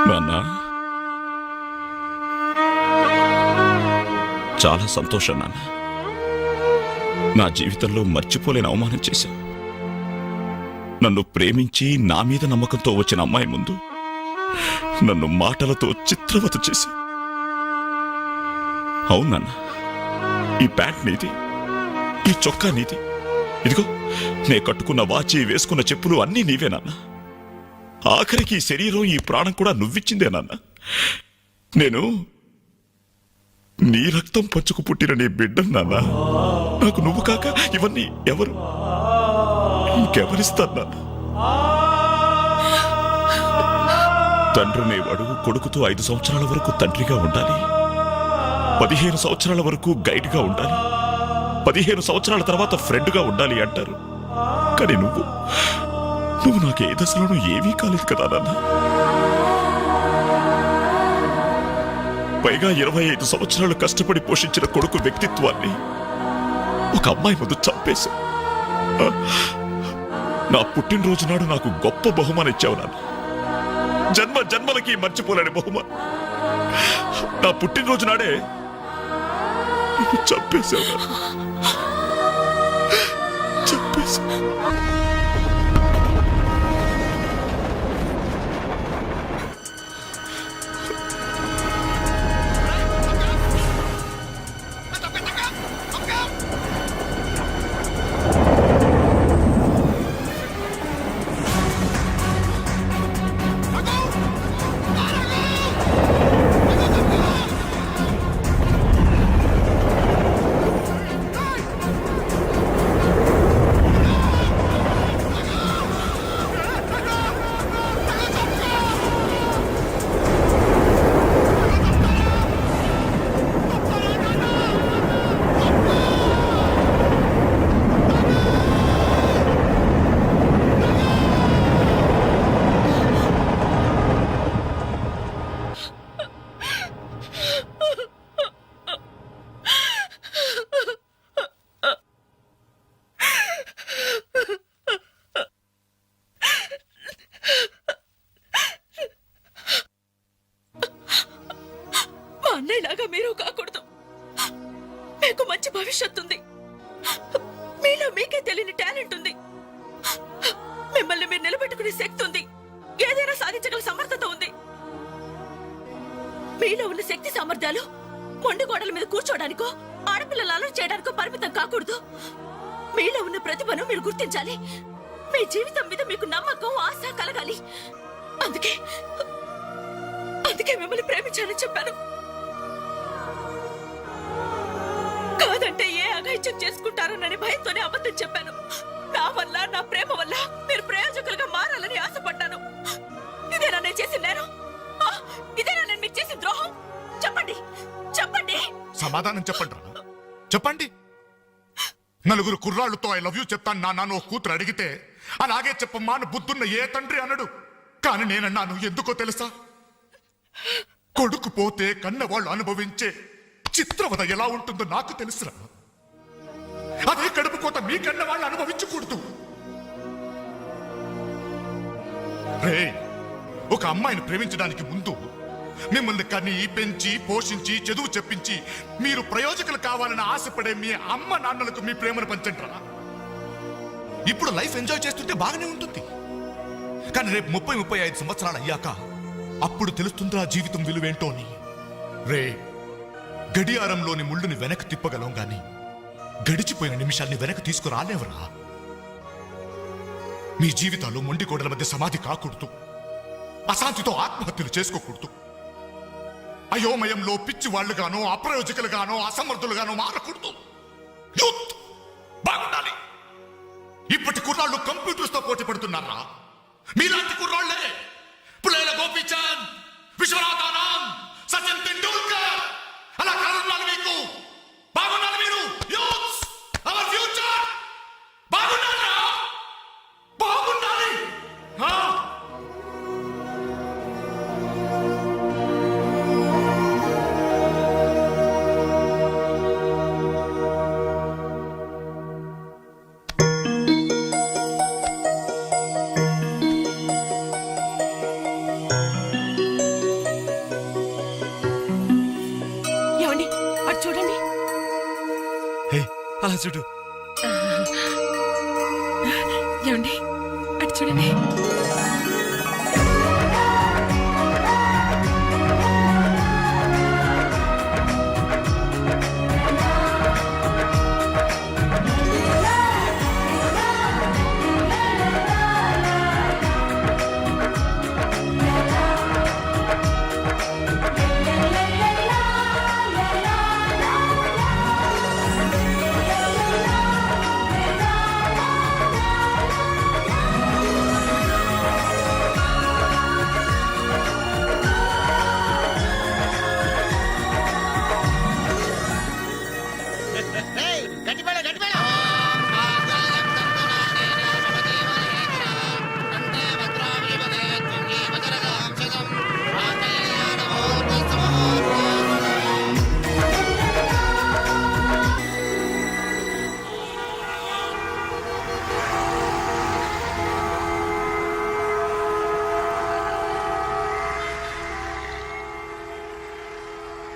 [SPEAKER 1] నాన్న, చాలా సంతోషం నాన్న. నా జీవితంలో మర్చిపోలేని అవమానం చేశావు. నన్ను ప్రేమించి నా మీద నమ్మకంతో వచ్చిన అమ్మాయి ముందు నన్ను మాటలతో చిత్రవత చేశావు. అవునన్న, ఈ ప్యాంట్ నీది, ఈ చొక్కా నీది, ఇదిగో నే కట్టుకున్న వాచి, వేసుకున్న చెప్పులు అన్నీ నీవే నాన్న. ఆఖరికి ఈ శరీరం, ఈ ప్రాణం కూడా నువ్విచ్చిందే నాన్న. నేను నీ రక్తం పంచుకు పుట్టిన నీ బిడ్డను నాన్న. నాకు నువ్వు కాక ఇవన్నీ ఎవరు, ఇంకెవరిస్తారు నాన్న? తండ్రినేవాడు కొడుకుతో 5 సంవత్సరాల వరకు తండ్రిగా ఉండాలి, 15 సంవత్సరాల వరకు గైడ్గా ఉండాలి, 15 సంవత్సరాల తర్వాత ఫ్రెండ్గా ఉండాలి అంటారు. కానీ నువ్వు నాకు ఏ దశలోనూ ఏమీ కాలేదు కదా నాన్న. పైగా 25 సంవత్సరాలు కష్టపడి పోషించిన కొడుకు వ్యక్తిత్వాన్ని ఒక అమ్మాయి ముందు చంపేశా. నా పుట్టినరోజు నాడు నాకు గొప్ప బహుమానం ఇచ్చావు నాన్న. జన్మ జన్మలకి మర్చిపోలేని బహుమానం. నా పుట్టినరోజు నాడే నువ్వు చంపేశావు నాన్న. చంపేశావు.
[SPEAKER 2] అన్నయ్యలాగా మీరు కాకూడదు. మీకు మంచి భవిష్యత్తు ఉంది. మీలో మీకే తెలియని టాలెంట్ ఉంది. మిమ్మల్ని మీరు నిలబెట్టుకునే శక్తి ఉంది. ఏదైనా సాధించగల సమర్థత ఉంది. మీలో ఉన్న శక్తి సామర్థ్యాలు మొండి గోడల మీద కూర్చోడానికో ఆడపిల్లలు అలర్ట్ చేయడానికో పరిమితం కాకూడదు. మీలో ఉన్న ప్రతిభను మీరు గుర్తించాలి. మీ జీవితం మీద మీకు నమ్మకం, ఆశ కలగాలి. అందుకే మిమ్మల్ని ప్రేమించాలని చెప్పాను. కాదంటే ఏ అఘాయిత్యం చేసుకుంటారోనని భయంతోనే అబద్ధం చెప్పాను. నా వల్ల, నా ప్రేమ వల్ల మీరు ప్రయోజకులుగా మారాలని ఆశపడ్డాను. ఇదేనా నేను చేసిన నేరం? ఇదేనా నేను మీకు చేసిన ద్రోహం? చెప్పండి, చెప్పండి.
[SPEAKER 13] సమాధానం చెప్పండి రా. చెప్పండి. నలుగురు కుర్రాళ్ళతో ఐ లవ్ యూ చెప్తాను నాన్న ఓ కూతురు అడిగితే అలాగే చెప్పమ్మా అని బుద్ధున్న ఏ తండ్రి అనడు. కానీ నేనన్నాను. ఎందుకో తెలుసా? కొడుకు పోతే కన్నవాళ్ళు అనుభవించే చిత్రవద ఎలా ఉంటుందో నాకు తెలుసురా. అదే కడుపు కోత మీ కన్న వాళ్ళు అనుభవించకూడదు. రే, ఒక అమ్మాయిని ప్రేమించడానికి ముందు మిమ్మల్ని కని, పెంచి, పోషించి, చదువు చెప్పించి మీరు ప్రయోజకులు కావాలని ఆశపడే మీ అమ్మ నాన్నలకు మీ ప్రేమను పంచండి రా. ఇప్పుడు లైఫ్ ఎంజాయ్ చేస్తుంటే బాగానే ఉంటుంది. కానీ రేపు 30-35 సంవత్సరాలు అయ్యాక అప్పుడు తెలుస్తుందిరా జీవితం విలువేంటో అని. రే, గడియారంలోని ముళ్ళుని వెనక్కి తిప్పగలం గాని గడిచిపోయిన నిమిషాల్ని వెనక్కి తీసుకురాలేవరా. మీ జీవితాలు మొండి గోడల మధ్య సమాధి కాకూడదు. అశాంతితో ఆత్మహత్యలు చేసుకోకూడదు. అయోమయంలో పిచ్చి వాళ్ళుగానో, అప్రయోజకులుగానో, అసమర్థులుగానో మారకూడదు. యూత్ బాగుండాలి. ఇప్పటి కుర్రాళ్ళు కంప్యూటర్స్ తో పోటీ పడుతున్నారా? మీలాంటి కుర్రాళ్లే పులేల గోపీచంద్, విశ్వనాథ్ ఆనంద్, సచిన్ తెండూల్కర్ అలా కారణాలు మీకు బాగున్నారు. మీరు యూత్స్, అవర్ ఫ్యూచర్ బాగున్నారా? బాగుండాలి.
[SPEAKER 2] చూడండి.
[SPEAKER 15] అలా చూడు.
[SPEAKER 2] ఏమండి, అటు చూడండి.